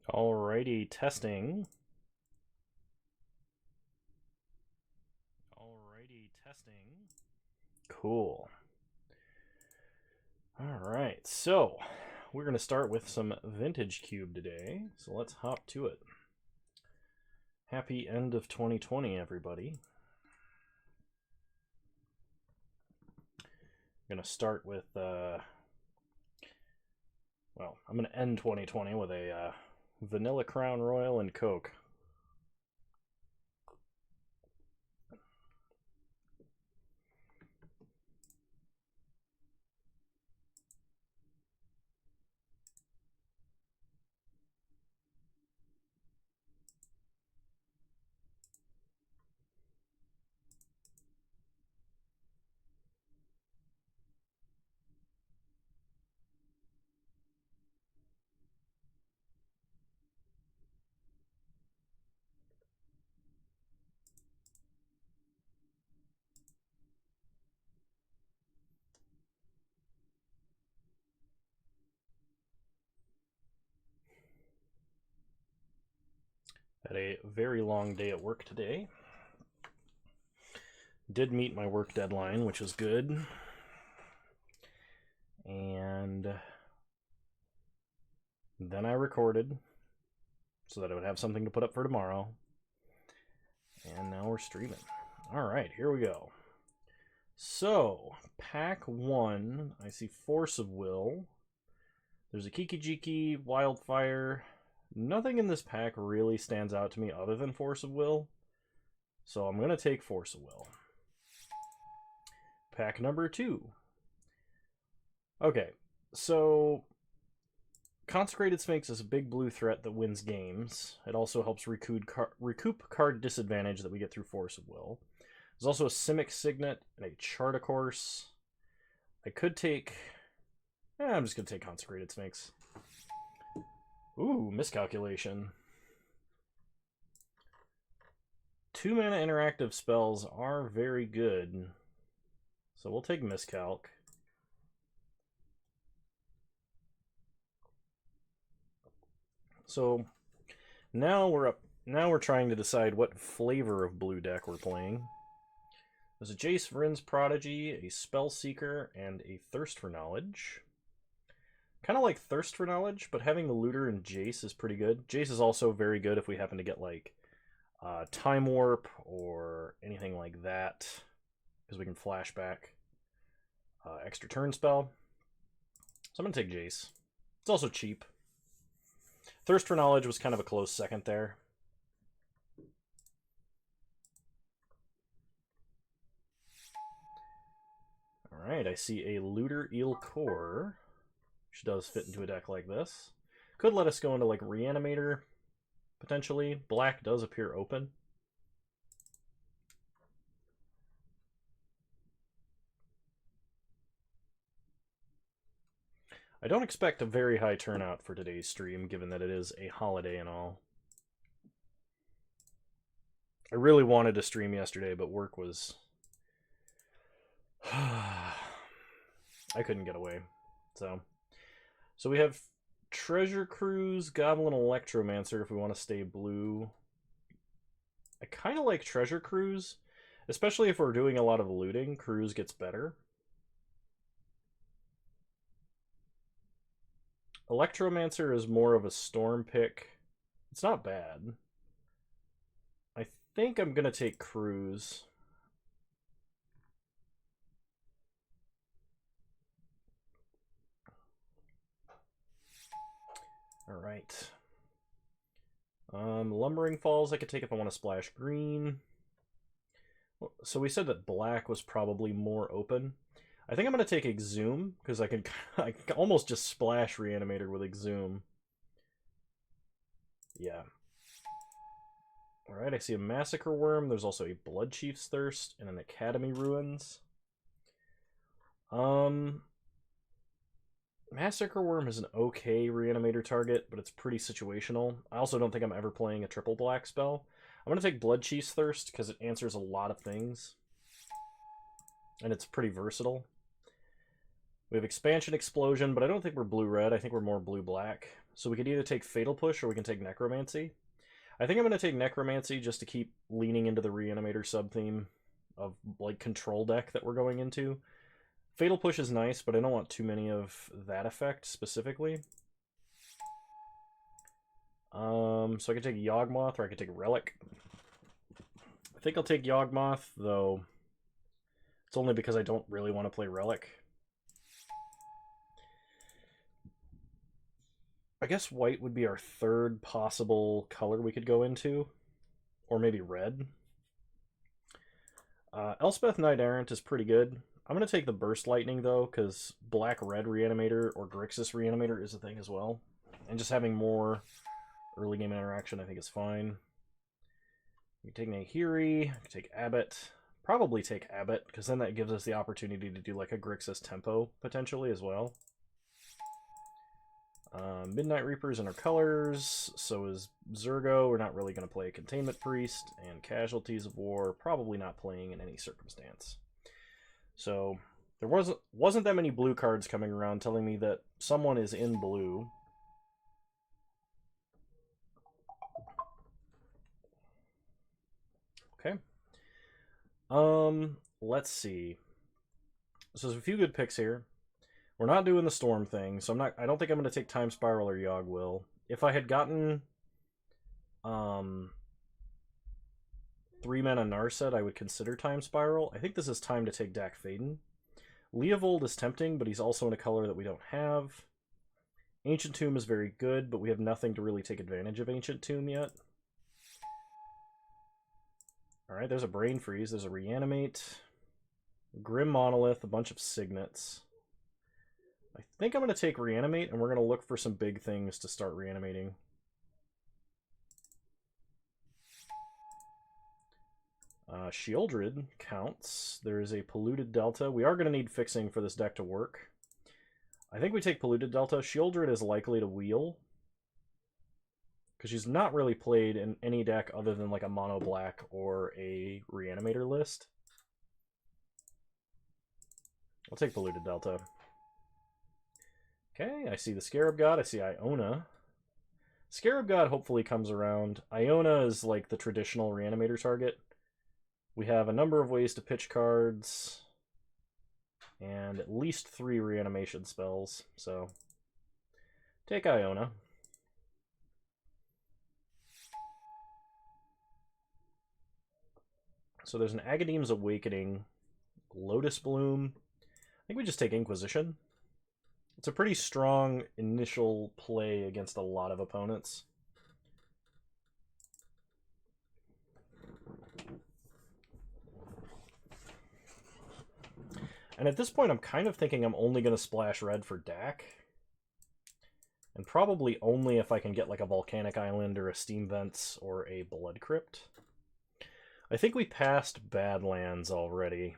Alrighty, testing. Alrighty, testing. Cool. Alright, so we're going to start with some Vintage Cube today. So let's hop to it. Happy end of 2020, everybody. I'm going to start with, well, I'm going to end 2020 with a Vanilla Crown Royal and Coke. Had a very long day at work today. Did meet my work deadline, which is good. And then I recorded so that I would have something to put up for tomorrow. And now we're streaming. Alright, here we go. So, pack 1, I see Force of Will. There's a Kikijiki, Wildfire. Nothing in this pack really stands out to me other than Force of Will. So I'm going to take Force of Will. Pack number 2. Okay, so Consecrated Sphinx is a big blue threat that wins games. It also helps recoup card disadvantage that we get through Force of Will. There's also a Simic Signet and a Chartacourse. I could take... I'm just going to take Consecrated Sphinx. Ooh, miscalculation. 2 mana interactive spells are very good. So we'll take miscalc. So now we're trying to decide what flavor of blue deck we're playing. There's a Jace Vryn's Prodigy, a Spell Seeker, and a Thirst for Knowledge. Kind of like Thirst for Knowledge, but having the Looter and Jace is pretty good. Jace is also very good if we happen to get like Time Warp or anything like that, because we can flashback extra turn spell. So I'm going to take Jace. It's also cheap. Thirst for Knowledge was kind of a close second there. Alright, I see a Looter Eel Core, which does fit into a deck like this. Could let us go into like Reanimator, potentially. Black does appear open. I don't expect a very high turnout for today's stream, given that it is a holiday and all. I really wanted to stream yesterday, but work was... I couldn't get away. So we have Treasure Cruise, Goblin Electromancer if we want to stay blue. I kind of like Treasure Cruise, especially if we're doing a lot of looting. Cruise gets better. Electromancer is more of a storm pick. It's not bad. I think I'm going to take Cruise. Alright. Lumbering Falls I could take if I want to splash green. So we said that black was probably more open. I think I'm going to take Exhume, because I can almost just splash Reanimator with Exhume. Yeah. Alright, I see a Massacre Worm. There's also a Blood Chief's Thirst and an Academy Ruins. Massacre Worm is an okay Reanimator target, but it's pretty situational. I also don't think I'm ever playing a triple black spell. I'm going to take Blood Chief's Thirst because it answers a lot of things. And it's pretty versatile. We have Expansion Explosion, but I don't think we're blue-red. I think we're more blue-black. So we could either take Fatal Push or we can take Necromancy. I think I'm going to take Necromancy just to keep leaning into the Reanimator sub-theme of, like, control deck that we're going into. Fatal Push is nice, but I don't want too many of that effect specifically. So I could take Yawgmoth or I could take Relic. I think I'll take Yawgmoth, though it's only because I don't really want to play Relic. I guess white would be our third possible color we could go into. Or maybe red. Elspeth Knight Errant is pretty good. I'm going to take the Burst Lightning, though, because Black-Red Reanimator or Grixis Reanimator is a thing as well. And just having more early game interaction I think is fine. You can take Nahiri, you can take Abbott. Probably take Abbott, because then that gives us the opportunity to do like a Grixis Tempo, potentially, as well. Midnight Reaper's in our colors, so is Zergo. We're not really going to play a Containment Priest, and Casualties of War, probably not playing in any circumstance. So there wasn't that many blue cards coming around telling me that someone is in blue. Okay. Let's see. So there's a few good picks here. We're not doing the Storm thing, so I don't think I'm going to take Time Spiral or Yogg Will. If I had gotten 3-mana Narset, I would consider Time Spiral. I think this is time to take Dak Faden. Leovold is tempting, but he's also in a color that we don't have. Ancient Tomb is very good, but we have nothing to really take advantage of Ancient Tomb yet. Alright, there's a Brain Freeze, there's a Reanimate, Grim Monolith, a bunch of Signets. I think I'm going to take Reanimate, and we're going to look for some big things to start reanimating. Shieldred counts. There's a Polluted Delta. We are going to need fixing for this deck to work. I think we take Polluted Delta. Shieldred is likely to wheel, because she's not really played in any deck other than like a mono black or a Reanimator list. I'll take Polluted Delta. Okay, I see the Scarab God, I see Iona. Scarab God hopefully comes around. Iona is like the traditional Reanimator target. We have a number of ways to pitch cards, and at least 3 reanimation spells, so take Iona. So there's an Agadeem's Awakening, Lotus Bloom. I think we just take Inquisition. It's a pretty strong initial play against a lot of opponents. And at this point, I'm kind of thinking I'm only going to splash red for Dak. And probably only if I can get like a Volcanic Island or a Steam Vents or a Blood Crypt. I think we passed Badlands already.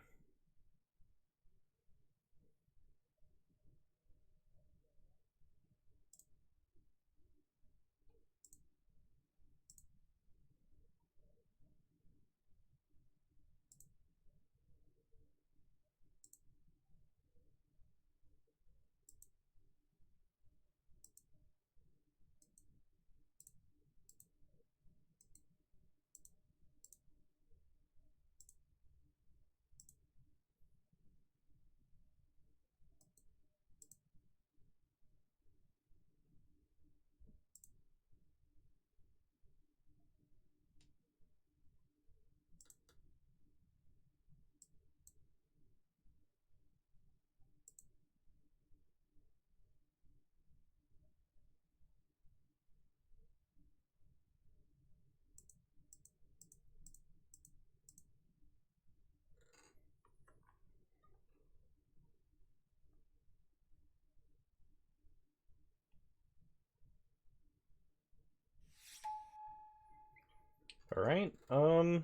Alright, I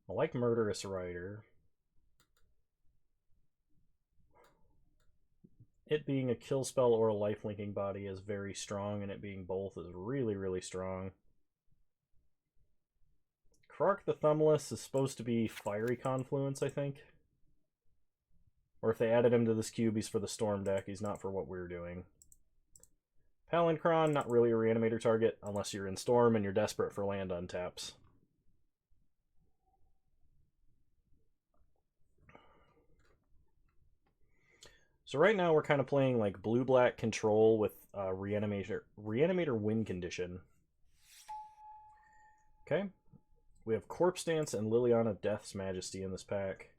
like Murderous Rider. It being a kill spell or a life-linking body is very strong, and it being both is really, really strong. Krark the Thumbless is supposed to be Fiery Confluence, I think. Or if they added him to this cube, he's for the Storm deck, he's not for what we're doing. Palinchron, not really a reanimator target unless you're in Storm and you're desperate for land untaps. So right now we're kind of playing like blue-black control with reanimator win condition. Okay. We have Corpse Dance and Liliana Death's Majesty in this pack.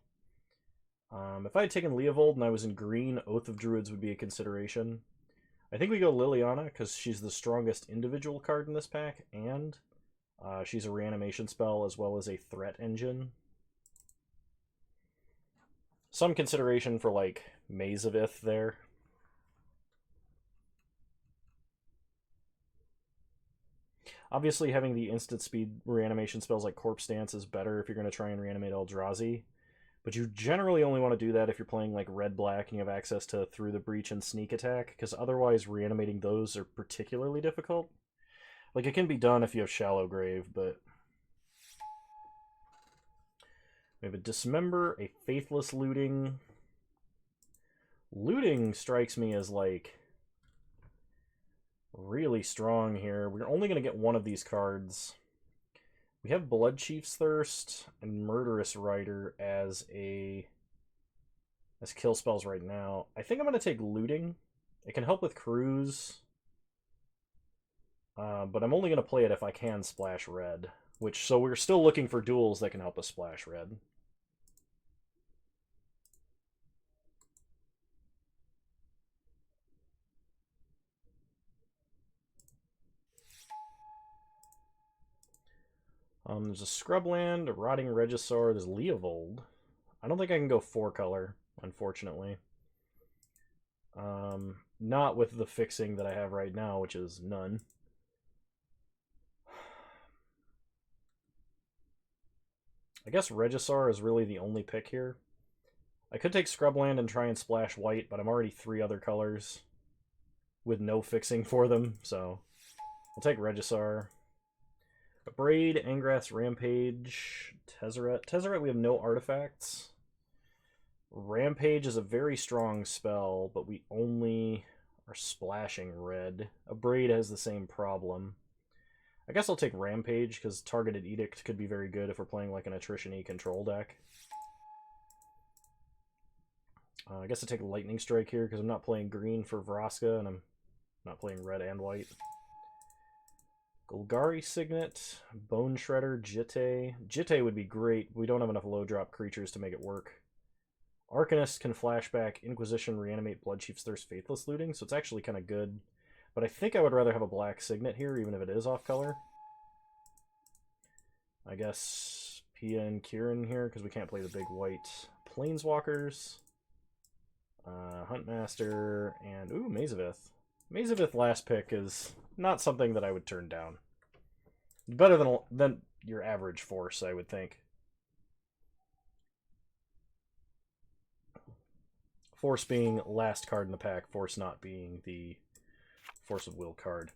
If I had taken Leovold and I was in green, Oath of Druids would be a consideration. I think we go Liliana because she's the strongest individual card in this pack, and she's a reanimation spell as well as a threat engine. Some consideration for like Maze of Ith there. Obviously, having the instant speed reanimation spells like Corpse Dance is better if you're going to try and reanimate Eldrazi. But you generally only want to do that if you're playing like red-black and you have access to Through the Breach and Sneak Attack, because otherwise reanimating those are particularly difficult. Like, it can be done if you have Shallow Grave, but... We have a Dismember, a Faithless Looting. Looting strikes me as, like, really strong here. We're only going to get one of these cards. We have Blood Chief's Thirst and Murderous Rider as kill spells right now. I think I'm going to take Looting. It can help with Cruise. But I'm only going to play it if I can splash red. So we're still looking for duels that can help us splash red. There's a Scrubland, a Rotting Regisaur, there's Leovold. I don't think I can go 4-color, unfortunately. Not with the fixing that I have right now, which is none. I guess Regisaur is really the only pick here. I could take Scrubland and try and splash white, but I'm already 3 other colors with no fixing for them, so I'll take Regisaur. Braid, Angrath's Rampage, Tezzeret. Tezzeret, we have no artifacts. Rampage is a very strong spell, but we only are splashing red. A Braid has the same problem. I guess I'll take Rampage, because Targeted Edict could be very good if we're playing like an attrition-y control deck. I guess I'll take Lightning Strike here, because I'm not playing green for Vraska, and I'm not playing red and white. Golgari Signet, Bone Shredder, Jitte. Jitte would be great. We don't have enough low-drop creatures to make it work. Arcanist can flashback Inquisition, Reanimate, Bloodchief's Thirst, Faithless Looting, so it's actually kind of good. But I think I would rather have a black Signet here, even if it is off-color. I guess Pia and Kieran here, because we can't play the big white Planeswalkers. Huntmaster, and ooh, Maze of Ith. Maze of Ith last pick is not something that I would turn down. Better than your average Force, I would think. Force being last card in the pack, Force not being the Force of Will card.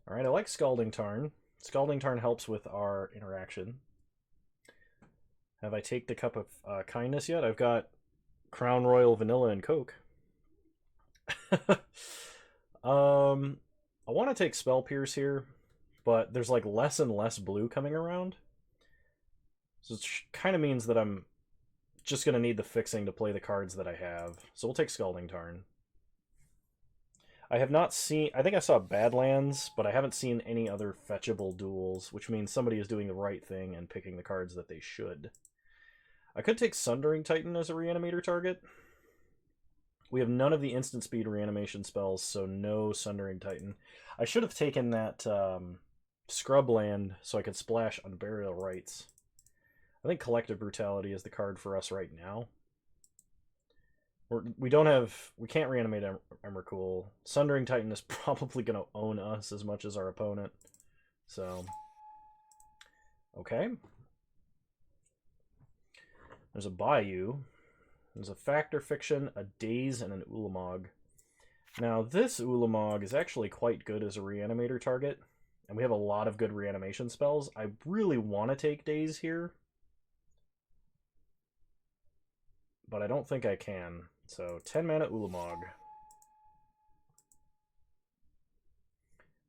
Alright, I like Scalding Tarn. Scalding Tarn helps with our interaction. Have I take the Cup of Kindness yet? I've got Crown Royal, Vanilla, and Coke. I want to take Spell Pierce here, but there's like less and less blue coming around. So it kind of means that I'm just going to need the fixing to play the cards that I have. So we'll take Scalding Tarn. I have not seen... I think I saw Badlands, but I haven't seen any other fetchable duels, which means somebody is doing the right thing and picking the cards that they should. I could take Sundering Titan as a reanimator target. We have none of the instant speed reanimation spells, so no Sundering Titan. I should have taken that Scrubland so I could splash Unburial Rites. I think Collective Brutality is the card for us right now. We can't reanimate Emrakul. Sundering Titan is probably going to own us as much as our opponent. So, okay. There's a Bayou. There's a Factor Fiction, a Daze, and an Ulamog. Now, this Ulamog is actually quite good as a reanimator target, and we have a lot of good reanimation spells. I really want to take Daze here, but I don't think I can. So, 10 mana Ulamog.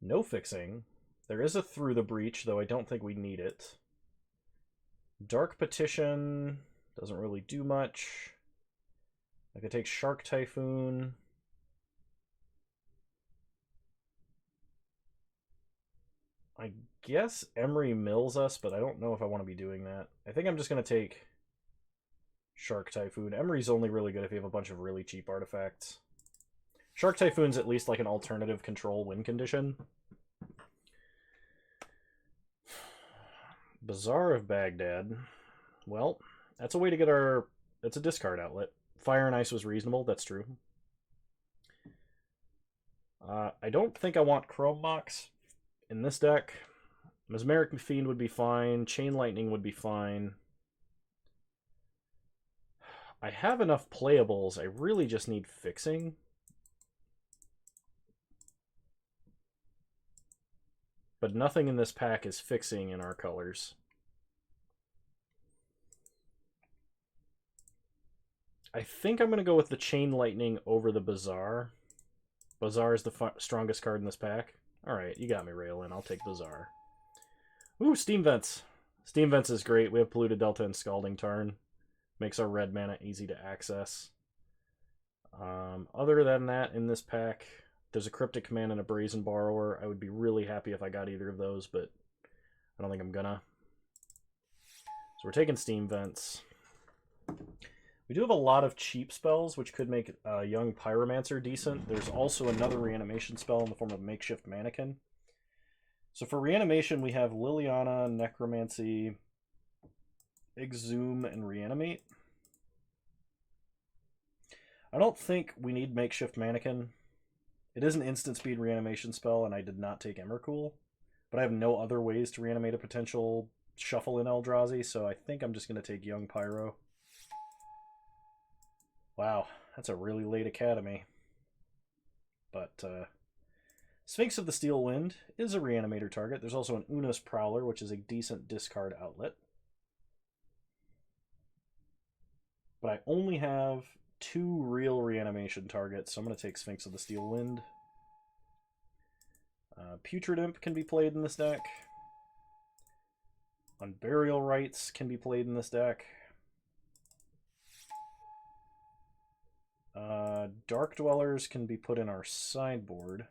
No fixing. There is a Through the Breach, though I don't think we need it. Dark Petition doesn't really do much. I could take Shark Typhoon. I guess Emery mills us, but I don't know if I want to be doing that. I think I'm just going to take Shark Typhoon. Emery's only really good if you have a bunch of really cheap artifacts. Shark Typhoon's at least like an alternative control win condition. Bazaar of Baghdad. Well, that's a way to get our... That's a discard outlet. Fire and Ice was reasonable, that's true. I don't think I want Chrome Mox in this deck. Mesmeric Fiend would be fine. Chain Lightning would be fine. I have enough playables. I really just need fixing. But nothing in this pack is fixing in our colors. I think I'm going to go with the Chain Lightning over the Bazaar. Bazaar is the strongest card in this pack. Alright, you got me, Raylin. I'll take Bazaar. Ooh, Steam Vents. Steam Vents is great. We have Polluted Delta and Scalding Tarn. Makes our red mana easy to access. Other than that, in this pack, there's a Cryptic Command and a Brazen Borrower. I would be really happy if I got either of those, but I don't think I'm gonna. So we're taking Steam Vents. We do have a lot of cheap spells, which could make Young Pyromancer decent. There's also another reanimation spell in the form of Makeshift Mannequin. So for reanimation, we have Liliana, Necromancy, Exhume, and Reanimate. I don't think we need Makeshift Mannequin. It is an instant speed reanimation spell, and I did not take Emrakul. But I have no other ways to reanimate a potential shuffle in Eldrazi, so I think I'm just going to take Young Pyro. Wow, that's a really late Academy. But Sphinx of the Steel Wind is a reanimator target. There's also an Una's Prowler, which is a decent discard outlet. But I only have 2 real reanimation targets, so I'm going to take Sphinx of the Steel Wind. Putrid Imp can be played in this deck. Unburial Rites can be played in this deck. Dark Dwellers can be put in our sideboard.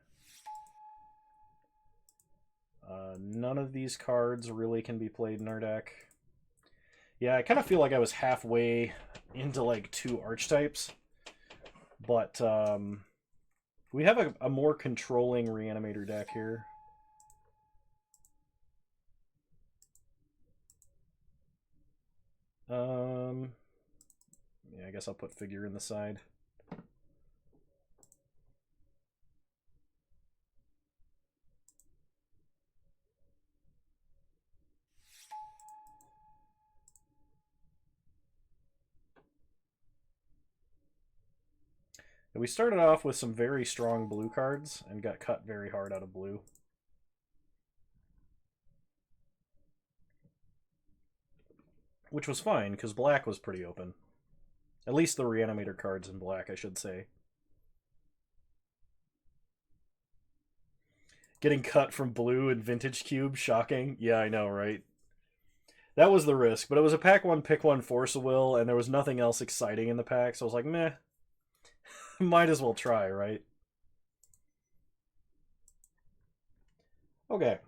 None of these cards really can be played in our deck. Yeah, I kind of feel like I was halfway into like 2 archetypes. But we have a more controlling reanimator deck here. Yeah, I guess I'll put Figure in the side. We started off with some very strong blue cards and got cut very hard out of blue. Which was fine, because black was pretty open. At least the reanimator cards in black, I should say. Getting cut from blue and Vintage Cube, shocking. Yeah, I know, right? That was the risk, but it was a pack 1, pick 1 Force of Will, and there was nothing else exciting in the pack, so I was like, meh. Might as well try, right? Okay.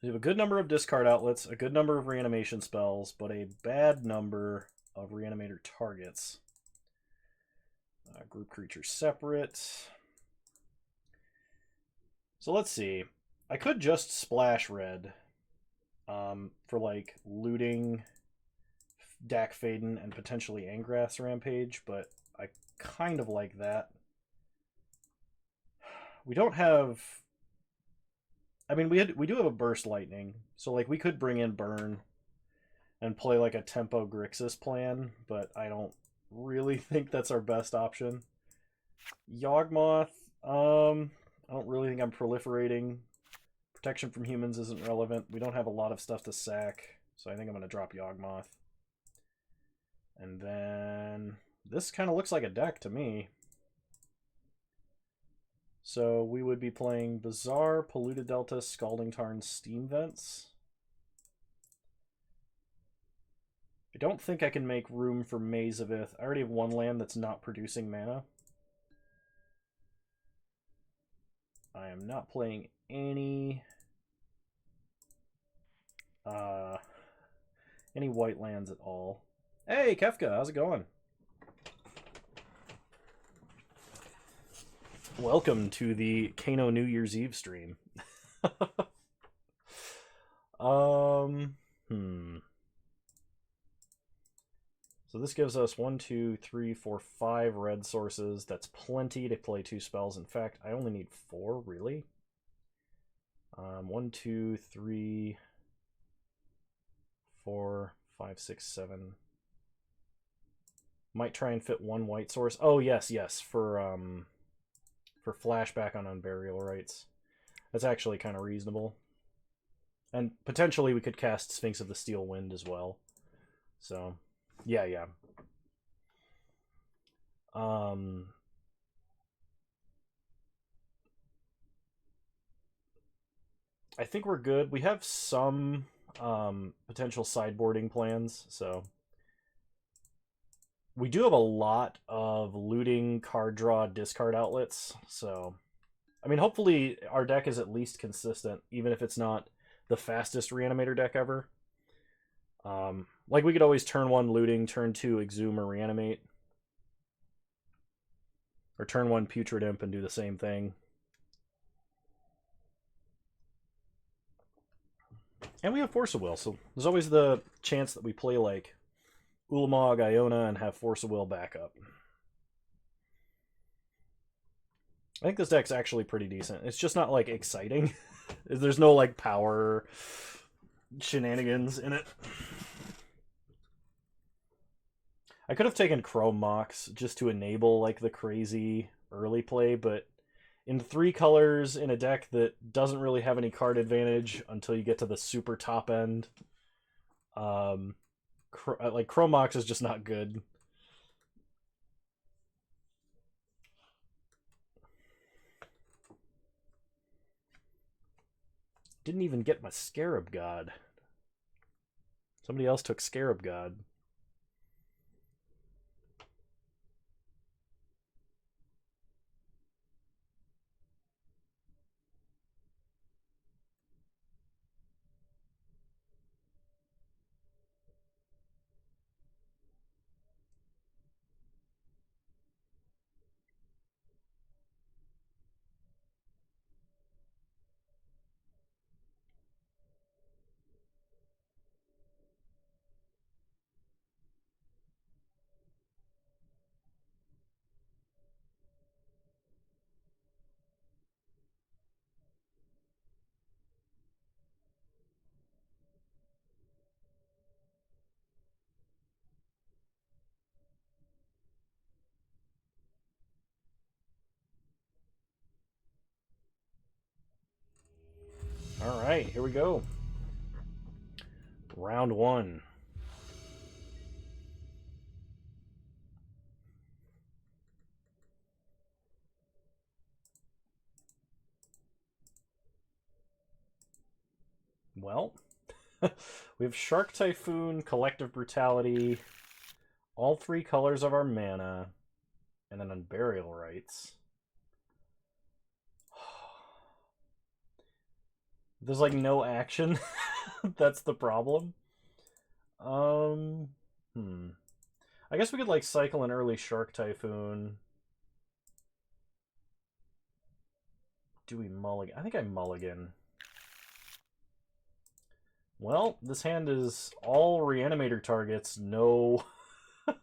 We have a good number of discard outlets, a good number of reanimation spells, but a bad number of reanimator targets. Group creatures separate. So let's see. I could just splash red for like looting Dak Faden and potentially Angrath's Rampage, but I kind of like that. We don't have... I mean, we do have a Burst Lightning, so like we could bring in Burn and play like a Tempo Grixis plan, but I don't really think that's our best option. Yawgmoth, I don't really think I'm proliferating. Protection from Humans isn't relevant. We don't have a lot of stuff to sack, so I think I'm going to drop Yawgmoth. And then this kind of looks like a deck to me. So we would be playing Bazaar, Polluted Delta, Scalding Tarn, Steam Vents. I don't think I can make room for Maze of Ith. I already have one land that's not producing mana. I am not playing any white lands at all. Hey, Kefka, how's it going? Welcome to the Kano New Year's Eve stream. So this gives us 1, 2, 3, 4, 5 red sources. That's plenty to play 2 spells. In fact, I only need 4, really. 1, 2, 3, 4, 5, 6, 7. Might try and fit 1 white source. Oh, yes, for flashback on Unburial Rites. That's actually kind of reasonable. And potentially we could cast Sphinx of the Steel Wind as well. So, yeah. I think we're good. We have some potential sideboarding plans, so we do have a lot of looting, card draw, discard outlets. So, I mean, hopefully our deck is at least consistent, even if it's not the fastest Reanimator deck ever. Like, we could always turn 1 looting, turn 2 exhume or reanimate. Or turn 1 putrid imp and do the same thing. And we have Force of Will, so there's always the chance that we play like Ulamog, Iona, and have Force of Will backup. I think this deck's actually pretty decent. It's just not like exciting. There's no like power shenanigans in it. I could have taken Chrome Mox just to enable like the crazy early play, but in 3 colors in a deck that doesn't really have any card advantage until you get to the super top end, like Chrome Mox is just not good. Didn't even get my Scarab God. Somebody else took Scarab God. All right, here we go. Round 1. Well, we have Shark Typhoon, Collective Brutality, all 3 colors of our mana, and then Unburial Rites. There's like no action. That's the problem. I guess we could like cycle an early Shark Typhoon. Do we mulligan? I think I mulligan. Well, this hand is all Reanimator targets, no no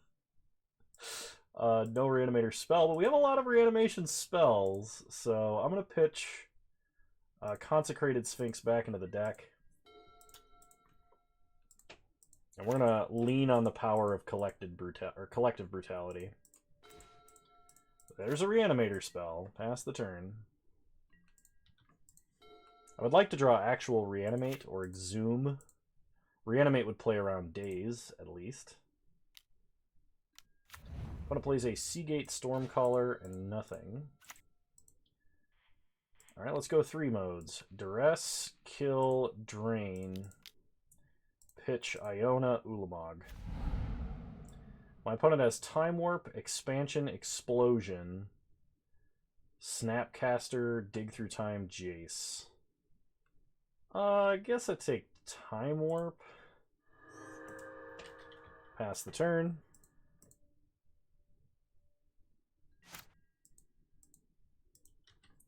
Reanimator spell, but we have a lot of Reanimation spells, so I'm gonna pitch Consecrated Sphinx back into the deck. And we're gonna lean on the power of Collective Brutality. There's a Reanimator spell. Pass the turn. I would like to draw actual Reanimate or Exhume. Reanimate would play around Daze, at least. Opponent plays a Seagate Stormcaller and nothing. Alright, let's go 3 modes. Duress, Kill, Drain, Pitch, Iona, Ulamog. My opponent has Time Warp, Expansion, Explosion, Snapcaster, Dig Through Time, Jace. I guess I take Time Warp. Pass the turn.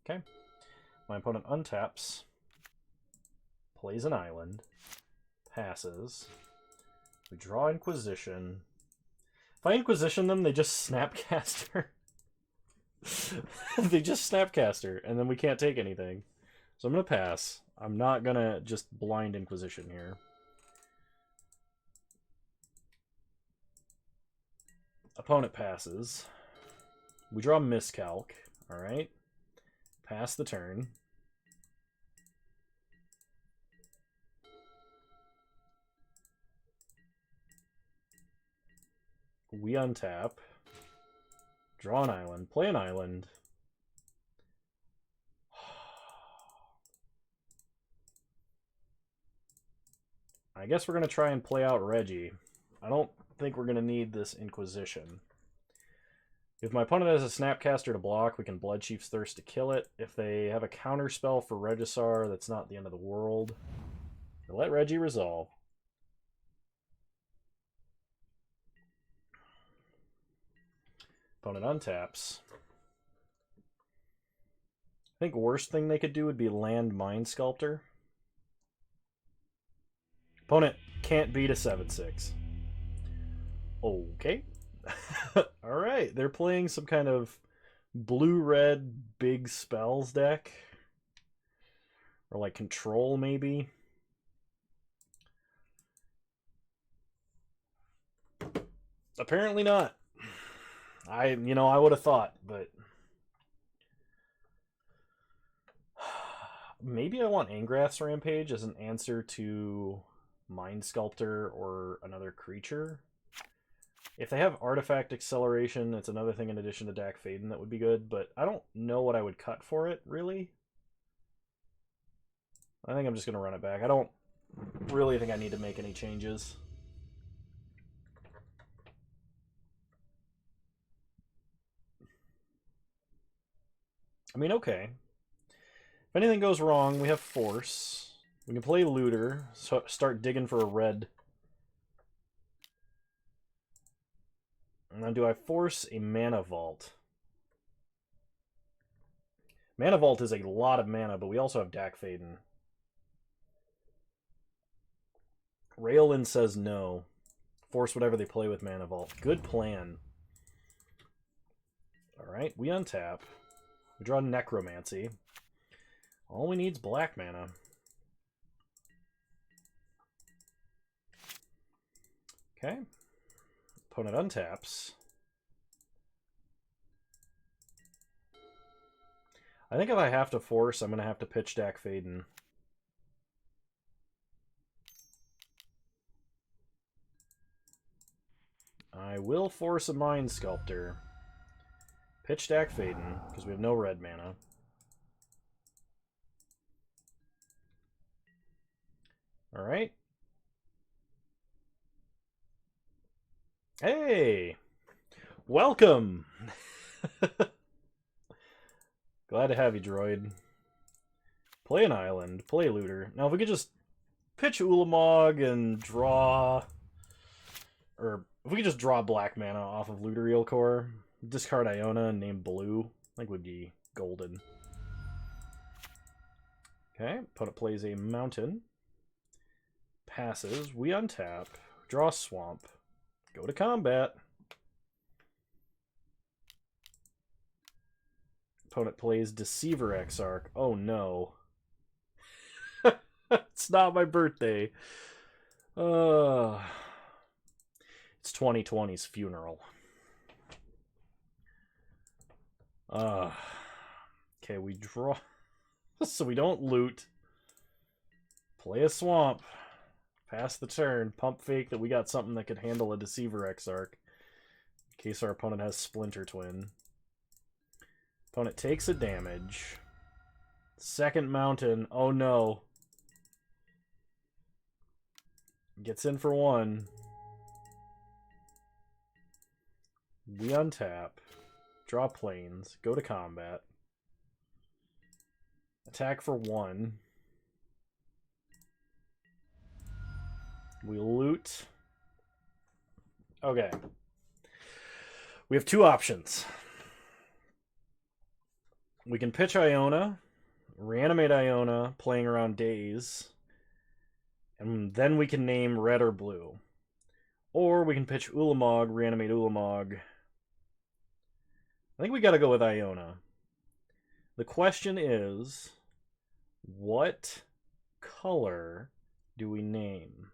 Okay. My opponent untaps, plays an island, passes. We draw Inquisition. If I Inquisition them, they just Snapcaster. They just Snapcaster, and then we can't take anything. So I'm going to pass. I'm not going to just blind Inquisition here. Opponent passes. We draw Miscalc. Alright. Pass the turn. We untap. Draw an island. Play an island. I guess we're going to try and play out Reggie. I don't think we're going to need this Inquisition. If my opponent has a Snapcaster to block, we can Bloodchief's Thirst to kill it. If they have a counter spell for Regisar, that's not the end of the world. Let Reggie resolve. Opponent untaps. I think worst thing they could do would be land Mind Sculptor. Opponent can't beat a 7/6. Okay. Alright, they're playing some kind of blue-red big spells deck. Or like control, maybe. Apparently not. I would have thought, but maybe I want Angrath's Rampage as an answer to Mind Sculptor or another creature. If they have Artifact Acceleration, it's another thing in addition to Dak Faden that would be good, but I don't know what I would cut for it, really. I think I'm just going to run it back. I don't really think I need to make any changes. I mean, okay. If anything goes wrong, we have Force. We can play Looter, so start digging for a red. Now, do I force a Mana Vault? Mana Vault is a lot of mana, but we also have Dak Faden. Raelin says no. Force whatever they play with Mana Vault. Good plan. Alright, we untap. We draw Necromancy. All we need is black mana. Okay. Opponent untaps. I think if I have to force, I'm going to have to pitch Dak Faden. I will force a Mind Sculptor. Pitch Dak Faden, because we have no red mana. Alright. Hey! Welcome! Glad to have you, droid. Play an island, play Looter. Now, if we could just pitch Ulamog and draw... Or, if we could just draw black mana off of Looter Eel Core, discard Iona and name Blue, I think would be golden. Okay, opponent plays a mountain. Passes, we untap, draw Swamp, go to combat. Opponent plays Deceiver Exarch. Oh no. It's not my birthday. It's 2020's funeral. Okay, we draw. So we don't loot. Play a Swamp. Pass the turn. Pump fake that we got something that could handle a Deceiver Exarch. In case our opponent has Splinter Twin. Opponent takes a damage. Second mountain. Oh no. Gets in for one. We untap. Draw planes. Go to combat. Attack for one. We loot. Okay. We have two options. We can pitch Iona, reanimate Iona, playing around days, and then we can name red or blue. Or we can pitch Ulamog, reanimate Ulamog. I think we gotta go with Iona. The question is, what color do we name?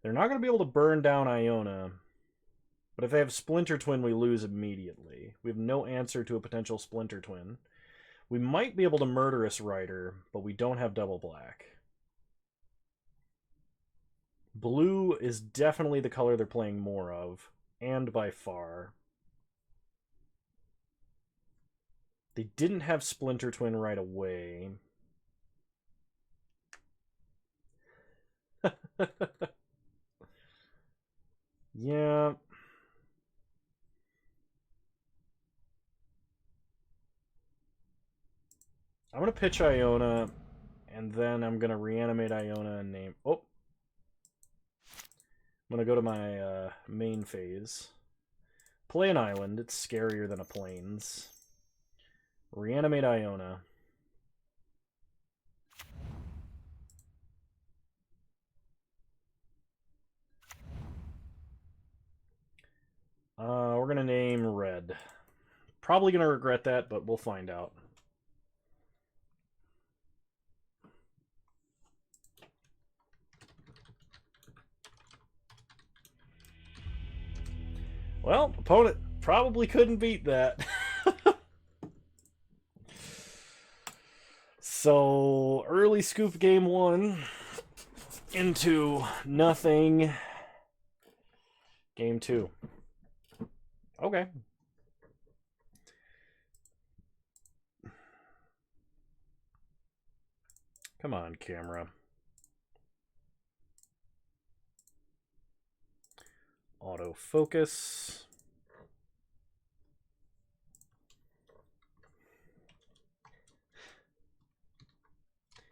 They're not going to be able to burn down Iona, but if they have Splinter Twin, we lose immediately. We have no answer to a potential Splinter Twin. We might be able to Murderous Rider, but we don't have double black. Blue is definitely the color they're playing more of, and by far. They didn't have Splinter Twin right away. Yeah. I'm going to pitch Iona, and then I'm going to reanimate Iona and name... Oh! I'm going to go to my main phase. Play an island. It's scarier than a plains. Reanimate Iona. We're going to name red. Probably going to regret that, but we'll find out. Well, opponent probably couldn't beat that. So, early scoop game one into nothing. Game two. Okay. Come on, camera. Autofocus.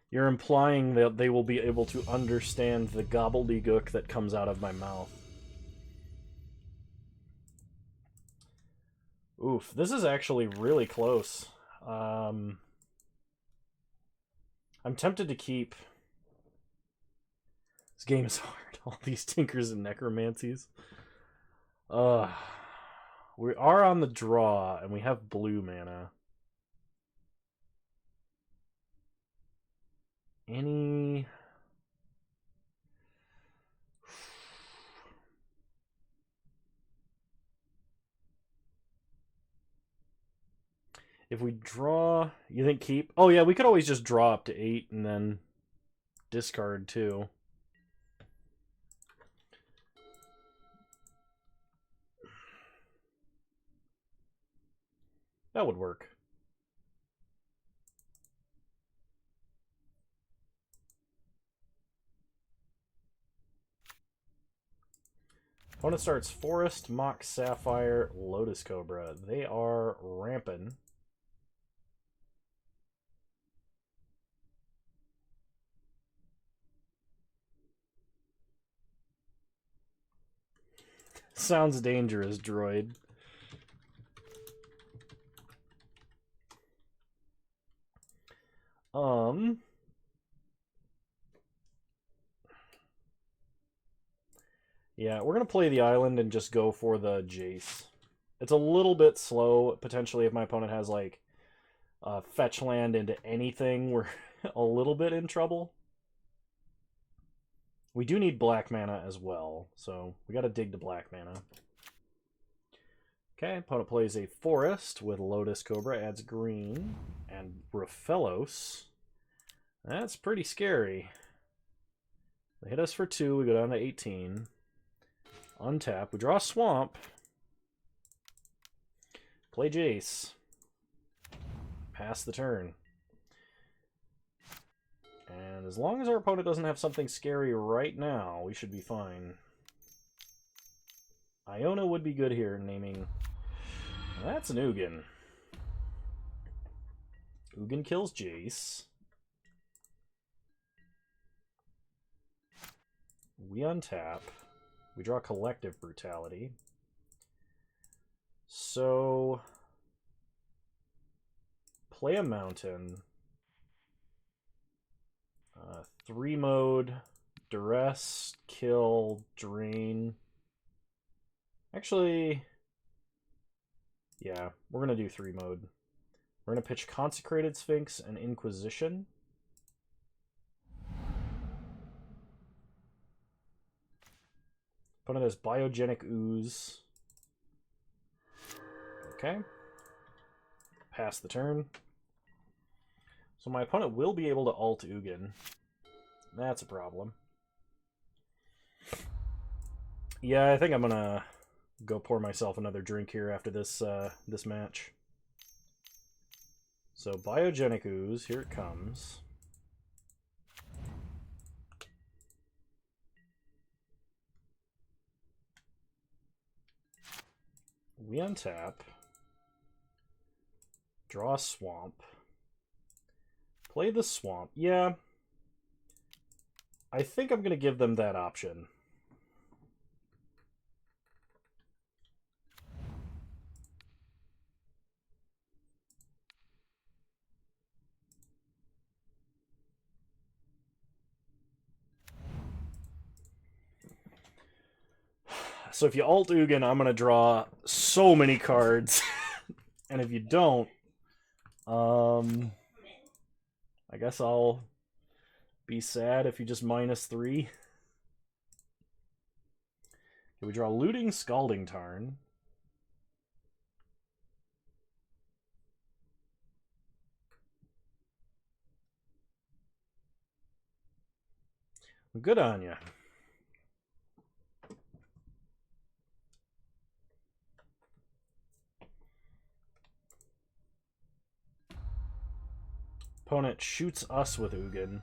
You're implying that they will be able to understand the gobbledygook that comes out of my mouth. Oof, this is actually really close. I'm tempted to keep. This game is hard. All these Tinkers and Necromancies. We are on the draw, and we have blue mana. Any... If we draw... You think keep? Oh yeah, we could always just draw up to 8 and then discard too. That would work. Opponent starts Forest, Mock Sapphire, Lotus Cobra. They are ramping. Sounds dangerous, droid. Yeah, we're going to play the island and just go for the Jace. It's a little bit slow, potentially, if my opponent has, like, fetch land into anything. We're a little bit in trouble. We do need black mana as well, so we got to dig to black mana. Okay, opponent plays a Forest with Lotus Cobra, adds green, and Raphelos. That's pretty scary. They hit us for 2, we go down to 18. Untap, we draw a Swamp. Play Jace. Pass the turn. And as long as our opponent doesn't have something scary right now, we should be fine. Iona would be good here, naming... That's an Ugin. Ugin kills Jace. We untap. We draw Collective Brutality. So... Play a Mountain. 3-mode, Duress, Kill, Drain. Actually, yeah, we're going to do 3-mode. We're going to pitch Consecrated Sphinx and Inquisition. Opponent has Biogenic Ooze. Okay. Pass the turn. So my opponent will be able to ult Ugin. That's a problem. Yeah, I think I'm gonna go pour myself another drink here after this this match. So Biogenic Ooze, here it comes. We untap. Draw a Swamp. Play the Swamp. Yeah. I think I'm going to give them that option. So if you ult Ugin, I'm going to draw so many cards. And if you don't, I guess I'll be sad if you just -3. Okay, we draw Looting Scalding Tarn. Good on ya. Opponent shoots us with Ugin.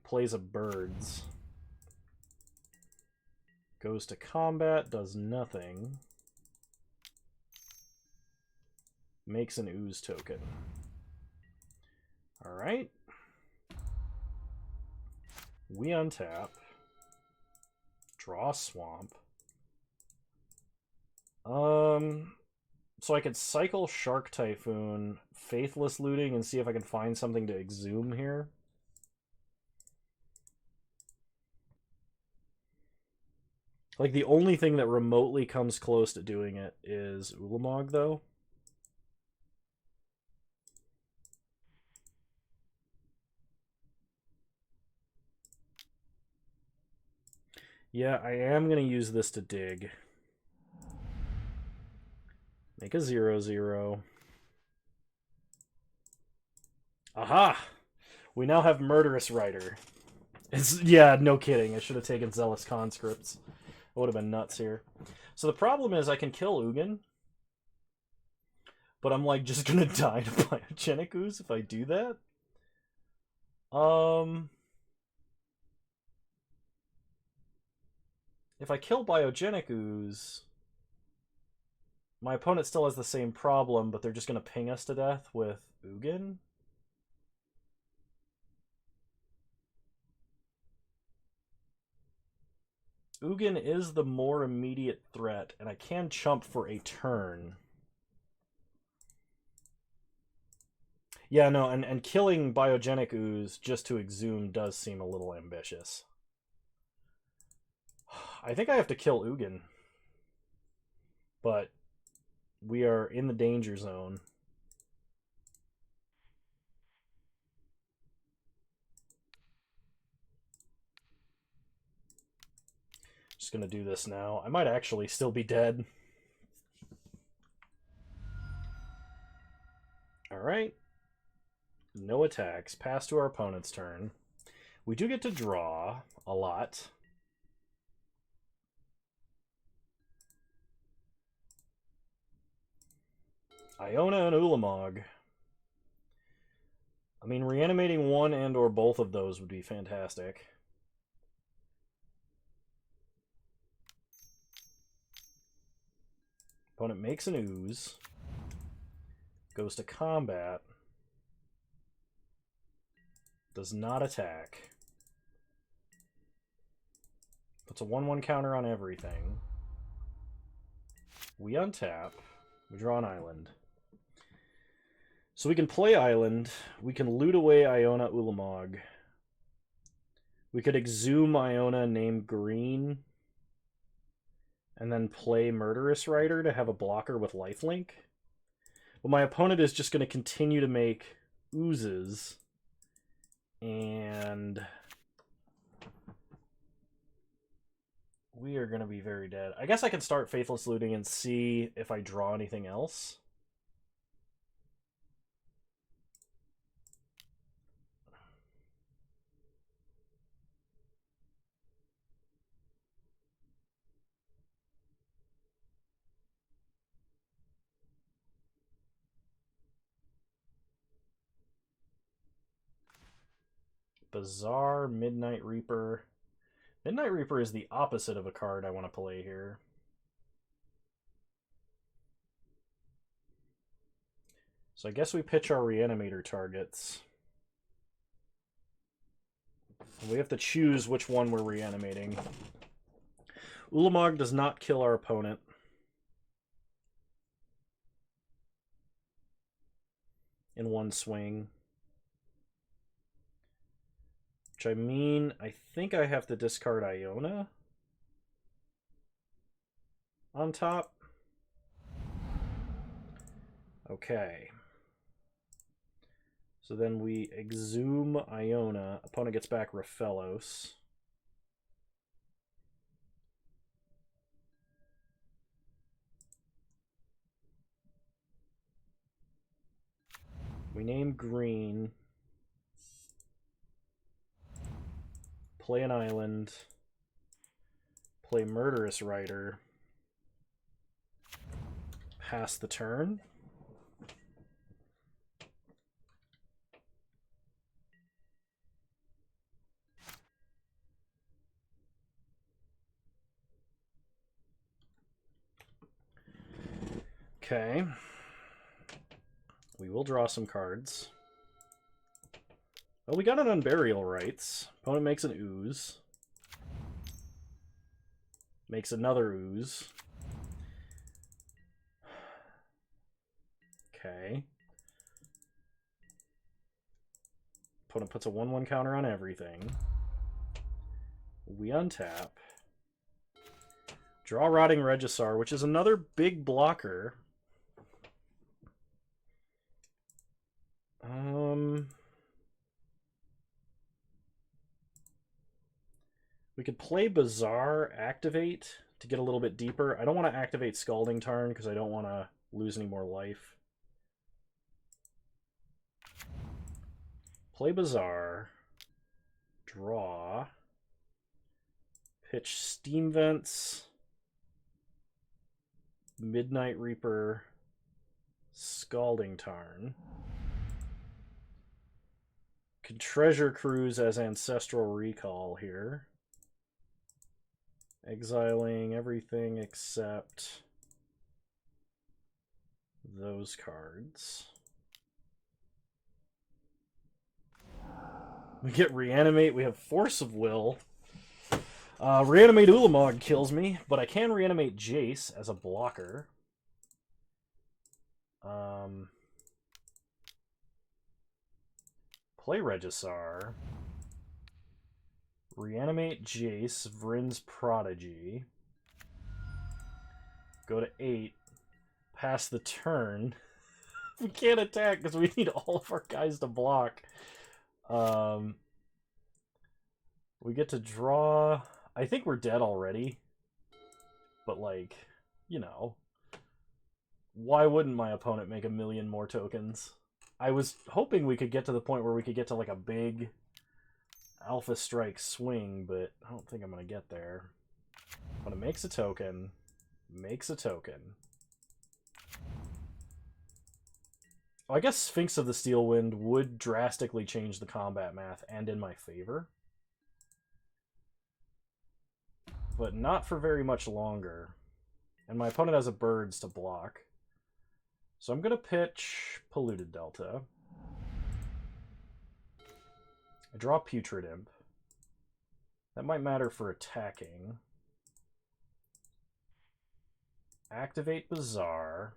Plays a Birds. Goes to combat, does nothing. Makes an Ooze token. Alright. We untap. Draw Swamp. So I could cycle Shark Typhoon, Faithless Looting, and see if I can find something to exhume here. Like, the only thing that remotely comes close to doing it is Ulamog, though. Yeah, I am going to use this to dig. Make a 0/0. Aha! We now have Murderous Rider. Yeah, no kidding. I should have taken Zealous Conscripts. It would have been nuts here. So the problem is I can kill Ugin, but I'm like just gonna die to Biogenic Ooze if I do that. If I kill Biogenic Ooze, my opponent still has the same problem, but they're just gonna ping us to death with Ugin. Ugin is the more immediate threat, and I can chump for a turn. Yeah, no, and killing Biogenic Ooze just to exhume does seem a little ambitious. I think I have to kill Ugin. But we are in the danger zone. Just gonna do this now. I might actually still be dead. Alright. No attacks. Pass to our opponent's turn. We do get to draw a lot. Iona and Ulamog. I mean, reanimating one and or both of those would be fantastic. Opponent makes an ooze. Goes to combat. Does not attack. Puts a 1/1 counter on everything. We untap. We draw an island. So we can play island. We can loot away Iona Ulamog. We could exhume Iona named Green. And then play Murderous Rider to have a blocker with lifelink. But my opponent is just going to continue to make oozes. And we are going to be very dead. I guess I can start Faithless Looting and see if I draw anything else. Bizarre, Midnight Reaper. Midnight Reaper is the opposite of a card I want to play here. So I guess we pitch our Reanimator targets. We have to choose which one we're reanimating. Ulamog does not kill our opponent. In one swing. Which I mean, I think I have to discard Iona on top. Okay. So then we exhume Iona. Opponent gets back Raphelos. We name Green. Play an island. Play Murderous Rider. Pass the turn. Okay. We will draw some cards. Well, we got an Unburial Rites. Opponent makes an ooze. Makes another ooze. Okay. Opponent puts a 1/1 counter on everything. We untap. Draw Rotting Regisar, which is another big blocker. We could play Bizarre, activate to get a little bit deeper. I don't want to activate Scalding Tarn because I don't want to lose any more life. Play Bizarre. Draw. Pitch Steam Vents. Midnight Reaper. Scalding Tarn. Could Treasure Cruise as Ancestral Recall here. Exiling everything except those cards. We get Reanimate. We have Force of Will. Reanimate Ulamog kills me, but I can reanimate Jace as a blocker. Play Regisar. Reanimate Jace, Vryn's Prodigy. Go to 8. Pass the turn. We can't attack because we need all of our guys to block. We get to draw. I think we're dead already. But, like, you know. Why wouldn't my opponent make a million more tokens? I was hoping we could get to the point where we could get to, like, a big Alpha Strike swing, but I don't think I'm going to get there. Opponent makes a token. Makes a token. I guess Sphinx of the Steel Wind would drastically change the combat math and in my favor. But not for very much longer. And my opponent has a birds to block. So I'm going to pitch Polluted Delta. I draw Putrid Imp. That might matter for attacking. Activate Bazaar.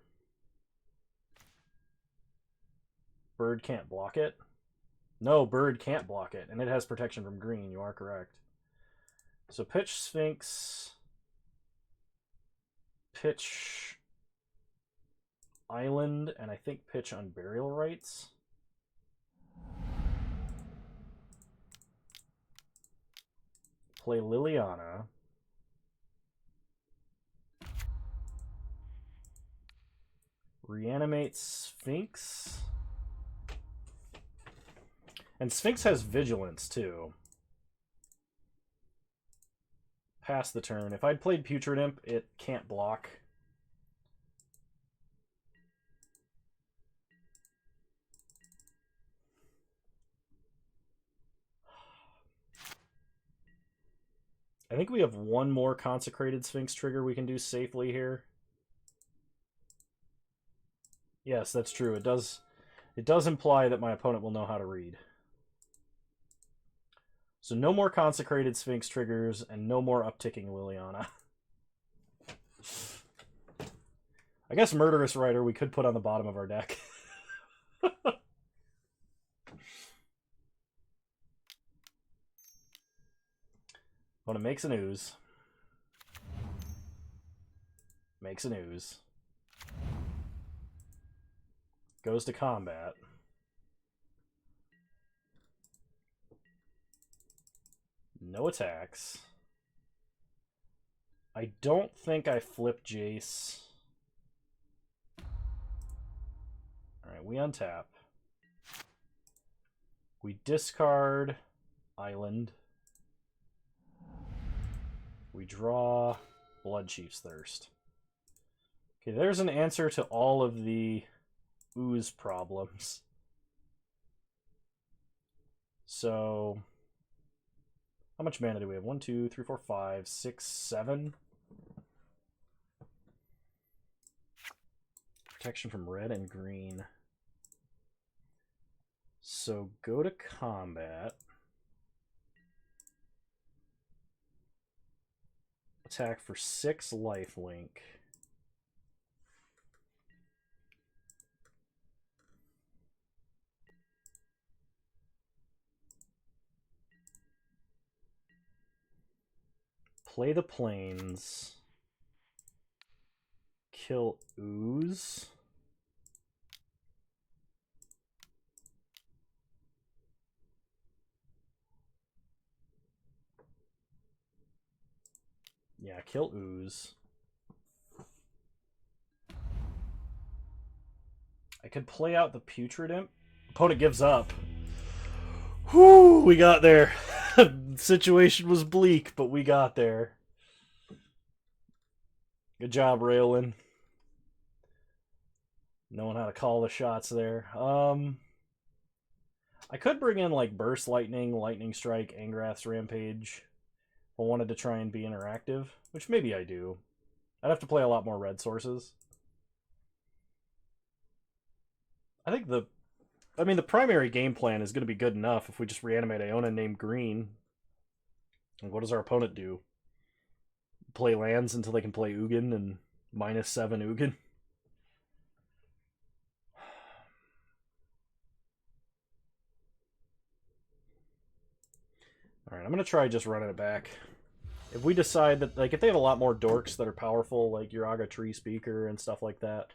Bird can't block it. No, bird can't block it, and it has protection from green. You are correct. So pitch Sphinx. Pitch Island, and I think pitch Unburial Rites. Play Liliana. Reanimate Sphinx. And Sphinx has Vigilance, too. Pass the turn. If I'd played Putrid Imp, it can't block. I think we have one more Consecrated Sphinx trigger we can do safely here. Yes, that's true. It does imply that my opponent will know how to read. So no more Consecrated Sphinx triggers and no more upticking Liliana. I guess Murderous Rider we could put on the bottom of our deck. Opponent makes an ooze. Makes an ooze. Goes to combat. No attacks. I don't think I flip Jace. Alright, we untap. We discard Island. We draw Bloodchief's Thirst. Okay, there's an answer to all of the ooze problems. So, how much mana do we have? 1, 2, 3, 4, 5, 6, 7. Protection from red and green. So go to combat. Attack for 6 lifelink. Play the plains. Kill ooze. Yeah, kill ooze. I could play out the Putrid Imp. Opponent gives up. Whew, we got there. Situation was bleak, but we got there. Good job, Raylin. Knowing how to call the shots there. I could bring in like Burst Lightning, Lightning Strike, Angrath's Rampage. If I wanted to try and be interactive, which maybe I do. I'd have to play a lot more red sources. I think the primary game plan is going to be good enough if we just reanimate Iona named Green. And what does our opponent do? Play lands until they can play Ugin and -7 Ugin? Alright, I'm going to try just running it back. If we decide that, like, if they have a lot more dorks that are powerful, like Uraga Tree Speaker and stuff like that,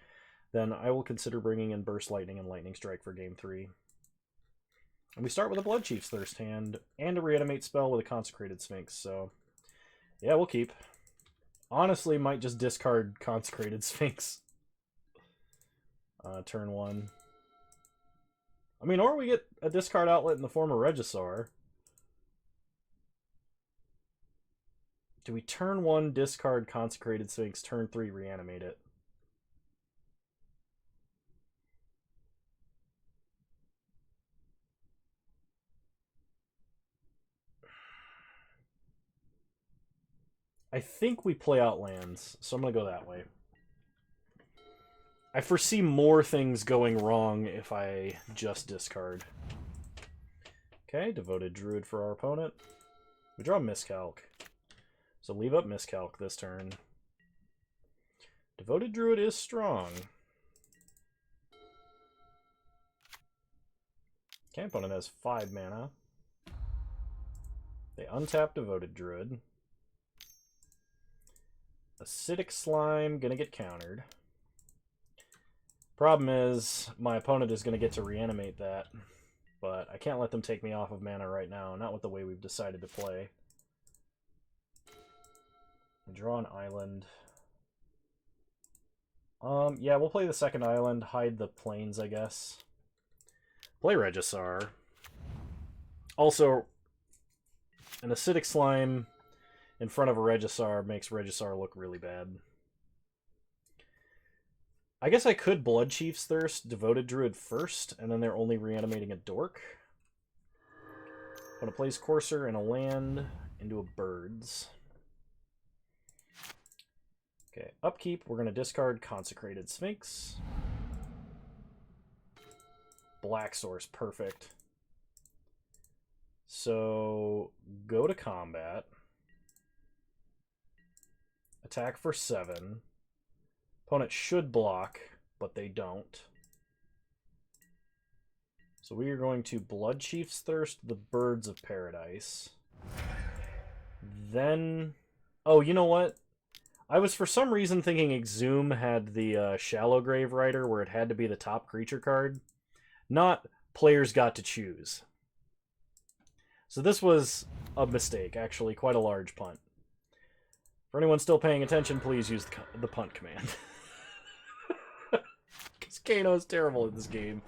then I will consider bringing in Burst Lightning and Lightning Strike for Game 3. And we start with a Bloodchief's Thirst hand and a Reanimate spell with a Consecrated Sphinx, so yeah, we'll keep. Honestly, might just discard Consecrated Sphinx. Turn 1. I mean, or we get a discard outlet in the form of Regisaur. Do we turn 1 discard Consecrated Sphinx, turn 3 reanimate it? I think we play out lands, so I'm going to go that way. I foresee more things going wrong if I just discard. Okay, Devoted Druid for our opponent. We draw Miscalc. So leave up Miscalc this turn. Devoted Druid is strong. Okay, opponent has 5 mana. They untap Devoted Druid. Acidic Slime, gonna get countered. Problem is, my opponent is gonna get to reanimate that, but I can't let them take me off of mana right now, not with the way we've decided to play. Draw an island. Yeah, we'll play the second island, hide the plains, I guess. Play Regisar. Also, an Acidic Slime in front of a Regisar makes Regisar look really bad. I guess I could Blood Chief's Thirst, Devoted Druid first, and then they're only reanimating a Dork. I'm going to place Courser and a land into a Birds. Okay, upkeep, we're going to discard Consecrated Sphinx. Black Source, perfect. So, go to combat. Attack for 7. Opponent should block, but they don't. So we are going to Blood Chief's Thirst the Birds of Paradise. Then... Oh, you know what? I was for some reason thinking Exhume had the Shallow Grave Rider where it had to be the top creature card. Not players got to choose. So this was a mistake, actually, quite a large punt. For anyone still paying attention, please use the punt command. Because Kano is terrible in this game.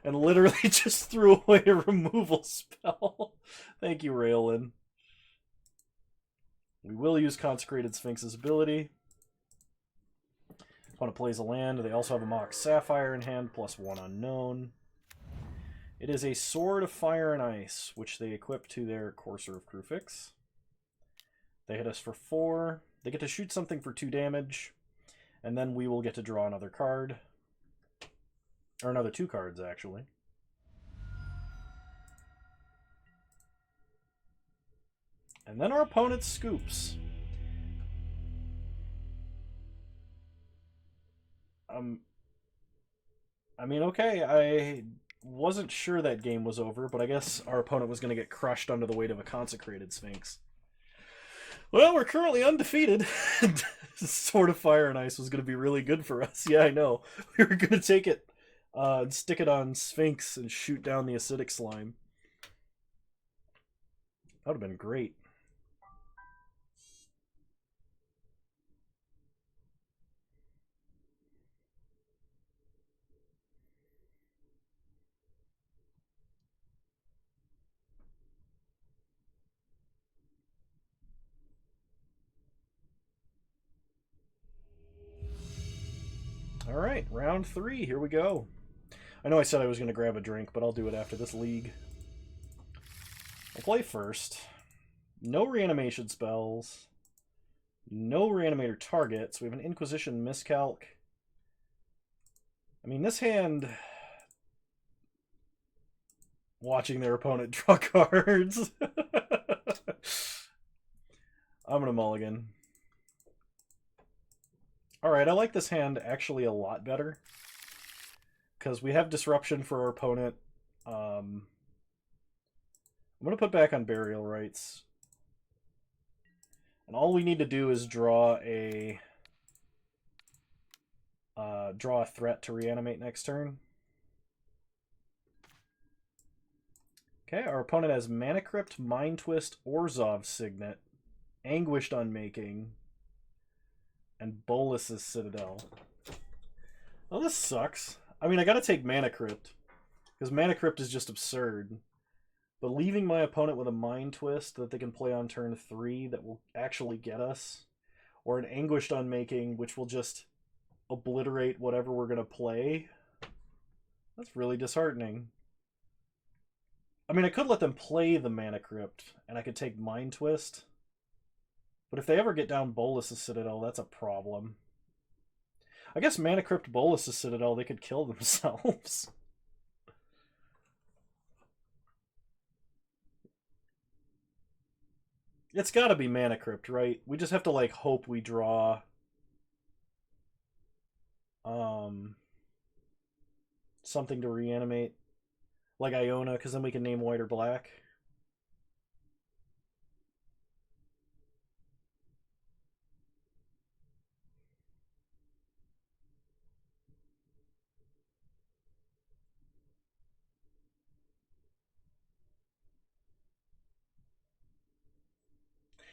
And literally just threw away a removal spell. Thank you, Raelin. We will use Consecrated Sphinx's ability. Opponent plays a land. They also have a Mox Sapphire in hand, plus 1 unknown. It is a Sword of Fire and Ice, which they equip to their Courser of Kruphix. They hit us for 4. They get to shoot something for 2 damage, and then we will get to draw another card. Or another 2 cards, actually. And then our opponent scoops. I mean, okay, I wasn't sure that game was over, but I guess our opponent was going to get crushed under the weight of a Consecrated Sphinx. Well, we're currently undefeated. Sword of Fire and Ice was going to be really good for us. Yeah, I know. We were going to take it and stick it on Sphinx and shoot down the Acidic Slime. That would have been great. All right, round 3. Here we go. I know I said I was going to grab a drink, but I'll do it after this league. I'll play first. No reanimation spells. No reanimator targets. We have an Inquisition Miscalc. I mean, this hand... Watching their opponent draw cards. I'm going to mulligan. Alright, I like this hand actually a lot better. Because we have Disruption for our opponent. I'm going to put back on Burial Rites. And all we need to do is draw a threat to reanimate next turn. Okay, our opponent has Mana Crypt, Mind Twist, Orzhov Signet, Anguished Unmaking, and Bolus's Citadel. Well, this sucks. I mean, I gotta take Mana Crypt, because Mana Crypt is just absurd. But leaving my opponent with a Mind Twist that they can play on turn 3 that will actually get us, or an Anguished Unmaking which will just obliterate whatever we're gonna play, that's really disheartening. I mean, I could let them play the Mana Crypt, and I could take Mind Twist. But if they ever get down Bolus's Citadel, that's a problem. I guess Mana Crypt Bolus's Citadel, they could kill themselves. It's gotta be Mana Crypt, right? We just have to, like, hope we draw... something to reanimate. Like Iona, because then we can name white or black.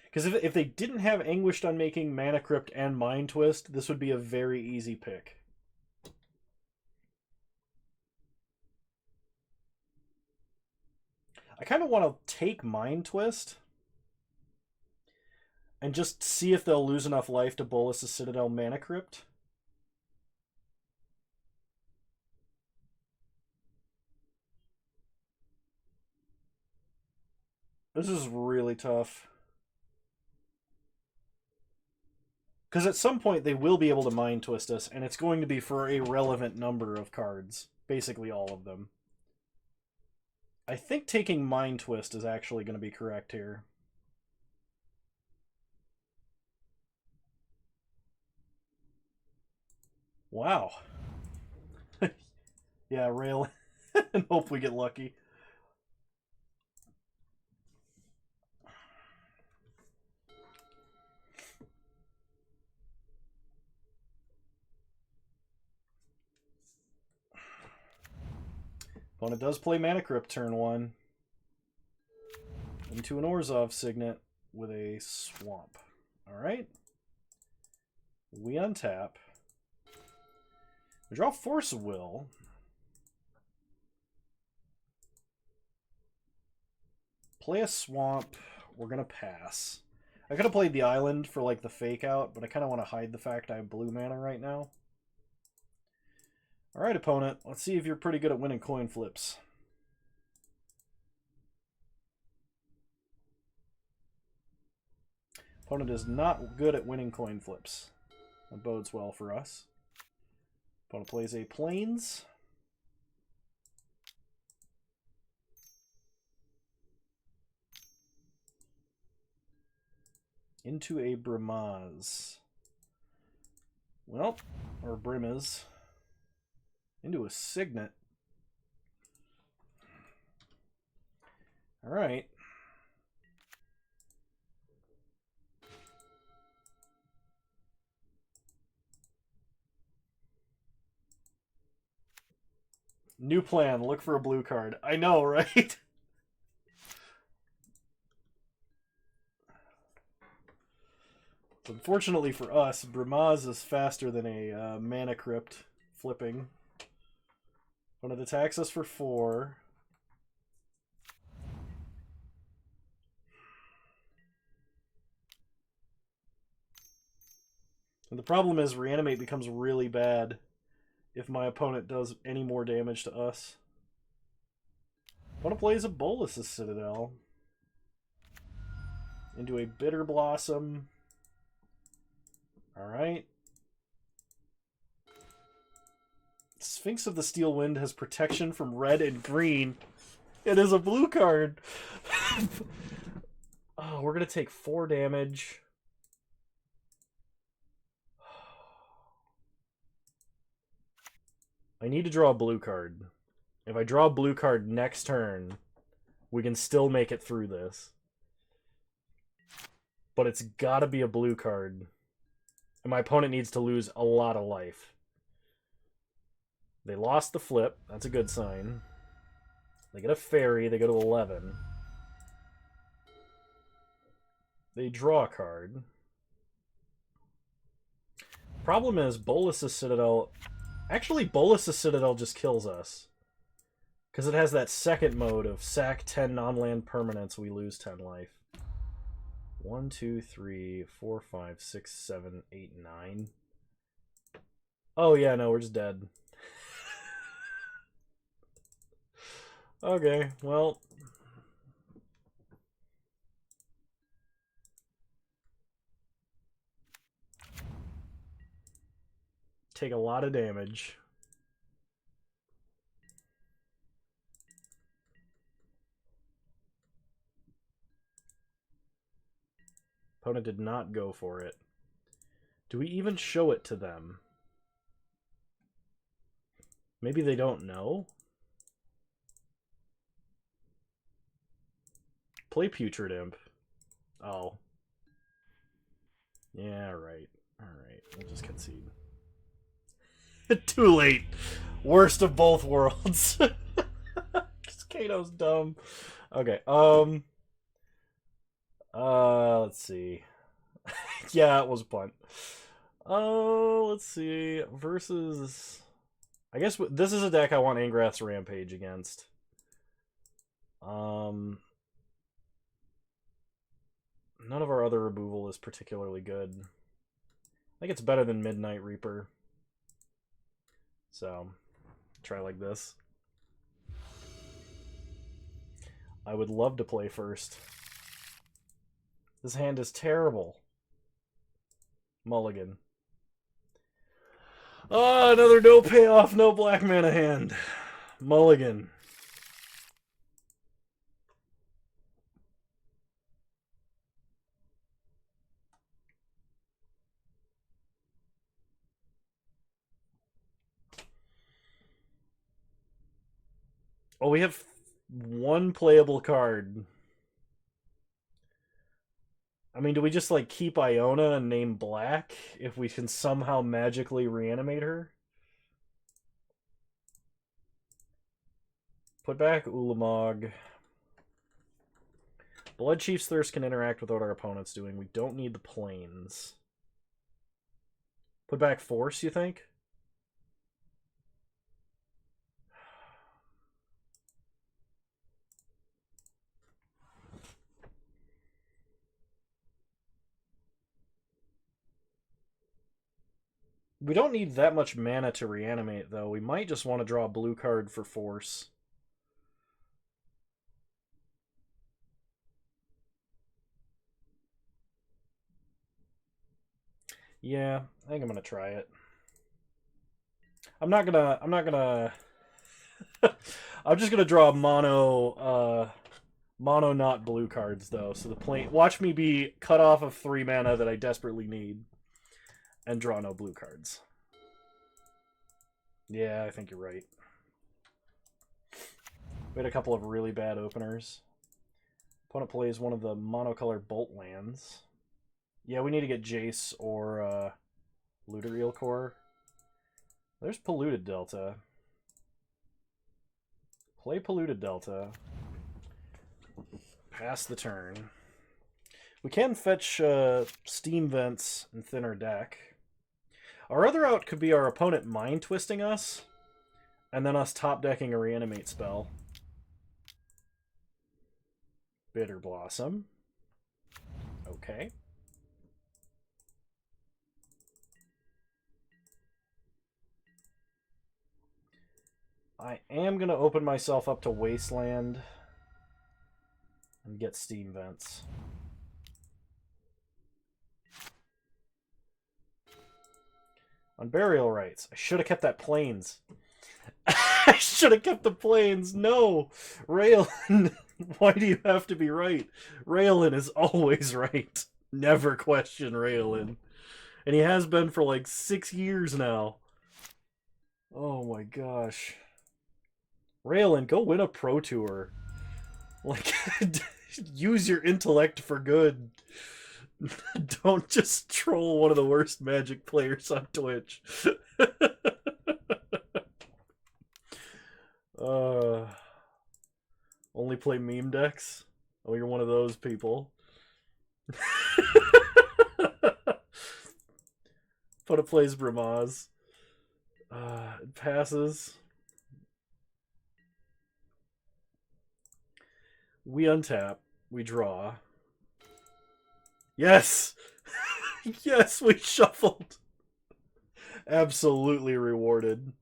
Because if they didn't have Anguished Unmaking, Mana Crypt, and Mind Twist, this would be a very easy pick. I kind of want to take Mind Twist and just see if they'll lose enough life to Bolus's Citadel Mana Crypt. This is really tough. Because at some point they will be able to Mind Twist us, and it's going to be for a relevant number of cards. Basically all of them. I think taking Mind Twist is actually going to be correct here. Wow. Yeah, rail and hope we get lucky. Opponent does play Mana Crypt turn 1 into an Orzhov Signet with a Swamp. Alright. We untap. We draw Force of Will. Play a Swamp. We're going to pass. I could have played the Island for like the fake out, but I kind of want to hide the fact I have blue mana right now. Alright, opponent. Let's see if you're pretty good at winning coin flips. Opponent is not good at winning coin flips. That bodes well for us. Opponent plays a Plains. Into a Brimaz. Well, or Brimaz. Into a Signet. Alright. New plan, look for a blue card. I know, right? Unfortunately for us, Brimaz is faster than a Mana Crypt flipping. When it attacks us for 4. And the problem is Reanimate becomes really bad if my opponent does any more damage to us. Opponent plays a Bolus's Citadel. Into a Bitter Blossom. Alright. Sphinx of the Steel Wind has protection from red and green. It is a blue card. Oh, we're going to take 4 damage. I need to draw a blue card. If I draw a blue card next turn, we can still make it through this. But it's got to be a blue card. And my opponent needs to lose a lot of life. They lost the flip. That's a good sign. They get a fairy. They go to 11. They draw a card. Problem is, Bolus's Citadel... Actually, Bolus's Citadel just kills us. Because it has that second mode of sack 10 non-land permanents, we lose 10 life. 1, 2, 3, 4, 5, 6, 7, 8, 9. Oh yeah, no, we're just dead. Okay, well... take a lot of damage. Opponent did not go for it. Do we even show it to them? Maybe they don't know? Play Putrid Imp. Oh. Yeah, right. Alright, we'll just concede. Too late! Worst of both worlds. Kano's dumb. Okay, let's see. Yeah, it was a punt. Let's see. Versus... I guess this is a deck I want Angrath's Rampage against. None of our other removal is particularly good. I think it's better than Midnight Reaper. So, try like this. I would love to play first. This hand is terrible. Mulligan. Oh, another no payoff, no black mana hand. Mulligan. Oh, we have one playable card. I mean, do we just, like, keep Iona and name Black if we can somehow magically reanimate her? Put back Ulamog. Bloodchief's Thirst can interact with what our opponent's doing. We don't need the planes. Put back Force, you think? We don't need that much mana to reanimate, though. We might just want to draw a blue card for Force. Yeah, I think I'm gonna try it. I'm not gonna I'm just gonna draw mono not blue cards though. So the plane watch me be cut off of 3 mana that I desperately need. And draw no blue cards. Yeah, I think you're right. We had a couple of really bad openers. Opponent plays one of the monocolored Bolt lands. Yeah, we need to get Jace or Looter Eel Core. There's Polluted Delta. Play Polluted Delta. Pass the turn. We can fetch Steam Vents and Thinner Deck. Our other out could be our opponent mind twisting us, and then us top decking a reanimate spell. Bitter Blossom. Okay. I am going to open myself up to Wasteland and get Steam Vents. On Burial Rites. I should have kept that Plains. I should have kept the Plains. No! Raelin, why do you have to be right? Raelin is always right. Never question Raelin. And he has been for like 6 years now. Oh my gosh. Raelin, go win a Pro Tour. Like, use your intellect for good. Don't just troll one of the worst Magic players on Twitch. Only play meme decks? Oh, you're one of those people. Put a plays Bramaz. It passes. We untap. We draw. Yes! Yes, we shuffled! Absolutely rewarded.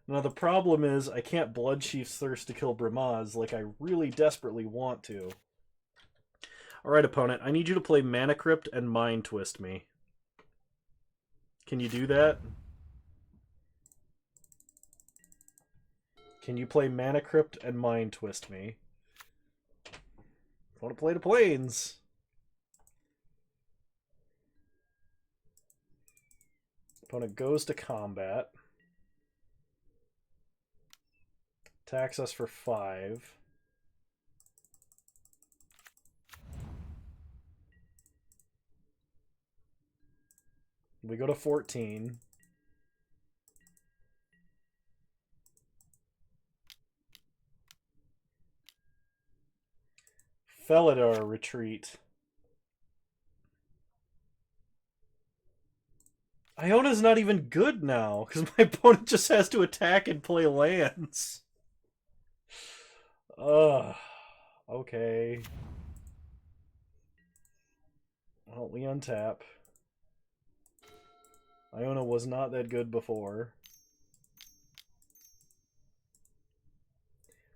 Now the problem is I can't Bloodchief's Thirst to kill Bramaz like I really desperately want to. Alright, opponent, I need you to play Mana Crypt and Mind Twist me. Can you do that? Can you play Mana Crypt and Mind Twist me? I want to play the planes. Opponent goes to combat. Attacks us for 5. We go to 14. Felidar retreat. Iona's not even good now, because my opponent just has to attack and play lands. Ugh. Okay. Well, we untap. Iona was not that good before.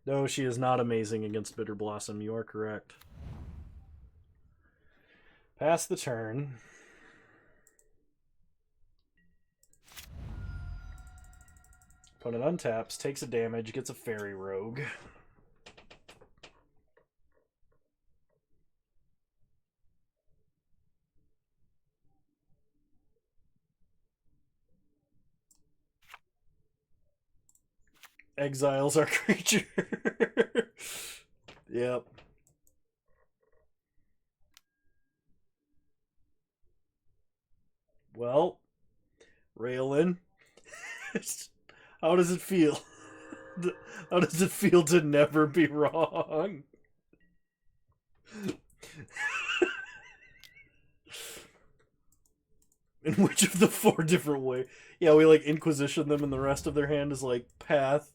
No, she is not amazing against Bitter Blossom. You are correct. Pass the turn. Opponent untaps, takes a damage, gets a Fairy Rogue. Exiles our creature. Yep. Well, Raelin, how does it feel? How does it feel to never be wrong? In which of the 4 different ways? Yeah, we like Inquisition them and the rest of their hand is like Path,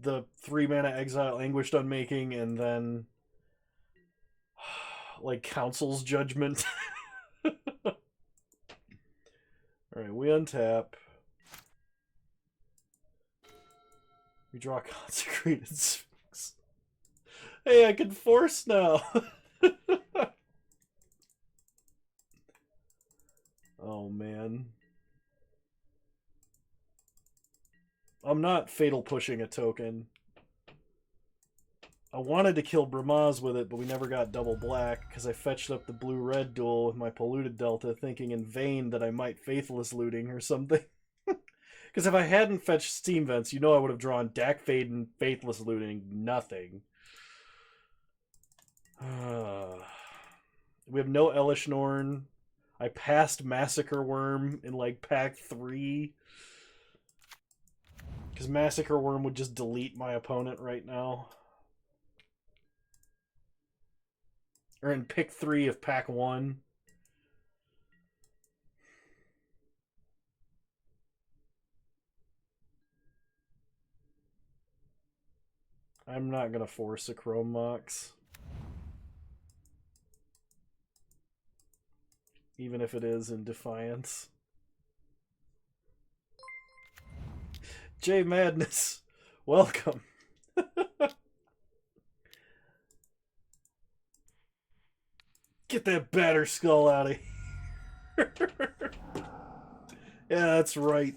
the 3 mana Exile Anguished Unmaking, and then like Council's Judgment. Alright, we untap. We draw Consecrated Sphinx. Hey, I can force now! Oh, man. I'm not fatal pushing a token. I wanted to kill Bramaz with it, but we never got double black, because I fetched up the blue-red duel with my polluted delta, thinking in vain that I might Faithless Looting or something. Because if I hadn't fetched Steam Vents, you know I would have drawn Dak Fade and Faithless Looting nothing. We have no Elish Norn. I passed Massacre Worm in like pack 3. Because Massacre Worm would just delete my opponent right now. Or in pick 3 of pack 1. I'm not going to force a Chrome Mox. Even if it is in Defiance. J Madness, welcome. Get that batter skull out of here. Yeah, that's right.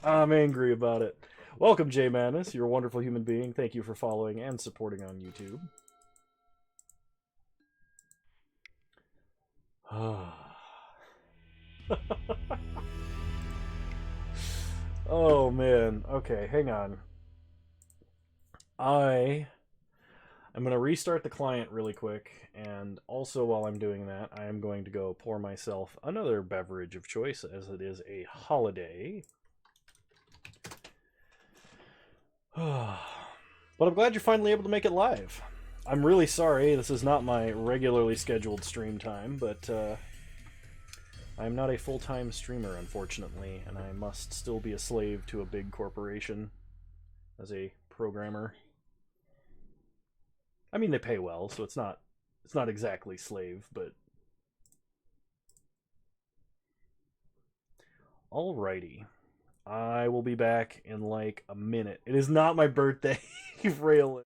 I'm angry about it. Welcome, J Madness. You're a wonderful human being. Thank you for following and supporting on YouTube. Oh, man. Okay, hang on. I'm going to restart the client really quick, and also while I'm doing that, I am going to go pour myself another beverage of choice, as it is a holiday. But I'm glad you're finally able to make it live. I'm really sorry, this is not my regularly scheduled stream time, but I'm not a full-time streamer, unfortunately, and I must still be a slave to a big corporation as a programmer. I mean, they pay well, so it's not exactly slave, but alrighty. I will be back in like a minute. It is not my birthday, Raylan.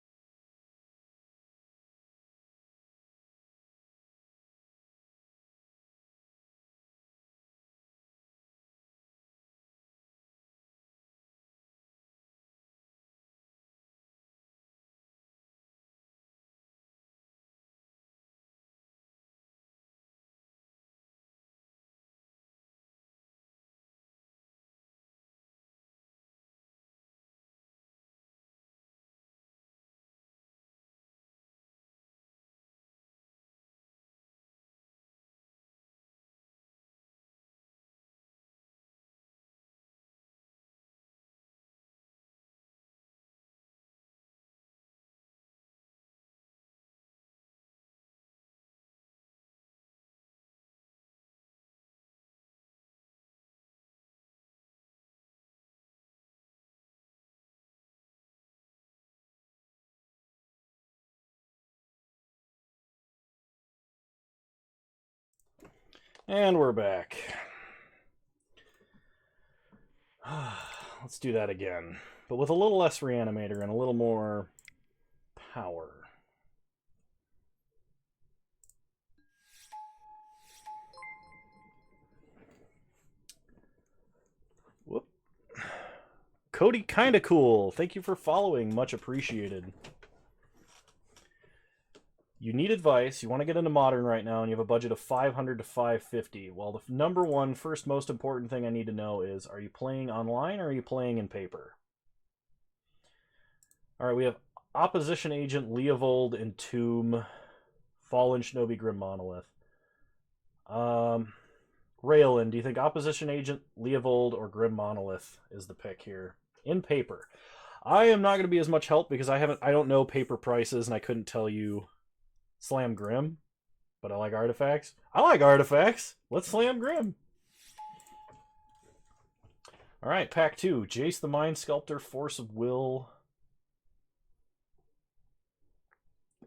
And we're back. Let's do that again, but with a little less reanimator and a little more power. Whoop. Cody, kinda cool. Thank you for following. Much appreciated. You need advice. You want to get into Modern right now, and you have a budget of 500 to 550. Well, the number one, first most important thing I need to know is, are you playing online or are you playing in paper? All right, we have Opposition Agent, Leovold, Entomb, Fallen Shinobi Grim Monolith. Raelin, do you think Opposition Agent, Leovold, or Grim Monolith is the pick here? In paper. I am not going to be as much help because I don't know paper prices, and I couldn't tell you Slam Grim, but I like artifacts. I like artifacts. Let's slam Grim. All right, pack 2. Jace the Mind Sculptor, Force of Will.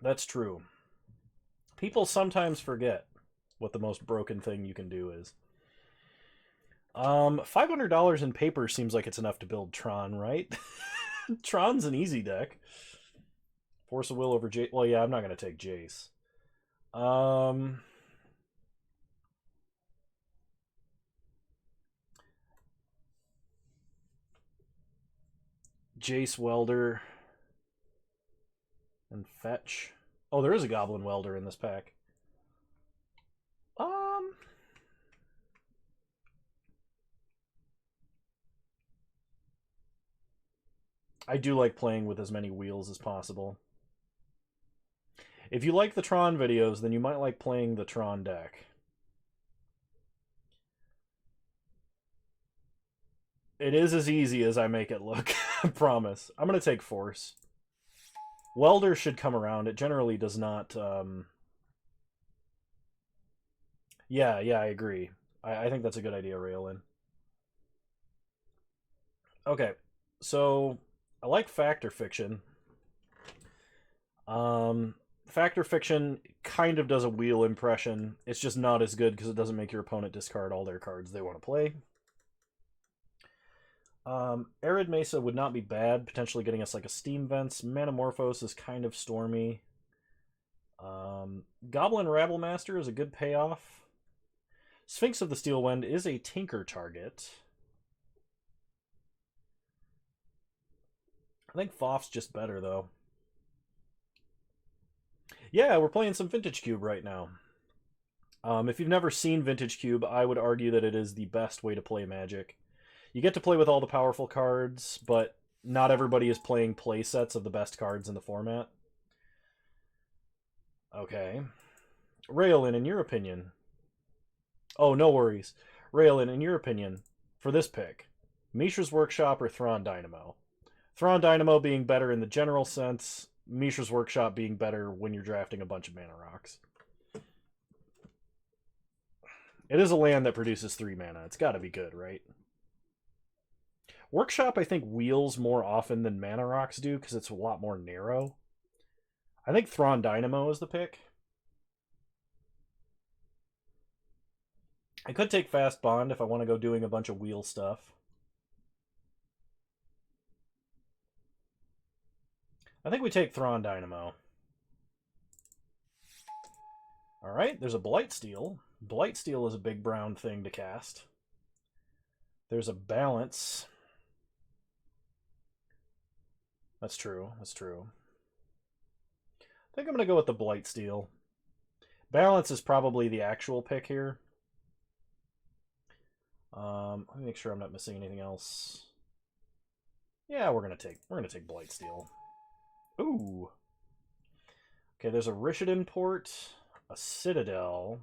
That's true. People sometimes forget what the most broken thing you can do is. $500 in paper seems like it's enough to build Tron, right? Tron's an easy deck. Force of Will over Jace. Well, yeah, I'm not going to take Jace. Jace Welder and Fetch. Oh, there is a Goblin Welder in this pack. I do like playing with as many wheels as possible. If you like the Tron videos, then you might like playing the Tron deck. It is as easy as I make it look. I promise. I'm going to take Force. Welder should come around. It generally does not... Yeah, I agree. I think that's a good idea, Raelin. Okay, so I like Factor Fiction. Factor Fiction kind of does a wheel impression. It's just not as good because it doesn't make your opponent discard all their cards they want to play. Arid Mesa would not be bad, potentially getting us like a Steam Vents. Manamorphose is kind of stormy. Goblin Rabblemaster is a good payoff. Sphinx of the Steel Wind is a Tinker target. I think Foff's just better, though. Yeah, we're playing some Vintage Cube right now. If you've never seen Vintage Cube, I would argue that it is the best way to play Magic. You get to play with all the powerful cards, but not everybody is playing play sets of the best cards in the format. Okay. Raelin, in your opinion... Oh, no worries. Raelin, in your opinion, for this pick, Mishra's Workshop or Thrawn Dynamo? Thrawn Dynamo being better in the general sense, Mishra's Workshop being better when you're drafting a bunch of mana rocks. It is a land that produces 3 mana. It's got to be good, right? Workshop, I think, wheels more often than mana rocks do because it's a lot more narrow. I think Thrawn Dynamo is the pick. I could take Fast Bond if I want to go doing a bunch of wheel stuff. I think we take Thrawn Dynamo. Alright, there's a Blightsteel. Blightsteel is a big brown thing to cast. There's a Balance. That's true, that's true. I think I'm going to go with the Blightsteel. Balance is probably the actual pick here. Let me make sure I'm not missing anything else. Yeah, we're gonna take Blightsteel. Ooh. Okay, there's a Rishadan port, a Citadel.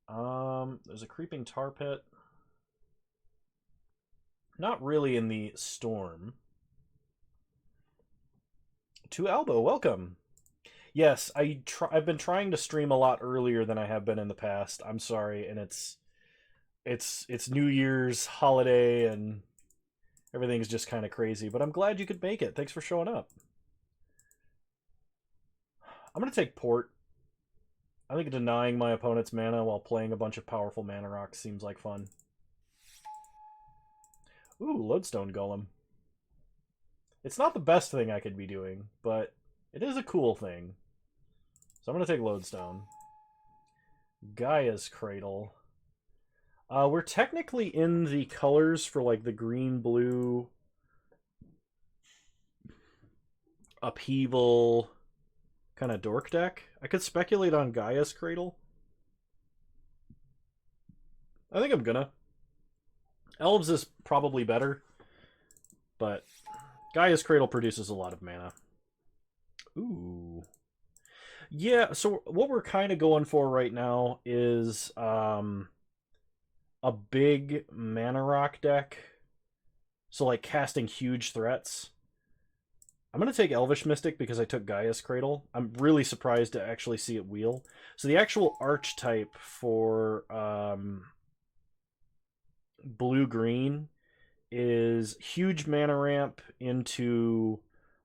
There's a Creeping Tar Pit. Not really in the Storm. To Albo, welcome. Yes, I've been trying to stream a lot earlier than I have been in the past. I'm sorry, and it's New Year's holiday and everything's just kind of crazy, but I'm glad you could make it. Thanks for showing up. I'm going to take Port. I think denying my opponent's mana while playing a bunch of powerful mana rocks seems like fun. Ooh, Lodestone Golem. It's not the best thing I could be doing, but it is a cool thing. So I'm going to take Lodestone. Gaia's Cradle. We're technically in the colors for like the green-blue upheaval kind of dork deck. I could speculate on Gaia's Cradle. I think I'm gonna. Elves is probably better, but Gaia's Cradle produces a lot of mana. Ooh. Yeah, so what we're kind of going for right now is a big mana rock deck. So like casting huge threats. I'm going to take Elvish Mystic because I took Gaia's Cradle. I'm really surprised to actually see it wheel. So the actual archetype for blue-green is huge mana ramp into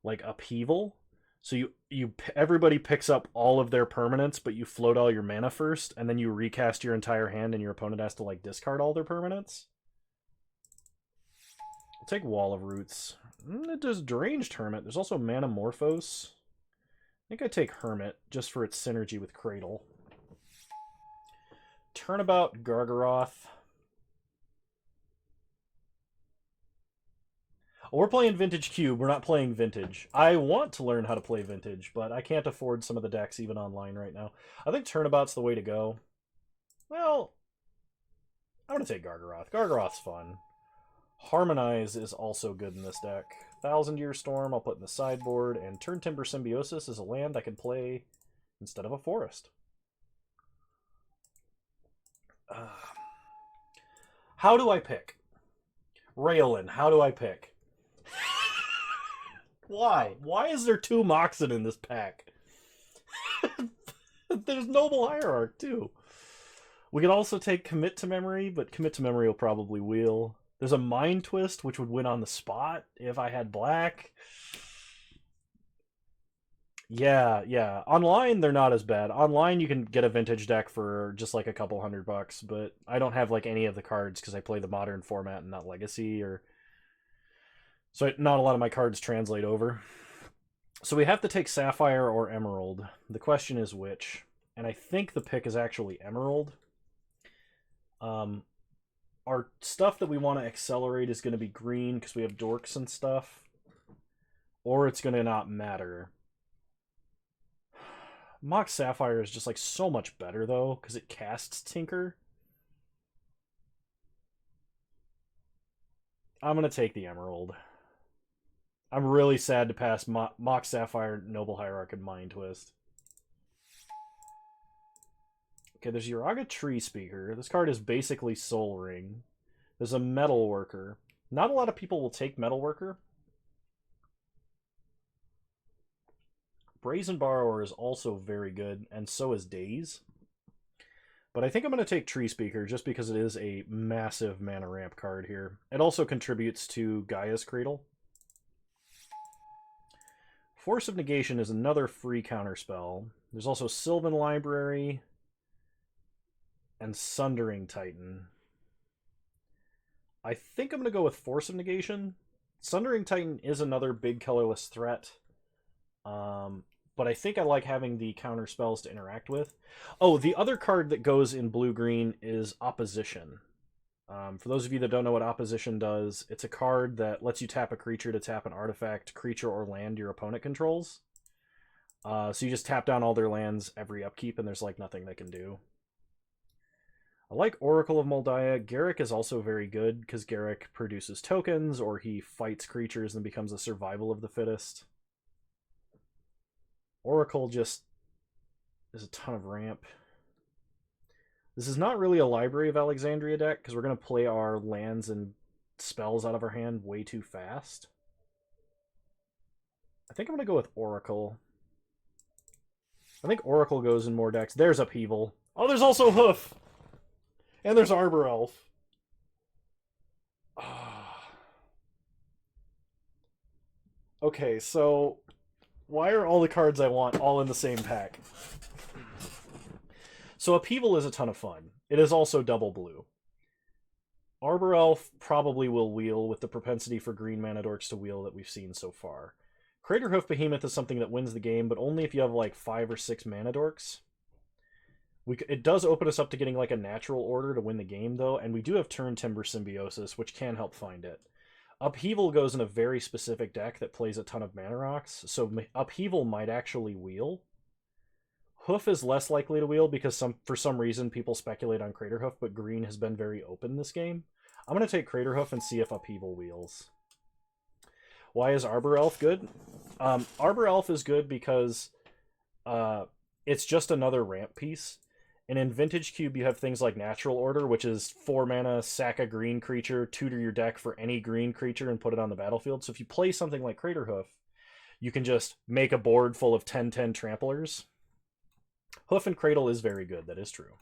like upheaval. So everybody picks up all of their permanents, but you float all your mana first, and then you recast your entire hand, and your opponent has to like discard all their permanents. I'll take Wall of Roots. It does Deranged Hermit. There's also Manamorphose. I think I take Hermit just for its synergy with Cradle. Turnabout Gargaroth. Oh, we're playing Vintage Cube. We're not playing Vintage. I want to learn how to play Vintage, but I can't afford some of the decks even online right now. I think Turnabout's the way to go. Well, I'm going to take Gargaroth. Gargaroth's fun. Harmonize is also good in this deck. Thousand Year Storm I'll put in the sideboard, and Turn Timber Symbiosis is a land I can play instead of a forest. How do I pick? Raelin, how do I pick? Why? Why is there 2 Moxen in this pack? There's Noble Hierarch, too. We could also take Commit to Memory, but Commit to Memory will probably wheel. There's a Mind Twist, which would win on the spot if I had black. Yeah. Online, they're not as bad. Online, you can get a vintage deck for just like a couple $100, but I don't have like any of the cards because I play the modern format and not Legacy, or so not a lot of my cards translate over. So we have to take Sapphire or Emerald. The question is which, and I think the pick is actually Emerald. Our stuff that we want to accelerate is going to be green because we have dorks and stuff. Or it's going to not matter. Mox Sapphire is just like so much better though because it casts Tinker. I'm going to take the Emerald. I'm really sad to pass Mox Sapphire, Noble Hierarch, and Mind Twist. Okay, there's Uraga Tree Speaker. This card is basically Soul Ring. There's a Metal Worker. Not a lot of people will take Metal Worker. Brazen Borrower is also very good, and so is Daze. But I think I'm going to take Tree Speaker just because it is a massive mana ramp card here. It also contributes to Gaia's Cradle. Force of Negation is another free counterspell. There's also Sylvan Library and Sundering Titan. I think I'm going to go with Force of Negation. Sundering Titan is another big colorless threat. But I think I like having the counter spells to interact with. Oh, the other card that goes in blue-green is Opposition. For those of you that don't know what Opposition does, it's a card that lets you tap a creature to tap an artifact, creature, or land your opponent controls. So you just tap down all their lands every upkeep, and there's like nothing they can do. I like Oracle of Moldiah. Garruk is also very good because Garruk produces tokens, or he fights creatures and becomes a survival of the fittest. Oracle just is a ton of ramp. This is not really a Library of Alexandria deck because we're going to play our lands and spells out of our hand way too fast. I think I'm going to go with Oracle. I think Oracle goes in more decks. There's Upheaval. Oh, there's also Hoof! And there's Arbor Elf. Okay, so why are all the cards I want all in the same pack? So Upheaval is a ton of fun. It is also double blue. Arbor Elf probably will wheel with the propensity for green mana dorks to wheel that we've seen so far. Craterhoof Behemoth is something that wins the game, but only if you have like 5 or 6 mana dorks. It does open us up to getting like a natural order to win the game, though, and we do have Turn Timber Symbiosis, which can help find it. Upheaval goes in a very specific deck that plays a ton of mana rocks, so Upheaval might actually wheel. Hoof is less likely to wheel because for some reason people speculate on Craterhoof, but green has been very open this game. I'm going to take Craterhoof and see if Upheaval wheels. Why is Arbor Elf good? Arbor Elf is good because it's just another ramp piece. And in Vintage Cube, you have things like Natural Order, which is 4 mana, sack a green creature, tutor your deck for any green creature, and put it on the battlefield. So if you play something like Craterhoof, you can just make a board full of 10/10 tramplers. Hoof and Cradle is very good, that is true.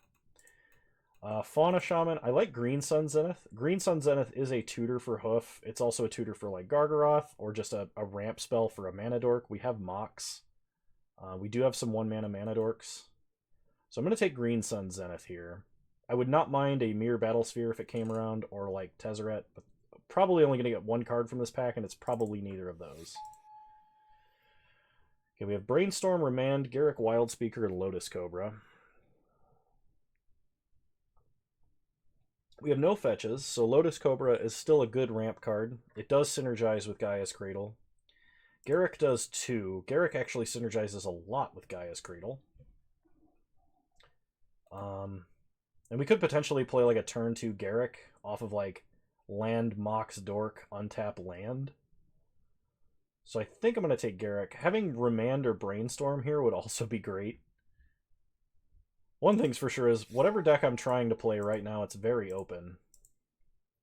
Fauna Shaman, I like Green Sun Zenith. Green Sun Zenith is a tutor for Hoof. It's also a tutor for like Gargaroth, or just a ramp spell for a mana dork. We have Mox. We do have some 1 mana mana dorks. So I'm going to take Green Sun Zenith here. I would not mind a Mirror Battlesphere if it came around, or like Tezzeret, but probably only going to get 1 card from this pack, and it's probably neither of those. Okay, we have Brainstorm, Remand, Garruk Wildspeaker, and Lotus Cobra. We have no fetches, so Lotus Cobra is still a good ramp card. It does synergize with Gaia's Cradle. Garruk does too. Garruk actually synergizes a lot with Gaia's Cradle. And we could potentially play like a turn 2 Garruk off of like land, Mox, Dork, untap land. So I think I'm going to take Garruk. Having Remand or Brainstorm here would also be great. One thing's for sure is whatever deck I'm trying to play right now, it's very open.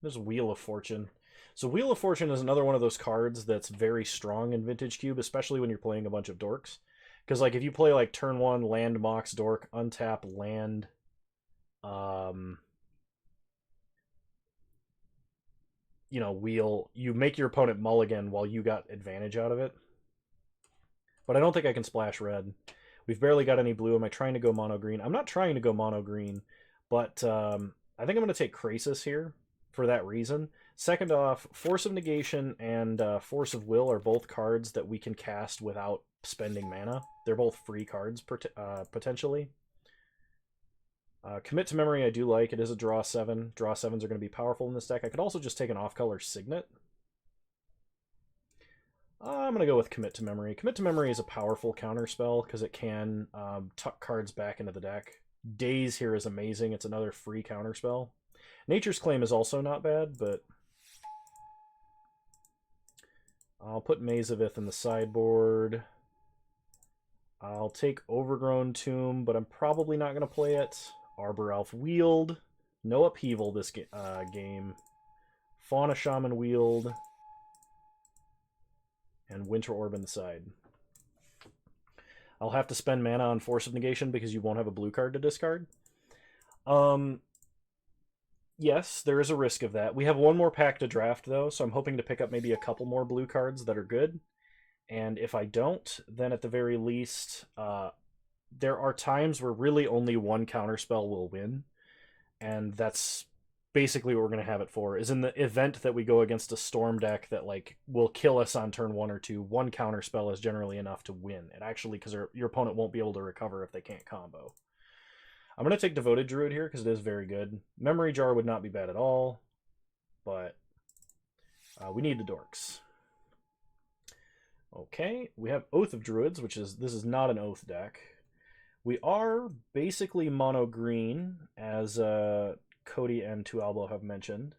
There's Wheel of Fortune. So Wheel of Fortune is another one of those cards that's very strong in Vintage Cube, especially when you're playing a bunch of dorks. Because like if you play like turn 1, land, Mox, Dork, untap, land, you know, wheel, you make your opponent mulligan while you got advantage out of it. But I don't think I can splash red. We've barely got any blue. Am I trying to go mono green? I'm not trying to go mono green, but I think I'm going to take Krasis here for that reason. Second off, Force of Negation and Force of Will are both cards that we can cast without spending mana. They're both free cards potentially. Commit to Memory I do like. It is a draw 7. Draw 7s are going to be powerful in this deck. I could also just take an off-color Signet. I'm going to go with Commit to Memory. Commit to Memory is a powerful counter spell because it can tuck cards back into the deck. Daze here is amazing. It's another free counter spell. Nature's Claim is also not bad, but I'll put Mazavith in the sideboard. I'll take Overgrown Tomb, but I'm probably not going to play it. Arbor Elf wheeled. No Upheaval this game. Fauna Shaman wheeled. And Winter Orb in the side. I'll have to spend mana on Force of Negation because you won't have a blue card to discard. Yes, there is a risk of that. We have 1 more pack to draft, though, so I'm hoping to pick up maybe a couple more blue cards that are good. And if I don't, then at the very least, there are times where really only 1 counterspell will win. And that's basically what we're going to have it for, is in the event that we go against a Storm deck that like will kill us on turn 1 or 2, 1 counterspell is generally enough to win. It actually, because your opponent won't be able to recover if they can't combo. I'm going to take Devoted Druid here because it is very good. Memory Jar would not be bad at all, but we need the dorks. Okay, we have Oath of Druids, this is not an Oath deck. We are basically mono green, as Cody and Tualbo have mentioned.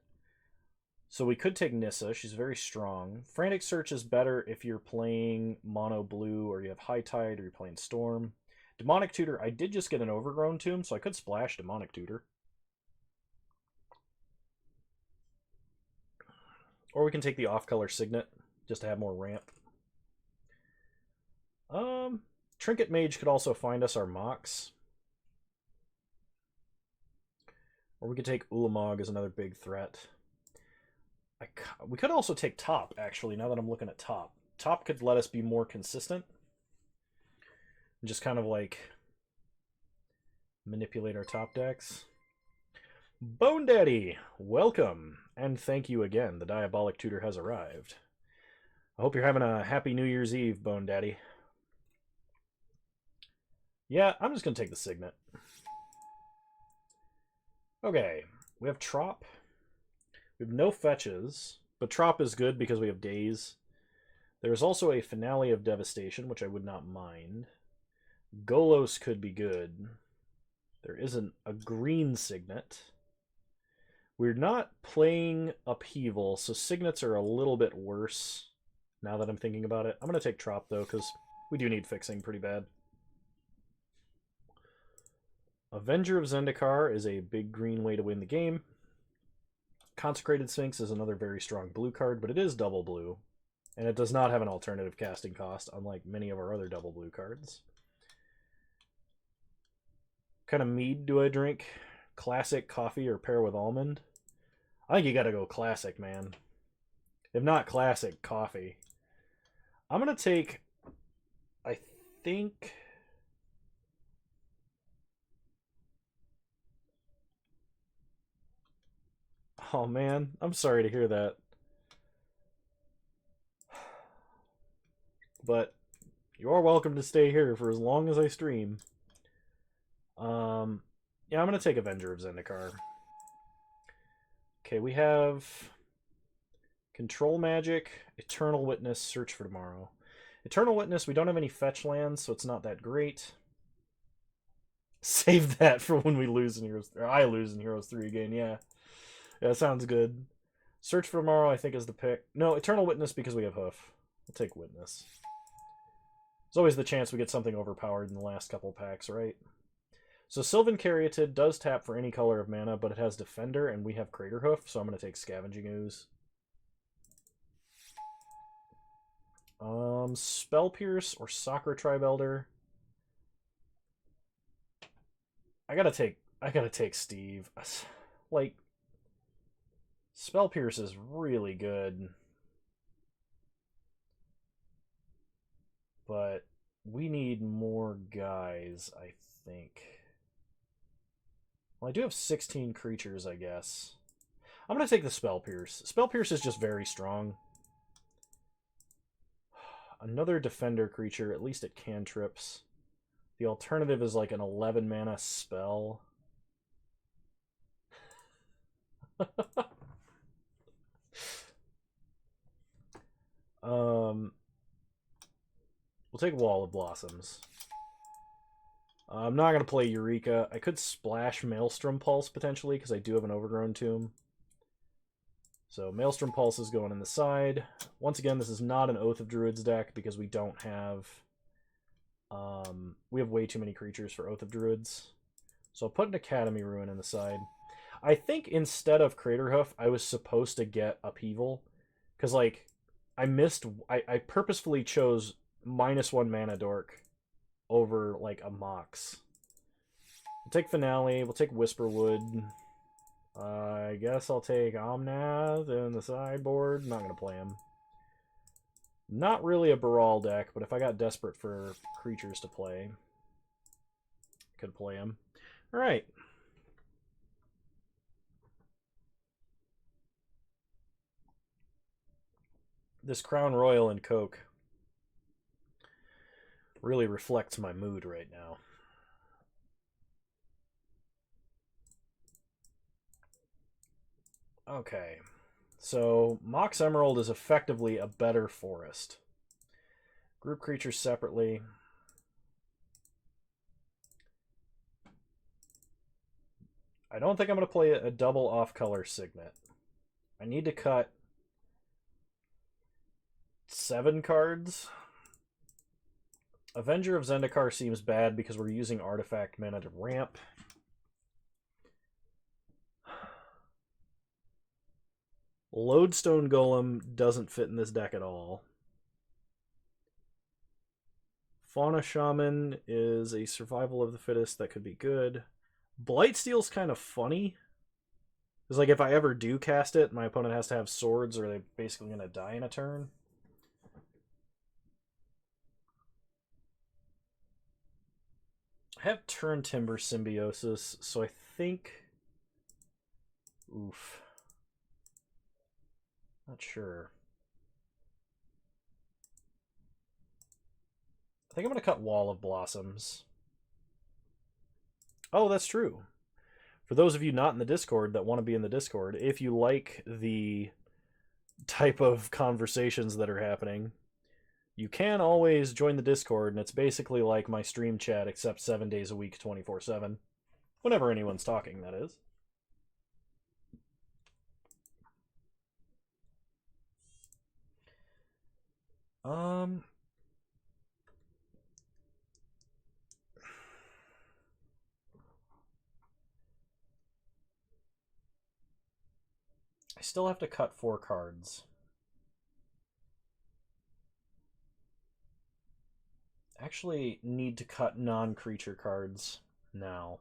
So we could take Nissa, she's very strong. Frantic Search is better if you're playing mono blue, or you have High Tide, or you're playing Storm. Demonic Tutor, I did just get an Overgrown Tomb, so I could splash Demonic Tutor. Or we can take the off-color Signet, just to have more ramp. Trinket Mage could also find us our Mox. Or we could take Ulamog as another big threat. We could also take Top, actually, now that I'm looking at Top. Top could let us be more consistent. And just kind of like manipulate our top decks. Bone Daddy, welcome, and thank you again. The Diabolic Tutor has arrived. I hope you're having a happy New Year's Eve, Bone Daddy. Yeah, I'm just going to take the Signet. Okay, we have Trop. We have no fetches, but Trop is good because we have Daze. There's also a Finale of Devastation, which I would not mind. Golos could be good. There isn't a green Signet. We're not playing Upheaval, so Signets are a little bit worse now that I'm thinking about it. I'm going to take Trop, though, because we do need fixing pretty bad. Avenger of Zendikar is a big green way to win the game. Consecrated Sphinx is another very strong blue card, but it is double blue. And it does not have an alternative casting cost, unlike many of our other double blue cards. What kind of mead do I drink? Classic, coffee, or pair with almond? I think you gotta go classic, man. If not classic, coffee. I'm gonna take, I think... Oh man, I'm sorry to hear that. But you are welcome to stay here for as long as I stream. Yeah, I'm gonna take Avenger of Zendikar. Okay, we have Control Magic, Eternal Witness, Search for Tomorrow. Eternal Witness, we don't have any fetch lands, so it's not that great. Save that for when we lose in Heroes, or I lose in Heroes 3 again, yeah. Yeah, sounds good. Search for Tomorrow, I think, is the pick. No, Eternal Witness because we have Hoof. I'll take Witness. There's always the chance we get something overpowered in the last couple packs, right? So Sylvan Caryatid does tap for any color of mana, but it has Defender, and we have Crater Hoof, so I'm going to take Scavenging Ooze. Spell Pierce or Sakura Tribe Elder. I gotta take Steve. Like, Spell Pierce is really good. But we need more guys, I think. Well, I do have 16 creatures, I guess. I'm going to take the Spell Pierce. Spell Pierce is just very strong. Another Defender creature, at least it cantrips. The alternative is like an 11 mana spell. We'll take Wall of Blossoms. I'm not going to play Eureka. I could splash Maelstrom Pulse, potentially, because I do have an Overgrown Tomb. So Maelstrom Pulse is going in the side. Once again, this is not an Oath of Druids deck, because we don't have... we have way too many creatures for Oath of Druids. So I'll put an Academy Ruin in the side. I think instead of Craterhoof, I was supposed to get Upheaval. Because, like, I purposefully chose -1 mana dork over, like, a Mox. We'll take Finale. We'll take Whisperwood. I guess I'll take Omnath in the sideboard. Not going to play him. Not really a Baral deck, but if I got desperate for creatures to play, I could play him. Alright. This Crown Royal and Coke really reflects my mood right now. Okay, so Mox Emerald is effectively a better forest. Group creatures separately. I don't think I'm going to play a double off-color Signet. I need to cut 7 cards. Avenger of Zendikar seems bad because we're using artifact mana to ramp. Lodestone Golem doesn't fit in this deck at all. Fauna Shaman is a survival of the fittest that could be good. Blightsteel's kind of funny. It's like if I ever do cast it, my opponent has to have swords or they're basically going to die in a turn. I have Turn Timber Symbiosis, so I think... Oof. Not sure. I think I'm going to cut Wall of Blossoms. Oh, that's true. For those of you not in the Discord that want to be in the Discord, if you like the type of conversations that are happening, you can always join the Discord, and it's basically like my stream chat, except 7 days a week, 24/7. Whenever anyone's talking, that is. I still have to cut 4 cards. Actually need to cut non-creature cards now.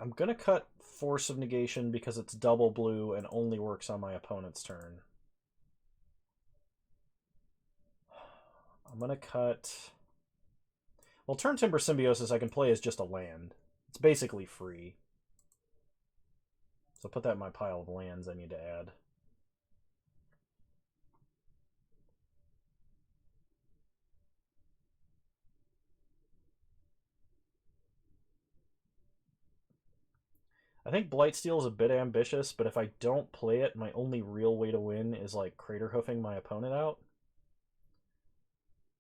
I'm going to cut Force of Negation because it's double blue and only works on my opponent's turn. I'm going to cut... Well, Turn Timber Symbiosis I can play as just a land. It's basically free. So put that in my pile of lands I need to add. I think Blightsteel is a bit ambitious, but if I don't play it, my only real way to win is like Crater Hoofing my opponent out.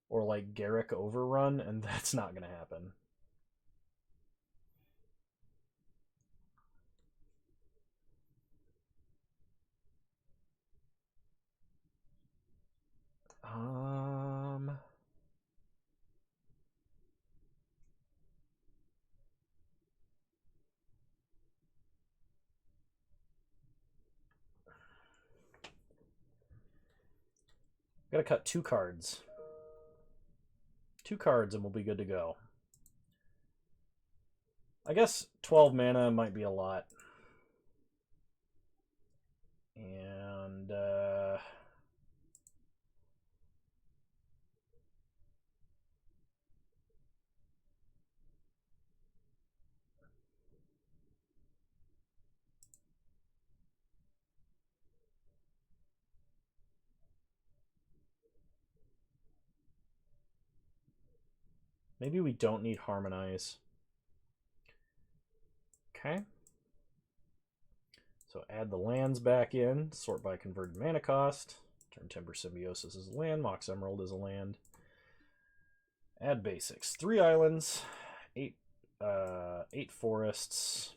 Or like Garruk Overrun, and that's not going to happen. Gotta cut 2 cards. 2 cards and we'll be good to go. I guess 12 mana might be a lot. And, maybe we don't need Harmonize. Okay. So add the lands back in, sort by converted mana cost. Turn Timber Symbiosis as a land, Mox Emerald as a land. Add basics. 3 islands, 8 forests,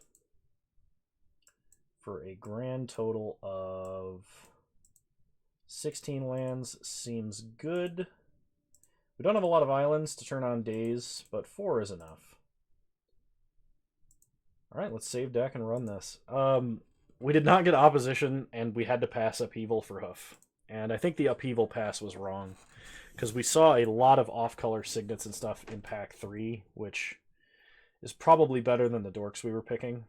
for a grand total of 16 lands. Seems good. We don't have a lot of islands to turn on days, but 4 is enough. Alright, let's save deck and run this. We did not get opposition, and we had to pass Upheaval for Hoof. And I think the Upheaval pass was wrong, because we saw a lot of off-color signets and stuff in pack 3, which is probably better than the dorks we were picking.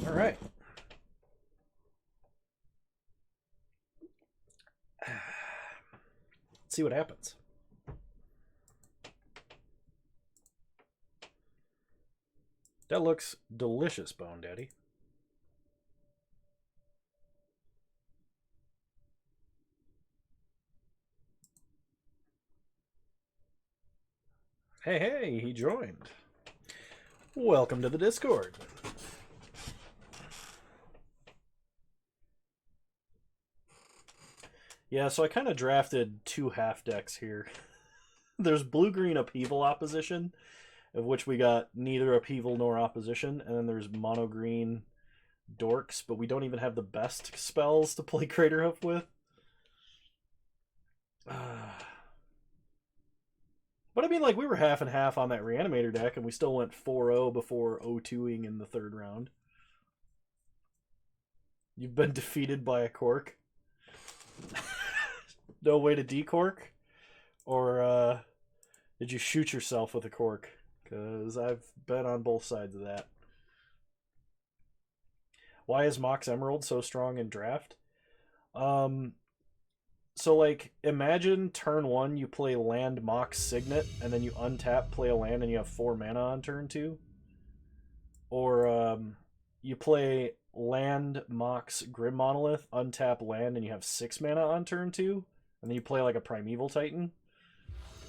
All right. Let's see what happens. That looks delicious, Bone Daddy. Hey, hey, he joined. Welcome to the Discord. Yeah, so I kind of drafted 2 half decks here. There's blue-green Upheaval opposition, of which we got neither Upheaval nor opposition, and then there's mono-green dorks, but we don't even have the best spells to play Crater Hoof with. But I mean, like, we were half and half on that Reanimator deck, and we still went 4-0 before 0-2ing in the 3rd round. You've been defeated by a cork. No way to decork? Or did you shoot yourself with a cork? Because I've been on both sides of that. Why is Mox Emerald so strong in draft? Um, so like imagine turn one you play land Mox Signet and then you untap, play a land, and you have 4 mana on turn two. Or you play land Mox Grim Monolith, untap land, and you have 6 mana on turn two, and then you play like a Primeval Titan.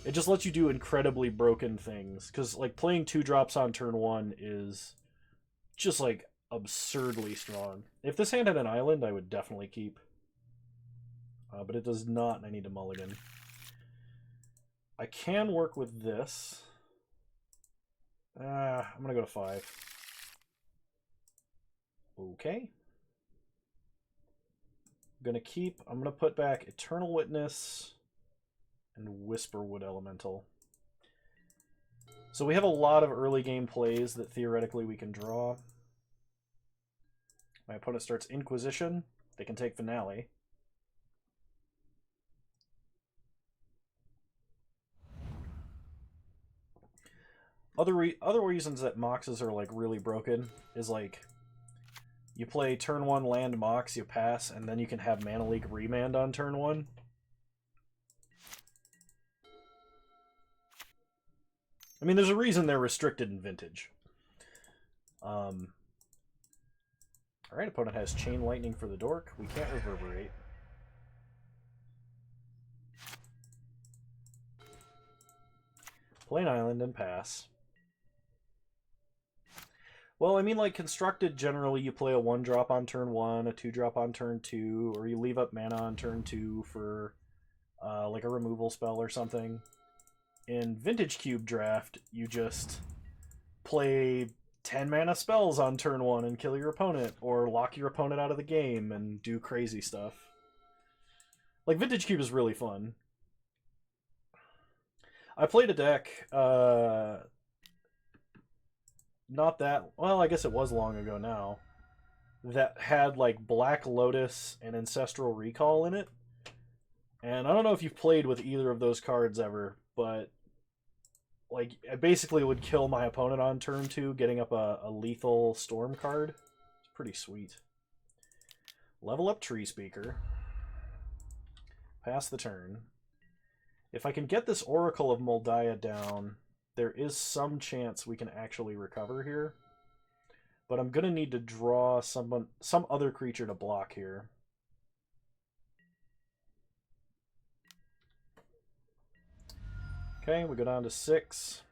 It just lets you do incredibly broken things. Because like playing 2 drops on turn one is just like absurdly strong. If this hand had an island, I would definitely keep. But it does not, and I need to mulligan. I can work with this. I'm going to go to 5. Okay. I'm going to keep, I'm going to put back Eternal Witness and Whisperwood Elemental. So we have a lot of early game plays that theoretically we can draw. My opponent starts Inquisition. They can take Finale. Other reasons that Moxes are like really broken is like you play turn one land Mox, you pass, and then you can have Mana Leak Remand on turn one. I mean, there's a reason they're restricted in Vintage. Alright, opponent has Chain Lightning for the Dork. We can't Reverberate. Play an island and pass. Well, I mean, like, Constructed, generally you play a 1-drop on turn 1, a 2-drop on turn 2, or you leave up mana on turn 2 for, like, a removal spell or something. In Vintage Cube Draft, you just play 10 mana spells on turn 1 and kill your opponent, or lock your opponent out of the game and do crazy stuff. Like, Vintage Cube is really fun. I played a deck, not that, well, I guess it was long ago now, that had like Black Lotus and Ancestral Recall in it. And I don't know if you've played with either of those cards ever, but like I basically would kill my opponent on turn 2, getting up a lethal Storm card. It's pretty sweet. Level up Tree Speaker. Pass the turn. If I can get this Oracle of Moldiah down, there is some chance we can actually recover here. But I'm going to need to draw some other creature to block here. Okay, we go down to 6.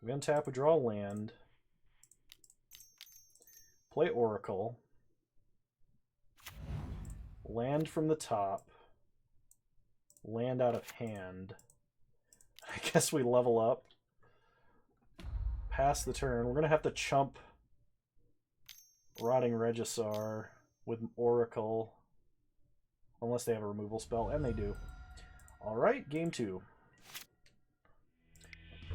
We untap, we draw land. Play Oracle. Land from the top. Land out of hand. I guess we level up. Pass the turn. We're going to have to chump Rotting Regisaur with Oracle. Unless they have a removal spell, and they do. Alright, game 2.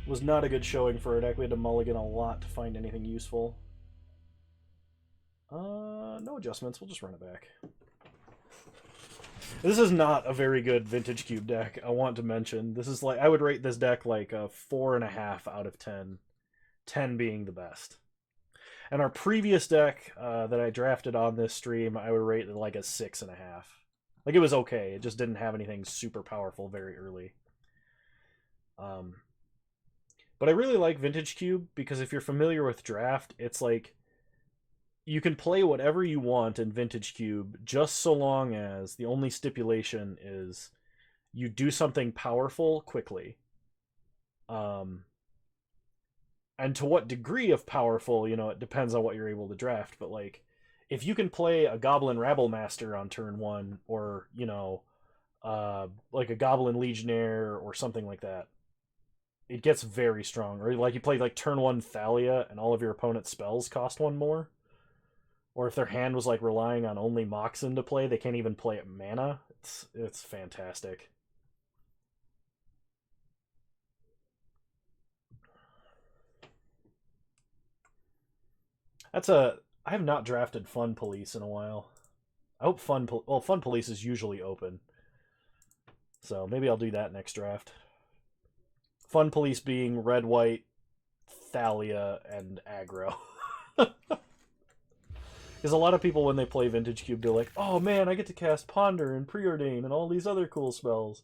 Was not a good showing for a deck. We had to mulligan a lot to find anything useful. No adjustments. We'll just run it back. This is not a very good Vintage Cube deck, I want to mention. This is like, I would rate this deck like a 4.5 out of 10. 10 being the best. And our previous deck that I drafted on this stream, I would rate it like a 6.5. Like, it was okay. It just didn't have anything super powerful very early. But I really like Vintage Cube because if you're familiar with Draft, it's like you can play whatever you want in Vintage Cube just so long as the only stipulation is you do something powerful quickly. And to what degree of powerful, you know, it depends on what you're able to draft. But like, if you can play a Goblin Rabble Master on turn 1, or you know, like a Goblin Legionnaire or something like that, it gets very strong. Or like you play like turn 1 Thalia and all of your opponent's spells cost 1 more. Or if their hand was like relying on only Moxen to play, they can't even play at mana. It's fantastic. That's a I have not drafted Fun Police in a while. I hope Fun Police is usually open. So maybe I'll do that next draft. Fun Police being red, white, Thalia, and aggro. Because a lot of people, when they play Vintage Cube, they're like, oh man, I get to cast Ponder and Preordain and all these other cool spells.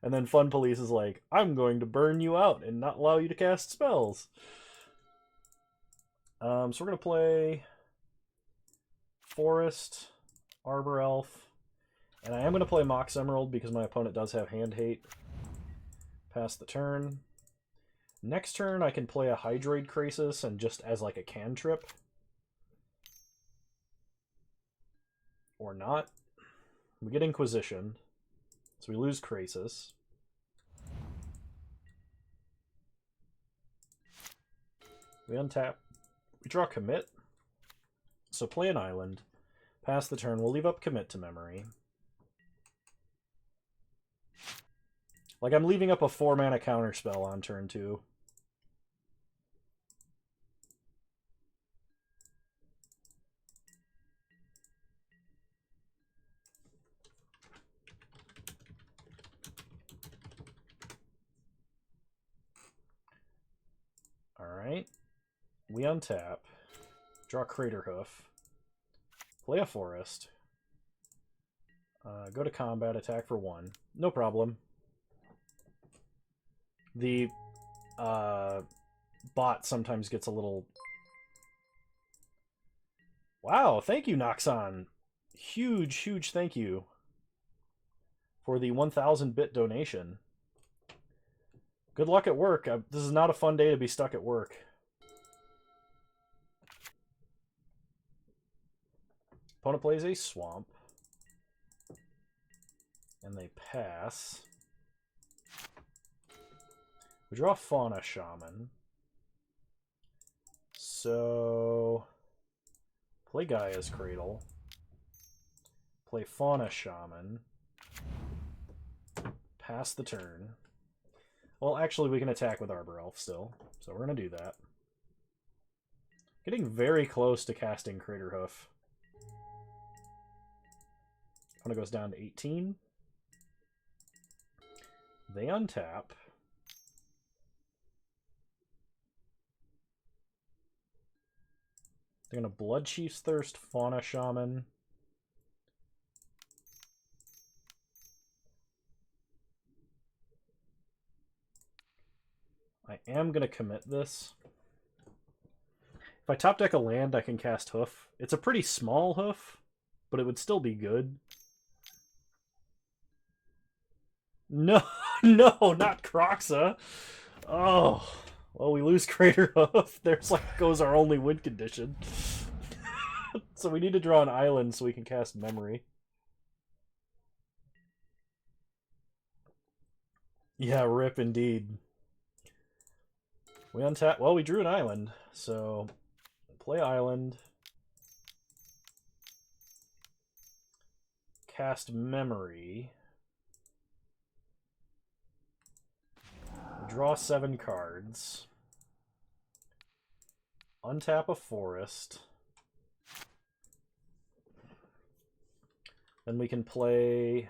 And then Fun Police is like, I'm going to burn you out and not allow you to cast spells. So we're going to play Forest, Arbor Elf, and I am going to play Mox Emerald because my opponent does have Hand Hate. Pass the turn. Next turn I can play a Hydroid Krasis and just as like a cantrip. Or not. We get Inquisition. So we lose Krasis. We untap. We draw Commit. So play an island. Pass the turn. We'll leave up Commit to memory. Like I'm leaving up a 4-mana counterspell on turn 2. Alright. We untap. Draw Craterhoof. Play a Forest. Go to combat, attack for 1. No problem. The bot sometimes gets a little... Wow, thank you, Noxon. Huge, huge thank you for the 1,000-bit donation. Good luck at work. This is not a fun day to be stuck at work. Opponent plays a Swamp. And they pass. We draw Fauna Shaman. So... play Gaia's Cradle. Play Fauna Shaman. Pass the turn. Well, actually, we can attack with Arbor Elf still, so we're going to do that. Getting very close to casting Craterhoof. Opponent goes down to 18. They untap. They're going to Blood Chief's Thirst, Fauna Shaman. I am going to commit this. If I top deck a land, I can cast Hoof. It's a pretty small Hoof, but it would still be good. No, no, not Croxa. Oh, well, we lose Craterhoof. There's like goes our only win condition. So we need to draw an island so we can cast Memory. Yeah, rip indeed. We untap. Well, we drew an island, so play island. Cast Memory. Draw 7 cards. Untap a forest. Then we can play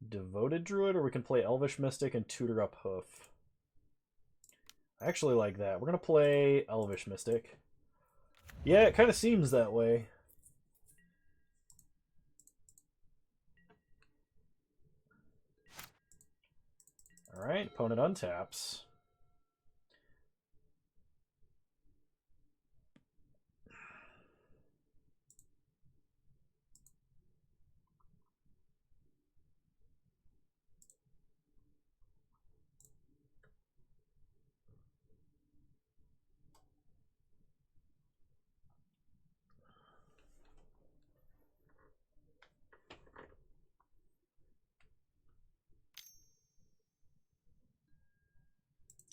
Devoted Druid, or we can play Elvish Mystic and tutor up Hoof. I actually like that. We're going to play Elvish Mystic. Yeah, it kind of seems that way. Alright, opponent untaps.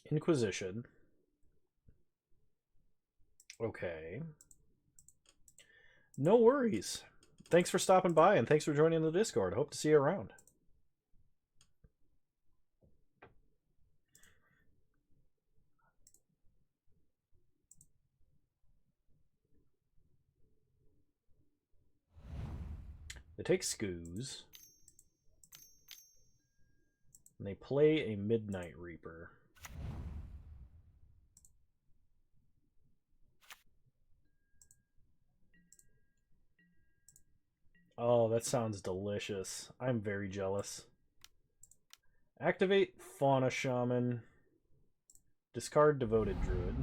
Inquisition. Okay. No worries. Thanks for stopping by, and thanks for joining the Discord. Hope to see you around. They take Scoos. And they play a Midnight Reaper. Oh, that sounds delicious. I'm very jealous. Activate Fauna Shaman. Discard Devoted Druid.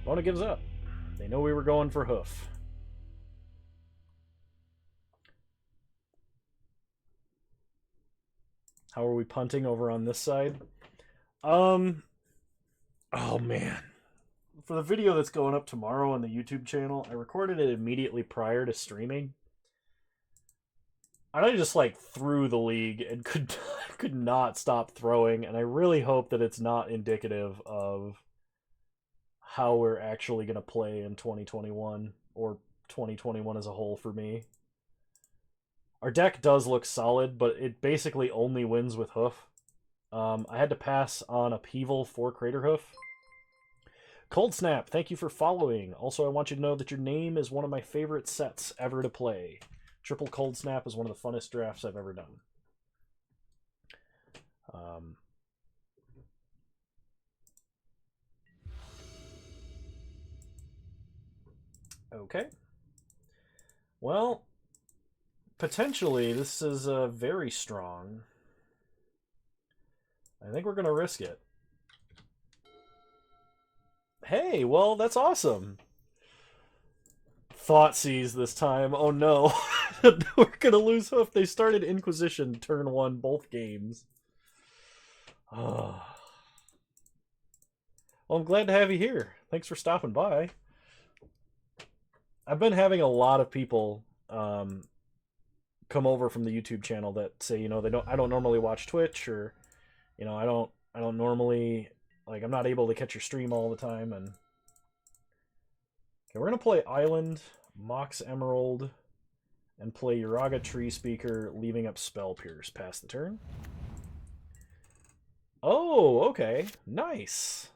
Fauna gives up. They know we were going for Hoof. How are we punting over on this side? Oh man. For the video that's going up tomorrow on the YouTube channel, I recorded it immediately prior to streaming. I just like threw the league and could not stop throwing, and I really hope that it's not indicative of how we're actually going to play in 2021 or 2021 as a whole for me. Our deck does look solid, but it basically only wins with Hoof. I had to pass on Upheaval for Crater Hoof. Cold Snap, thank you for following. Also, I want you to know that your name is one of my favorite sets ever to play. Triple Cold Snap is one of the funnest drafts I've ever done. Okay. Well, potentially this is very strong. I think we're going to risk it. Hey, well, that's awesome. Thoughtseize this time. Oh no. We're going to lose Hoof. They started Inquisition turn 1 both games. Oh. Well, I'm glad to have you here. Thanks for stopping by. I've been having a lot of people come over from the YouTube channel that say, you know, I don't normally watch Twitch, or, you know, I don't normally, like, I'm not able to catch your stream all the time. And okay, we're gonna play Island, Mox Emerald, and play Uraga Tree Speaker, leaving up Spell Pierce. Pass the turn. Oh, okay, nice.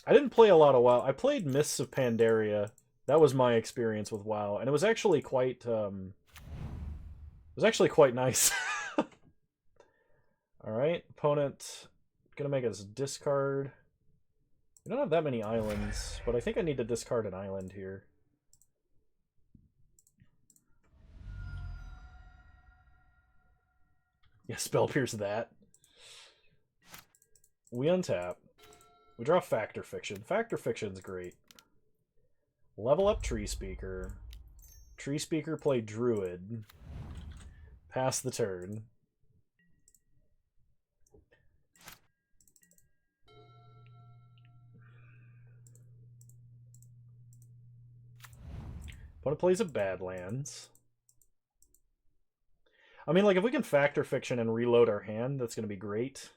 I didn't play a lot of WoW. I played Mists of Pandaria. That was my experience with WoW, and it was actually quite nice. All right, opponent gonna make us discard. We don't have that many islands, but I think I need to discard an island here. Yeah, Spell Pierce that. We untap. We draw Factor Fiction. Factor Fiction's great. Level up Tree Speaker. Tree Speaker play Druid. Pass the turn. Opponent plays a Badlands. I mean, like, if we can Factor Fiction and reload our hand, that's going to be great.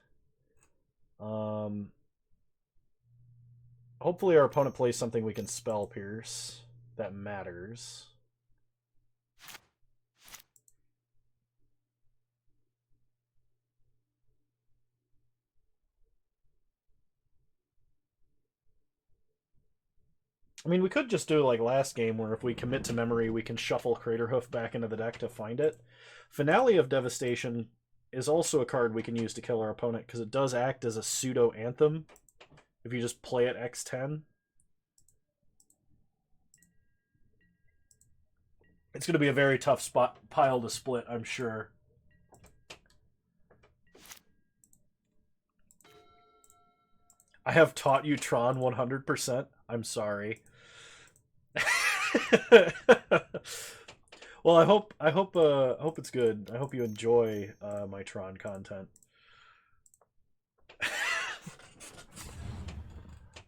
Hopefully our opponent plays something we can Spell Pierce. That matters. I mean, we could just do like last game, where if we commit to memory, we can shuffle Craterhoof back into the deck to find it. Finale of Devastation is also a card we can use to kill our opponent, because it does act as a pseudo anthem if you just play it X10. It's going to be a very tough pile to split, I'm sure. I have taught you Tron 100%. I'm sorry. Well, I hope it's good. I hope you enjoy my Tron content.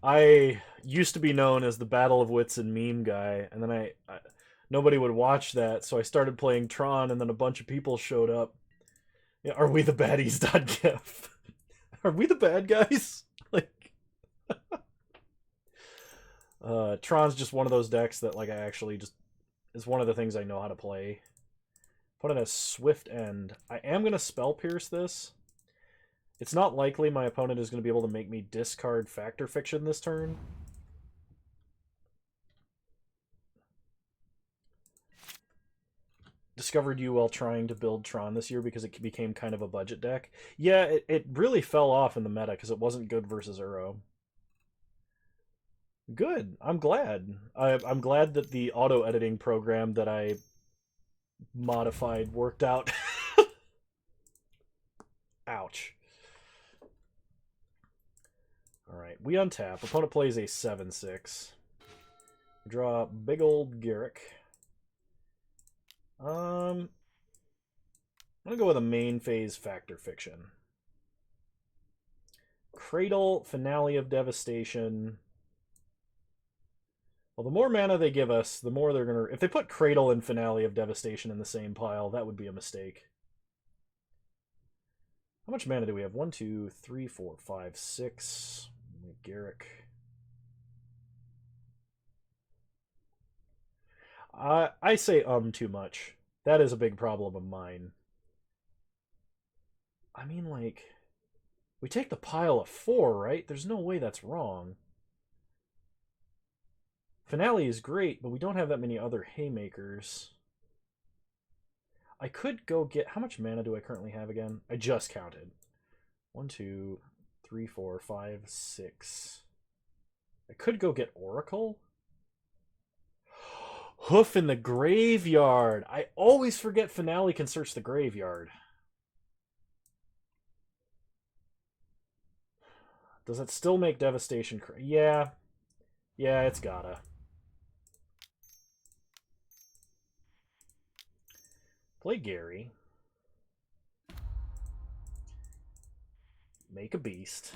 I used to be known as the Battle of Wits and meme guy, and then I nobody would watch that, so I started playing Tron, and then a bunch of people showed up. Yeah, are we the baddies.gif? Are we the bad guys? Like, Tron's just one of those decks that, like, I actually just is one of the things I know how to play. Put in a Swift End. I am gonna Spell Pierce this. It's not likely my opponent is going to be able to make me discard Factor Fiction this turn. Discovered you while trying to build Tron this year because it became kind of a budget deck. Yeah, it really fell off in the meta because it wasn't good versus Uro. Good. I'm glad. I'm glad that the auto editing program that I modified worked out. Ouch. Alright, we untap. Opponent plays a 7-6. Draw big old Garrick. I'm gonna go with a main phase Factor Fiction. Cradle, Finale of Devastation. Well, the more mana they give us, the more they're gonna... If they put Cradle and Finale of Devastation in the same pile, that would be a mistake. How much mana do we have? 1, 2, 3, 4, 5, 6. Garrick. I say too much. That is a big problem of mine. I mean, like, we take the pile of 4, right? There's no way that's wrong. Finale is great, but we don't have that many other haymakers. I could go get... How much mana do I currently have again? I just counted. 1, 2, 3, 4, 5, 6. I could go get Oracle. Hoof in the graveyard. I always forget Finale can search the graveyard. Does it still make Devastation? Yeah. Yeah, it's gotta. Play Gary. Make a beast.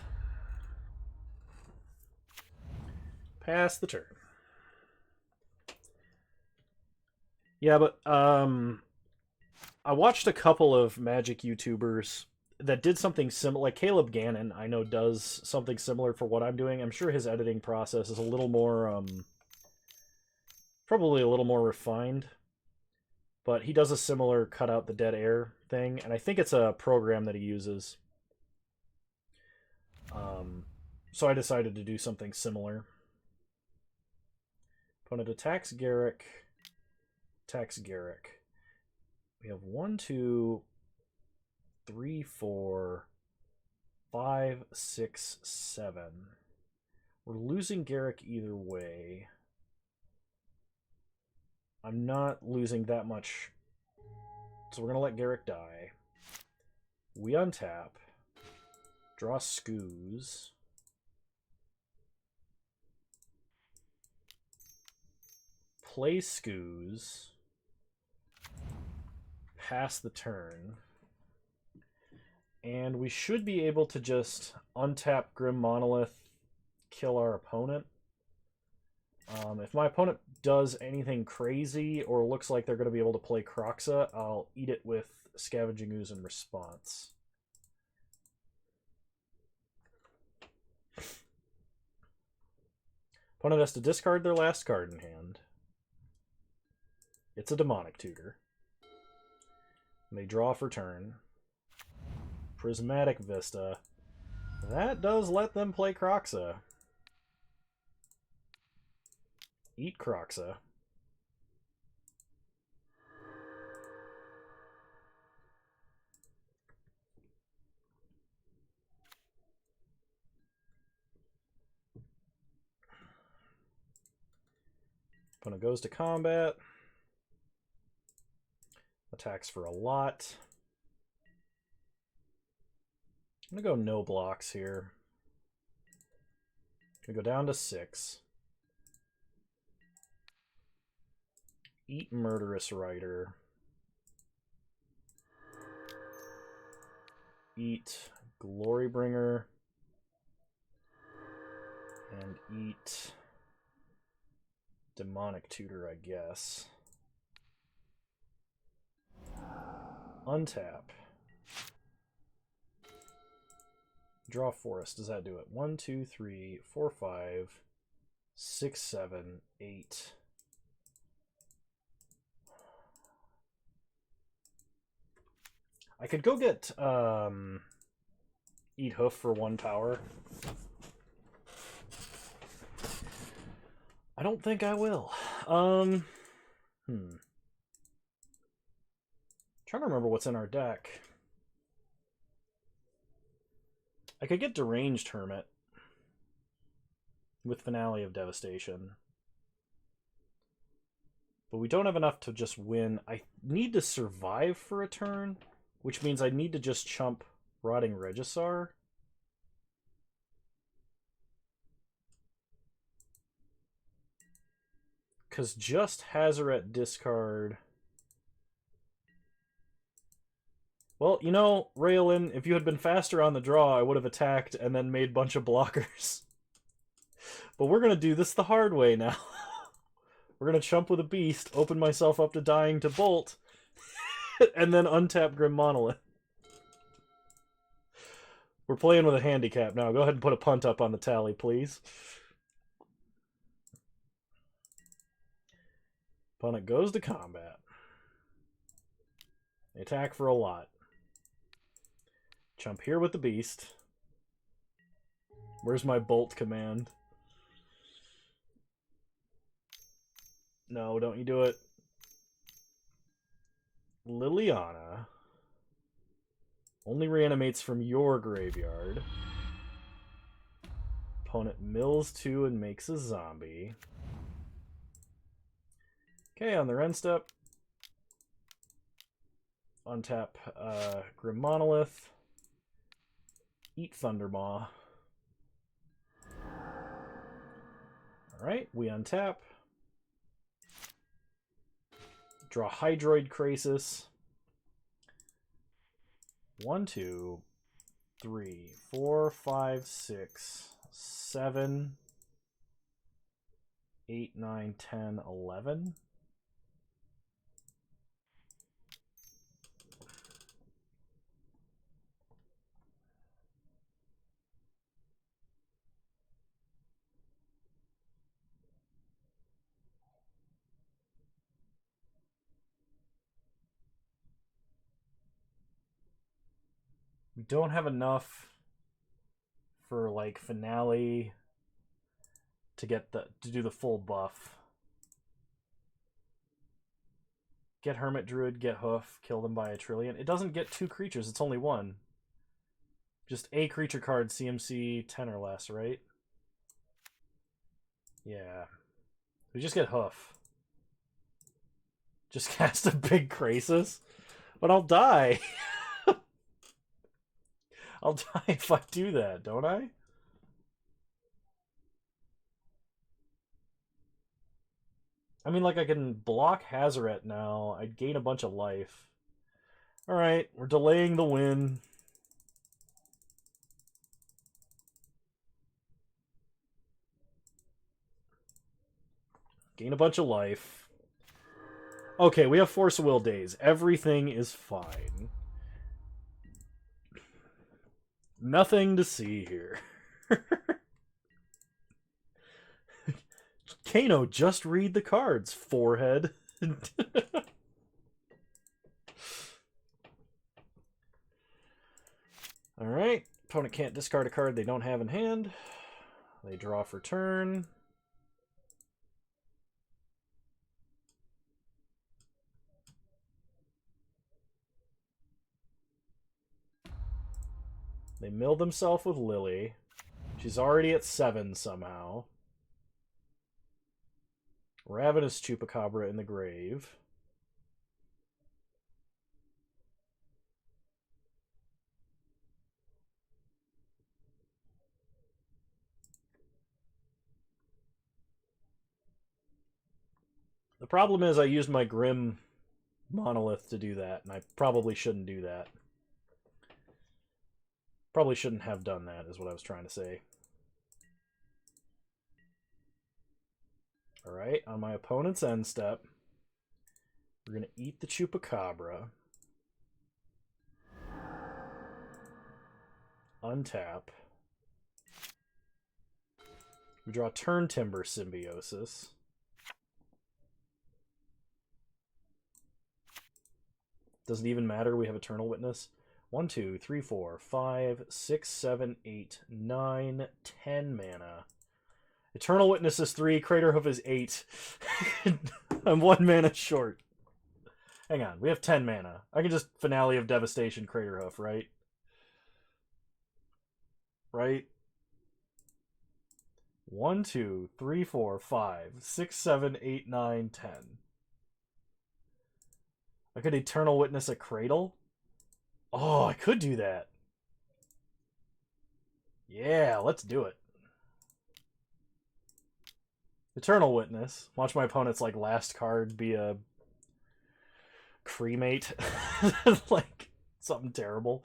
Pass the turn. Yeah, but I watched a couple of Magic YouTubers that did something similar. Like Caleb Gannon, I know does something similar for what I'm doing. I'm sure his editing process is a little more, probably a little more refined. But he does a similar cut out the dead air thing, and I think it's a program that he uses. So I decided to do something similar. Opponent attacks Garrick. Attacks Garrick. We have 1, 2, 3, 4, 5, 6, 7. We're losing Garrick either way. I'm not losing that much. So we're going to let Garrick die. We untap. Draw Scoos. Play Scoos. Pass the turn. And we should be able to just untap Grim Monolith, kill our opponent. If my opponent does anything crazy or looks like they're going to be able to play Kroxa, I'll eat it with Scavenging Ooze in response. Opponent has to discard their last card in hand. It's a Demonic Tutor. And they draw for turn. Prismatic Vista. That does let them play Kroxa. Eat Kroxa. Opponent goes to combat. Attacks for a lot. I'm going to go no blocks here. Going to go down to 6. Eat Murderous Rider. Eat Glorybringer. And eat Demonic Tutor, I guess. Untap. Draw Forest. Does that do it? 1, 2, 3, 4, 5, 6, 7, 8. I could go get eat hoof for 1 power. I don't think I will. Trying to remember what's in our deck. I could get Deranged Hermit with Finale of Devastation. But we don't have enough to just win. I need to survive for a turn, which means I need to just chump Rotting Regisar. Because just Hazoret discard... Well, you know, Raelin, if you had been faster on the draw, I would have attacked and then made a bunch of blockers. But we're going to do this the hard way now. We're going to chump with a beast, open myself up to dying to bolt, and then untap Grim Monolith. We're playing with a handicap now. Go ahead and put a punt up on the tally, please. Opponent goes to combat. They attack for a lot. Chump here with the beast. Where's my bolt command? No, don't you do it. Liliana only reanimates from your graveyard. Opponent mills 2 and makes a zombie. Okay, on their end step, untap Grim Monolith. Eat Thundermaw. Alright, we untap. Draw Hydroid Krasis. 1, 2, 3, 4, 5, 6, 7, 8, 9, 10, 11. We don't have enough for like Finale to get to do the full buff. Get Hermit Druid, get Hoof, kill them by a trillion. It doesn't get 2 creatures, it's only 1. Just a creature card, CMC 10 or less, right? Yeah. We just get Hoof. Just cast a big Krasis? But I'll die. I'll die if I do that, don't I? I mean, like, I can block Hazoret now. I'd gain a bunch of life. Alright, we're delaying the win. Gain a bunch of life. Okay, we have Force of Will days. Everything is fine. Nothing to see here. Kano, just read the cards, forehead. Alright. Opponent can't discard a card they don't have in hand. They draw for turn. They mill themselves with Lily. She's already at 7 somehow. Ravenous Chupacabra in the grave. The problem is I used my Grim Monolith to do that, and I probably shouldn't do that. Probably shouldn't have done that, is what I was trying to say. Alright, on my opponent's end step, we're going to eat the Chupacabra. Untap. We draw Turn Timber Symbiosis. Doesn't even matter, we have Eternal Witness. 1, 2, 3, 4, 5, 6, 7, 8, 9, 10 mana. Eternal Witness is 3, Craterhoof is 8. I'm 1 mana short. Hang on, we have 10 mana. I can just Finale of Devastation Craterhoof, right? Right? 1, 2, 3, 4, 5, 6, 7, 8, 9, 10. I could Eternal Witness a Cradle? Oh, I could do that. Yeah, let's do it. Eternal Witness. Watch my opponent's like last card be a cremate. Like something terrible.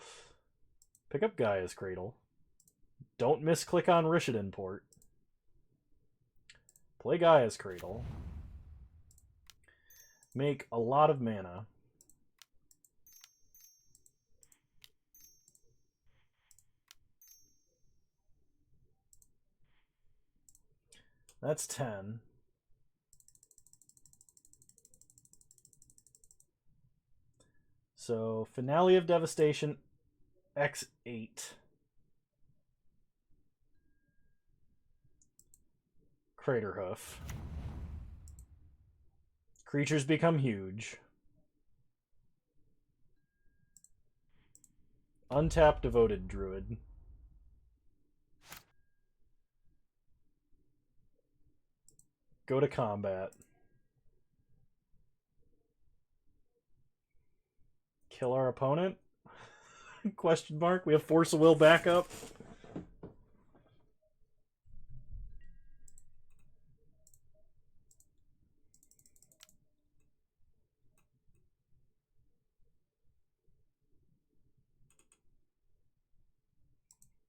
Pick up Gaia's Cradle. Don't misclick on Rishadan Port. Play Gaia's Cradle. Make a lot of mana. That's 10. So, Finale of Devastation, X8. Craterhoof. Creatures become huge. Untap Devoted Druid. Go to combat. Kill our opponent? Question mark. We have Force of Will backup.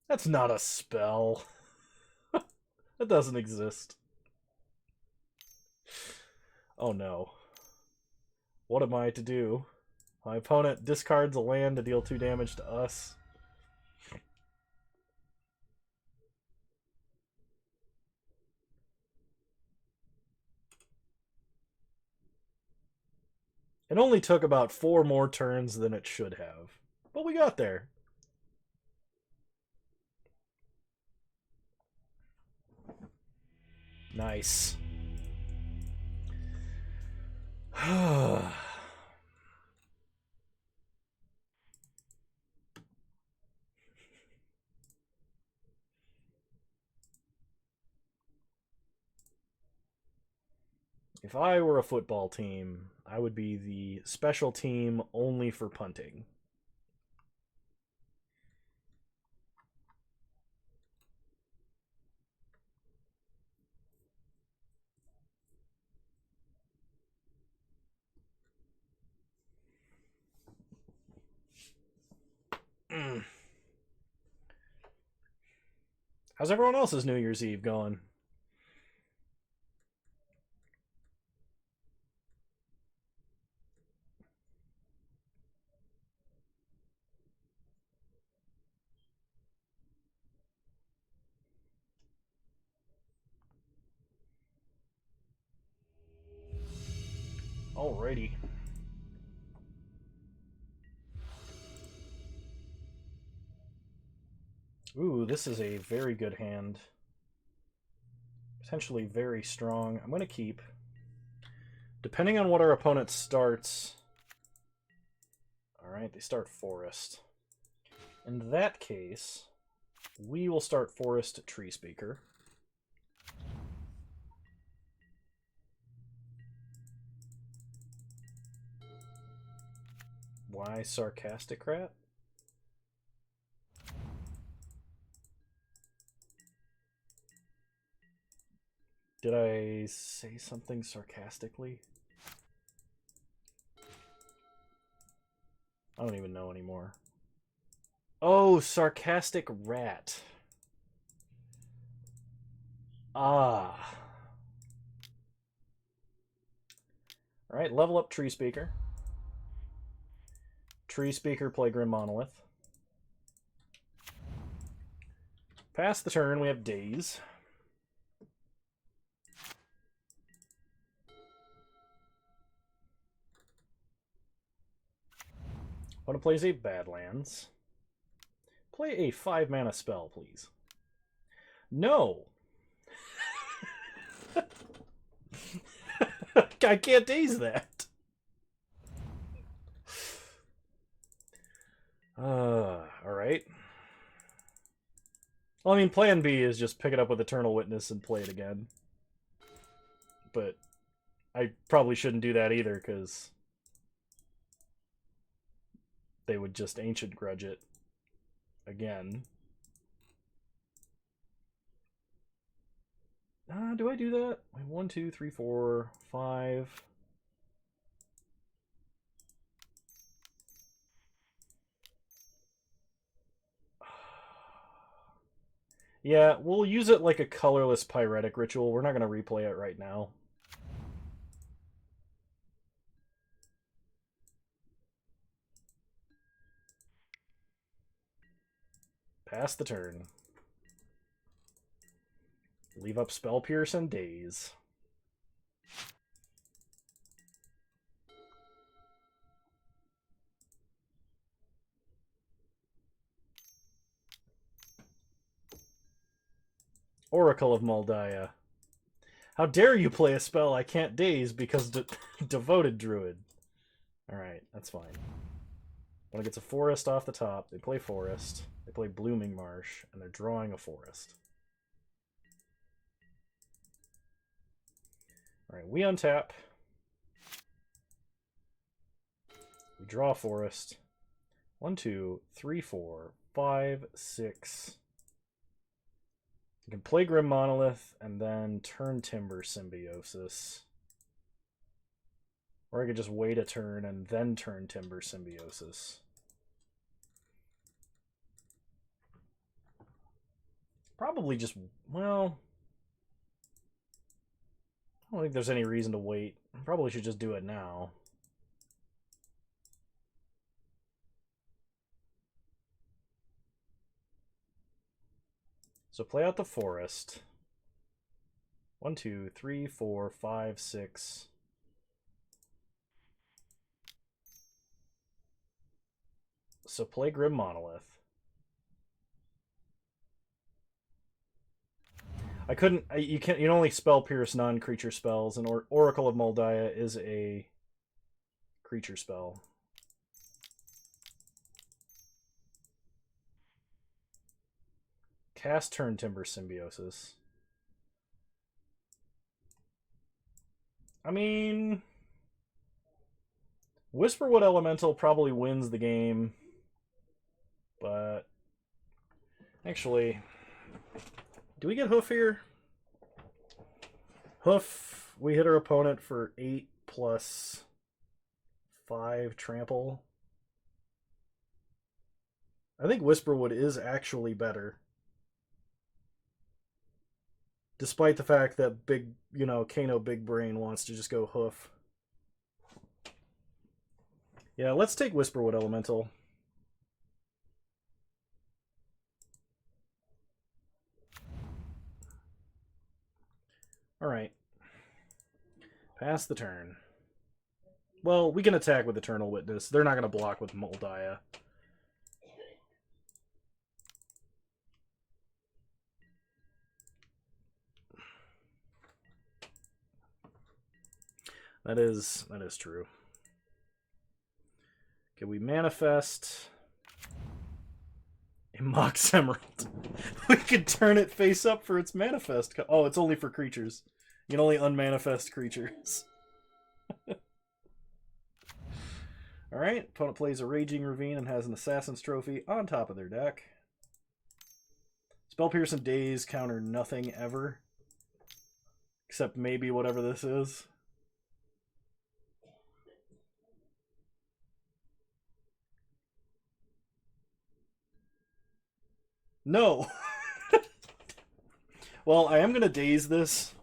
That's not a spell. That doesn't exist. Oh no. What am I to do? My opponent discards a land to deal 2 damage to us. It only took about 4 more turns than it should have. But we got there. Nice. If I were a football team, I would be the special team only for punting. How's everyone else's New Year's Eve going? Alrighty. Ooh, this is a very good hand. Potentially very strong. I'm going to keep. Depending on what our opponent starts... Alright, they start Forest. In that case, we will start Forest Tree Speaker. Why Sarcastic Rat? Did I say something sarcastically? I don't even know anymore. Oh, Sarcastic Rat. Ah. Alright, level up Tree Speaker. Tree Speaker, play Grim Monolith. Pass the turn, we have Daze. Opponent plays a Badlands. Play a 5-mana spell, please. No! I can't daze that. Alright. Well, I mean, plan B is just pick it up with Eternal Witness and play it again. But I probably shouldn't do that either, because they would just Ancient Grudge it again. Do I do that? 1, 2, 3, 4, 5. Yeah, we'll use it like a colorless Pyretic Ritual. We're not going to replay it right now. Pass the turn. Leave up Spell Pierce and Daze. Oracle of Moldiah. How dare you play a spell I can't daze because Devoted Druid. Alright, that's fine. When it gets a forest off the top, they play forest. They play Blooming Marsh, and they're drawing a forest. Alright, we untap. We draw a forest. 1, 2, 3, 4, 5, 6. You can play Grim Monolith and then turn Timber Symbiosis. Or I could just wait a turn and then turn Timber Symbiosis. Probably just, well, I don't think there's any reason to wait. Probably should just do it now. So play out the forest. 1, 2, 3, 4, 5, 6. So play Grim Monolith. I couldn't. You can't. You can only spell pierce non-creature spells, and Oracle of Moldiah is a creature spell. Cast turn Timber Symbiosis. I mean, Whisperwood Elemental probably wins the game, but actually, do we get Hoof here? Hoof, we hit our opponent for 8 plus 5 trample. I think Whisperwood is actually better. Despite the fact that Kano Big Brain wants to just go Hoof. Yeah, let's take Whisperwood Elemental. Alright. Pass the turn. Well, we can attack with Eternal Witness. They're not going to block with Moldiah. That is true. Okay, we manifest a Mox Emerald. We could turn it face up for its manifest. Oh, it's only for creatures. You can only unmanifest creatures. Alright, opponent plays a Raging Ravine and has an Assassin's Trophy on top of their deck. Spell Pierce and Daze counter nothing ever. Except maybe whatever this is. No! Well, I am going to daze this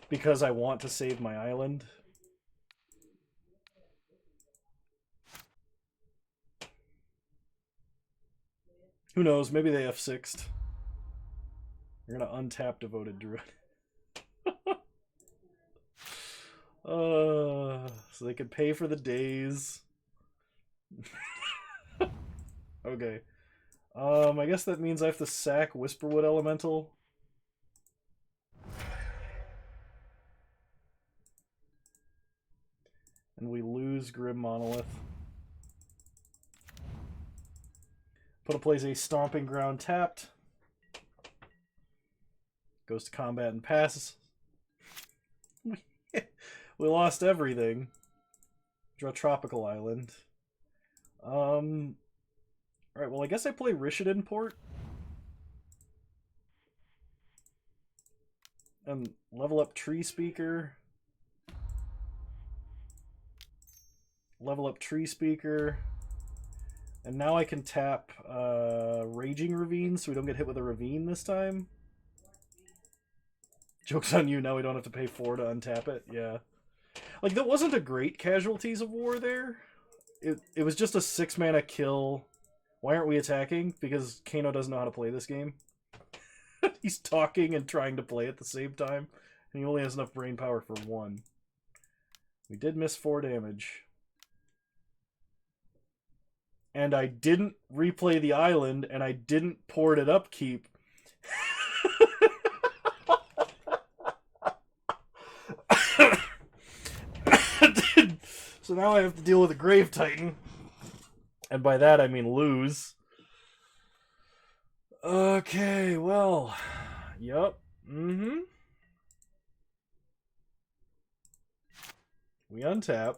because I want to save my island. Who knows? Maybe they F6'd. You're going to untap Devoted Druid. So they could pay for the days. Okay. I guess that means I have to sack Whisperwood Elemental. And we lose Grim Monolith. Put a plays a Stomping Ground tapped. Goes to combat and passes. We lost everything. Draw Tropical Island. Alright, well I guess I play Rishadan Port. And level up Tree Speaker. Level up Tree Speaker. And now I can tap Raging Ravine so we don't get hit with a Ravine this time. Joke's on you, now we don't have to pay 4 to untap it. Yeah. Like, that wasn't a great Casualties of War there. It was just a 6-mana kill. Why aren't we attacking? Because Kano doesn't know how to play this game. He's talking and trying to play at the same time. And he only has enough brain power for 1. We did miss 4 damage. And I didn't replay the island, and I didn't port it upkeep. So now I have to deal with a Grave Titan. And by that I mean lose. Okay, well. Yup. Mm-hmm. We untap.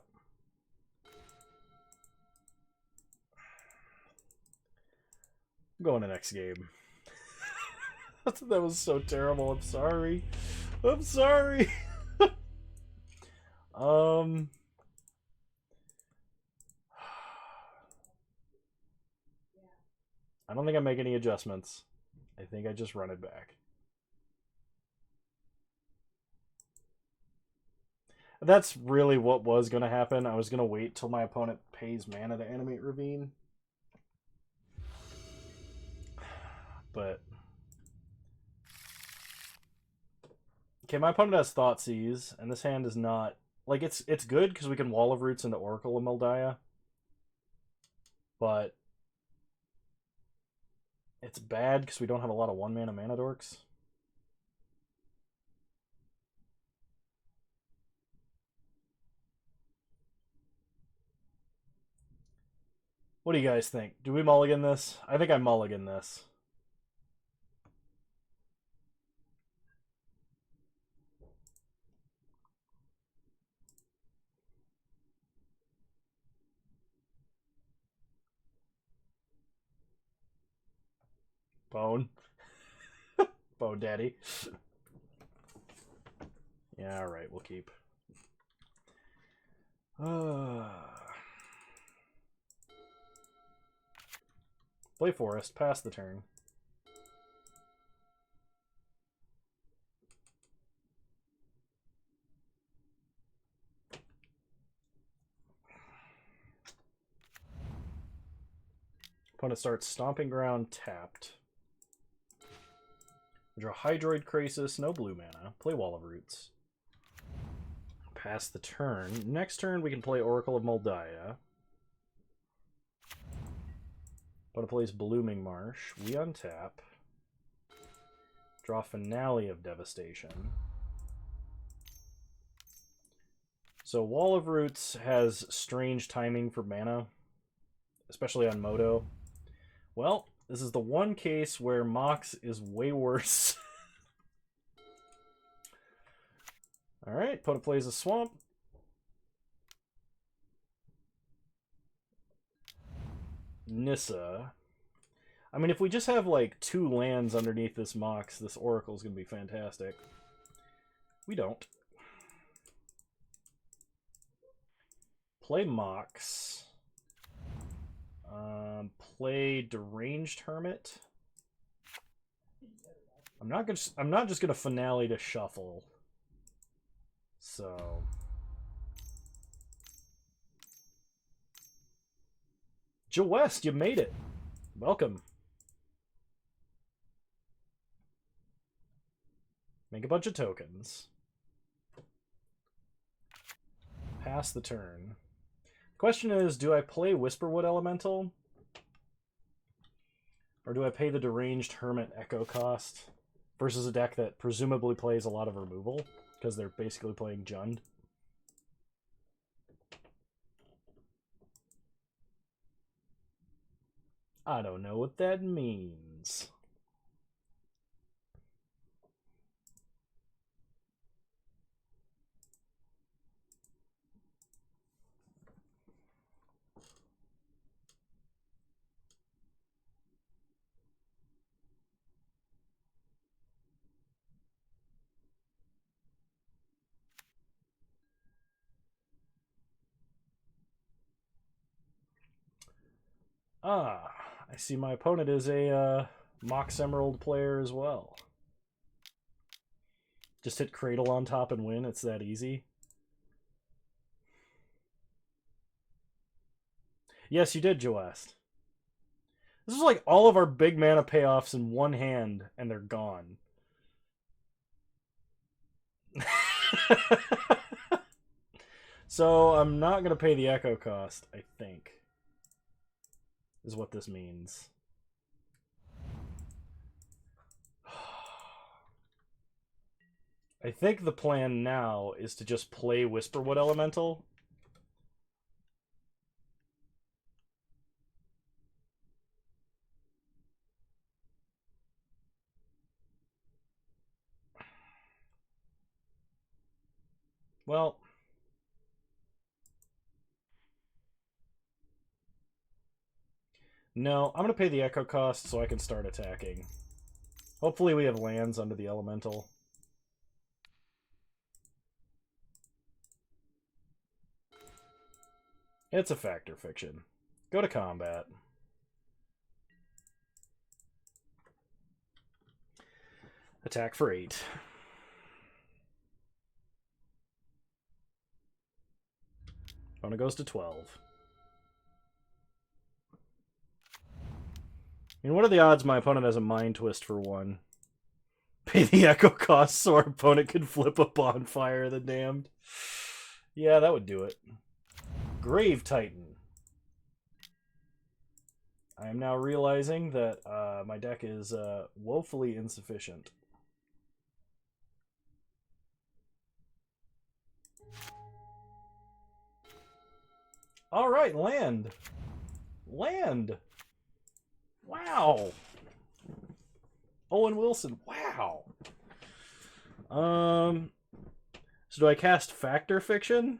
I'm going to next game. That was so terrible. I'm sorry. I'm sorry. I don't think I make any adjustments. I think I just run it back. That's really what was going to happen. I was going to wait till my opponent pays mana to animate Ravine. But... okay, my opponent has Thoughtseize, and this hand is not... like, it's good because we can Wall of Roots into Oracle of Moldiah. But... it's bad because we don't have a lot of 1-mana mana dorks. What do you guys think? Do we mulligan this? I think I mulligan this. Bone. Bone Daddy. Yeah, alright, we'll keep. Play Forest, pass the turn. Opponent starts Stomping Ground tapped. Draw Hydroid Krasis, no blue mana. Play Wall of Roots. Pass the turn. Next turn we can play Oracle of Moldiah. Opponent plays Blooming Marsh. We untap. Draw Finale of Devastation. So Wall of Roots has strange timing for mana, especially on Moto. Well, this is the one case where Mox is way worse. Alright, opponent plays a Swamp. Nissa. I mean, if we just have like 2 lands underneath this Mox, this Oracle is going to be fantastic. We don't. Play Mox. Play Deranged Hermit. I'm not just gonna Finale to shuffle. So Joe West, you made it. Welcome. Make a bunch of tokens. Pass the turn. Question is, do I play Whisperwood Elemental? Or do I pay the Deranged Hermit Echo cost versus a deck that presumably plays a lot of removal because they're basically playing Jund? I don't know what that means. Ah, I see my opponent is a Mox Emerald player as well. Just hit Cradle on top and win. It's that easy. Yes, you did, Joest. This is like all of our big mana payoffs in one hand, and they're gone. So I'm not going to pay the Echo cost, I think, is what this means. I think the plan now is to just play Whisperwood Elemental. Well, no, I'm going to pay the Echo cost so I can start attacking. Hopefully we have lands under the Elemental. It's a Factor Fiction. Go to combat. Attack for 8. Opponent goes to 12. I mean, what are the odds my opponent has a Mind Twist for 1? Pay the Echo cost so our opponent can flip a Bonfire of the Damned. Yeah, that would do it. Grave Titan. I am now realizing that my deck is woefully insufficient. All right, land. Land. Wow. Owen Wilson. Wow. So do I cast Factor Fiction?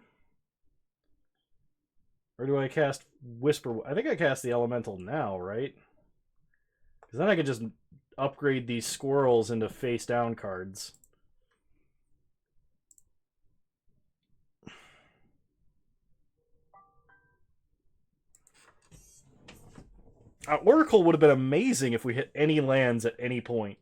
Or do I cast Whisper? I think I cast the Elemental now, right? Because then I could just upgrade these squirrels into face down cards. Oracle would have been amazing if we hit any lands at any point.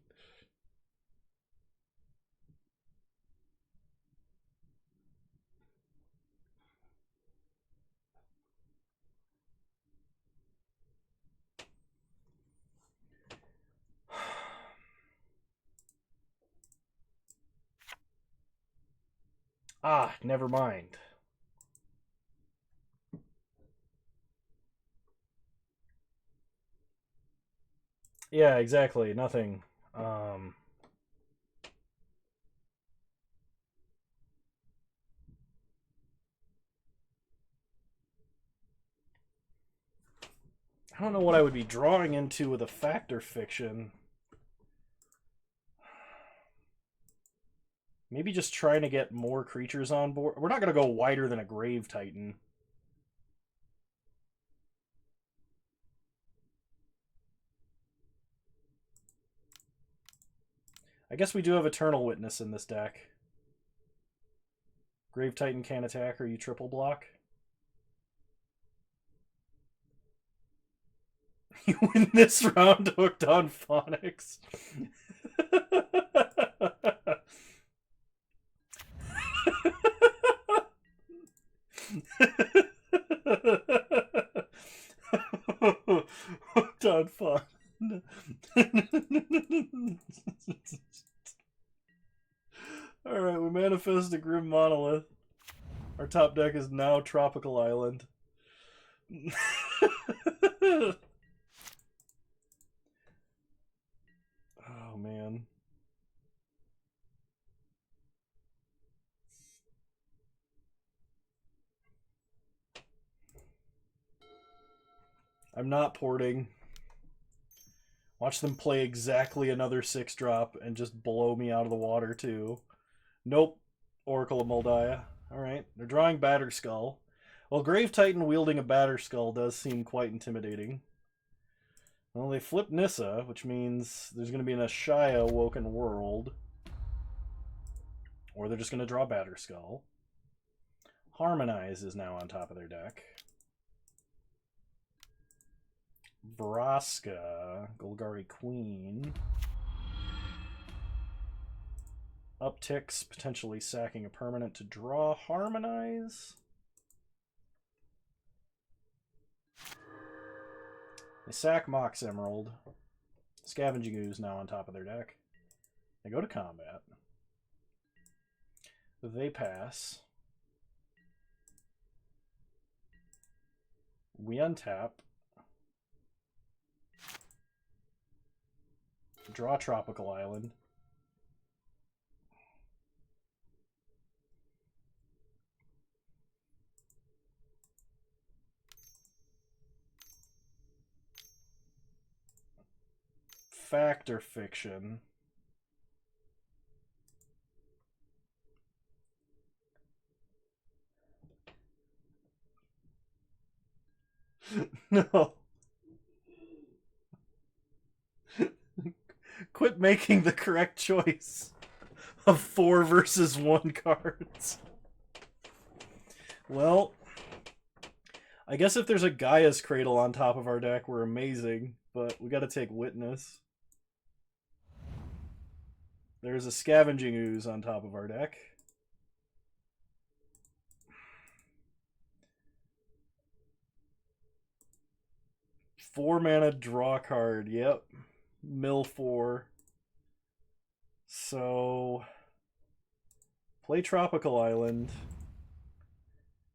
Ah, never mind. Yeah, exactly. Nothing. I don't know what I would be drawing into with a Factor Fiction. Maybe just trying to get more creatures on board. We're not going to go wider than a Grave Titan. I guess we do have Eternal Witness in this deck. Grave Titan can't attack, or you triple block. You win this round hooked on phonics. Hooked on phonics. Alright, we manifest a Grim Monolith. Our top deck is now Tropical Island. man. I'm not porting. Watch them play exactly another 6-drop and just blow me out of the water, too. Nope. Oracle of Moldiah. Alright, they're drawing Batterskull. Well, Grave Titan wielding a Batterskull does seem quite intimidating. Well, they flip Nissa, which means there's going to be an Ashaya Woken World. Or they're just going to draw Batterskull. Harmonize is now on top of their deck. Vraska, Golgari Queen. Upticks, potentially sacking a permanent to draw Harmonize. They sack Mox Emerald. Scavenging Ooze now on top of their deck. They go to combat. They pass. We untap. Draw Tropical Island. Fact or fiction? No. Quit making the correct choice of 4 versus 1 cards. Well, I guess if there's a Gaia's Cradle on top of our deck, we're amazing, but we gotta take Witness. There's a Scavenging Ooze on top of our deck. Four mana draw card, yep. Mill 4. So play Tropical Island.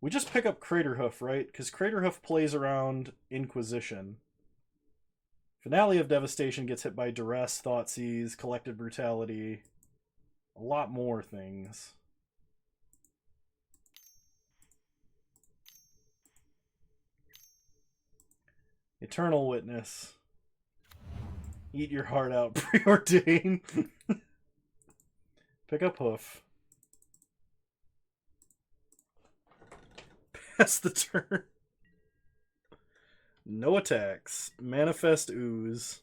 We just pick up Craterhoof, right? Because Craterhoof plays around Inquisition. Finale of Devastation gets hit by Duress, Thoughtseize, Collective Brutality. A lot more things. Eternal Witness. Eat your heart out, Preordain. Pick up Hoof. Pass the turn. No attacks. Manifest Ooze.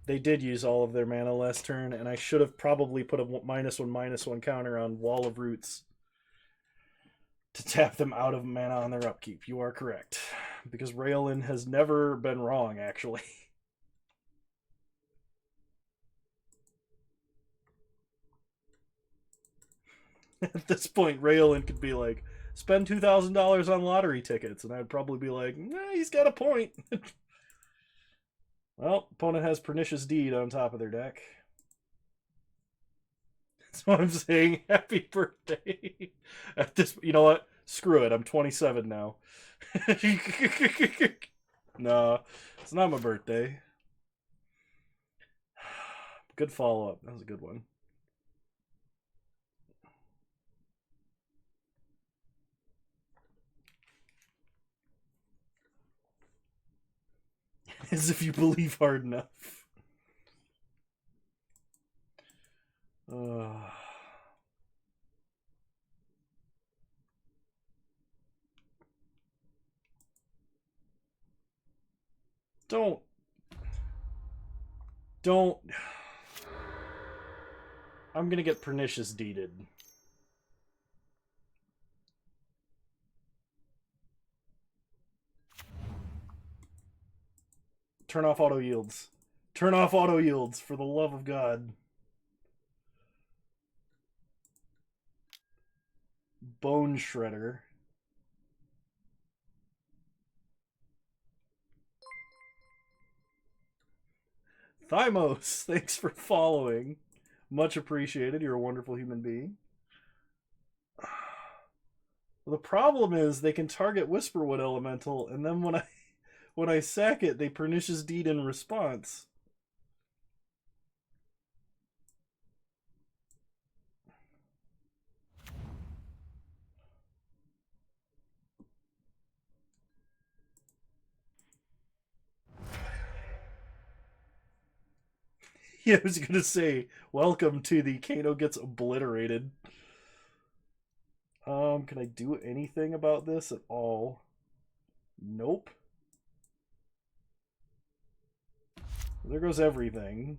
They did use all of their mana last turn, and I should have probably put a -1/-1 counter on Wall of Roots to tap them out of mana on their upkeep. You are correct. Because Raelin has never been wrong, actually. At this point, Raelin could be like, spend $2,000 on lottery tickets, and I'd probably be like, nah, he's got a point. Well, opponent has Pernicious Deed on top of their deck. That's what I'm saying. Happy birthday. At this, you know what? Screw it. I'm 27 now. No, it's not my birthday. Good follow-up. That was a good one. As if you believe hard enough. Don't. I'm gonna get Pernicious Deeded. Turn off auto yields. Turn off auto yields, for the love of God. Bone Shredder. Thymos, thanks for following. Much appreciated. You're a wonderful human being. Well, the problem is they can target Whisperwood Elemental, and then when I when I sack it, they pernicious deed in response. Yeah, I was gonna say, welcome to the Kano gets obliterated. Can I do anything about this at all? Nope. There goes everything.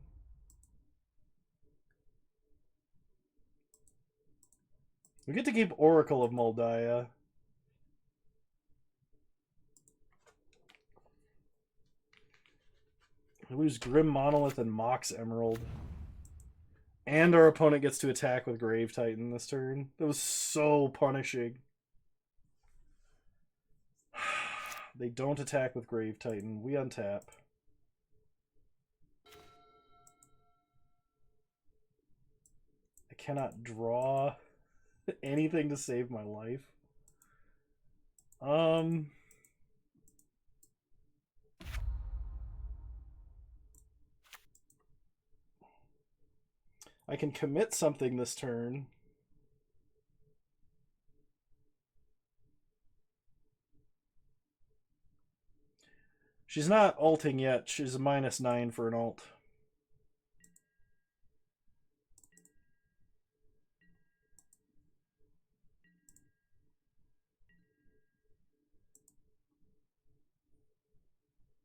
We get to keep Oracle of Moldiah. We lose Grim Monolith and Mox Emerald. And our opponent gets to attack with Grave Titan this turn. That was so punishing. They don't attack with Grave Titan. We untap. I cannot draw anything to save my life. I can commit something this turn. She's not ulting yet. She's a -9 for an ult.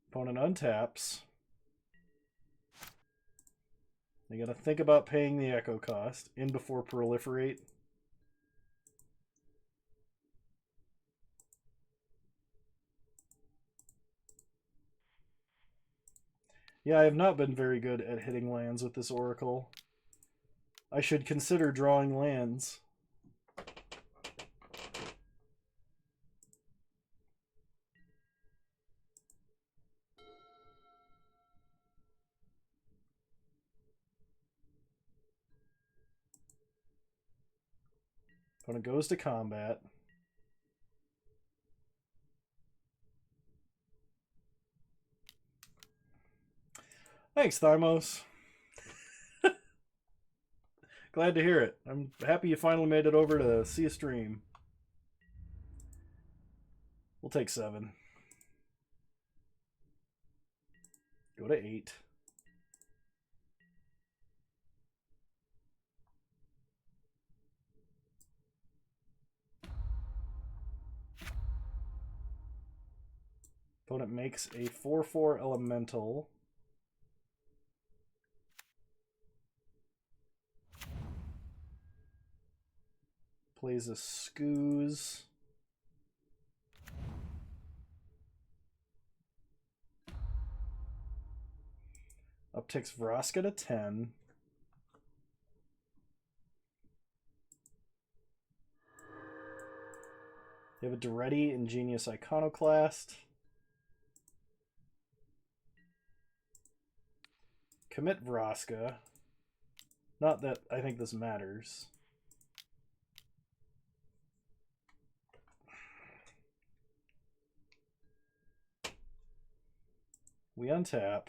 Opponent untaps. They gotta think about paying the echo cost. In before proliferate. Yeah, I have not been very good at hitting lands with this Oracle. I should consider drawing lands. Opponent goes to combat. Thanks, Thymos. Glad to hear it. I'm happy you finally made it over to see a stream. We'll take 7. Go to 8. Opponent makes a 4/4 elemental. Plays a Scooz. Upticks Vraska to 10. You have a Duretti Ingenious Iconoclast. Commit Vraska. Not that I think this matters. We untap.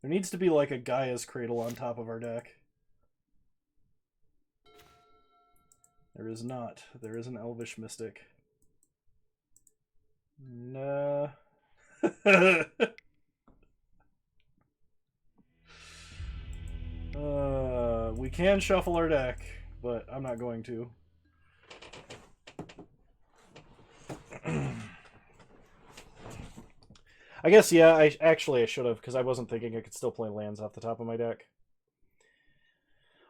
There needs to be like a Gaia's Cradle on top of our deck. There is not. There is an Elvish Mystic. Nah. We can shuffle our deck, but I'm not going to. I guess, yeah, I should have, because I wasn't thinking I could still play lands off the top of my deck.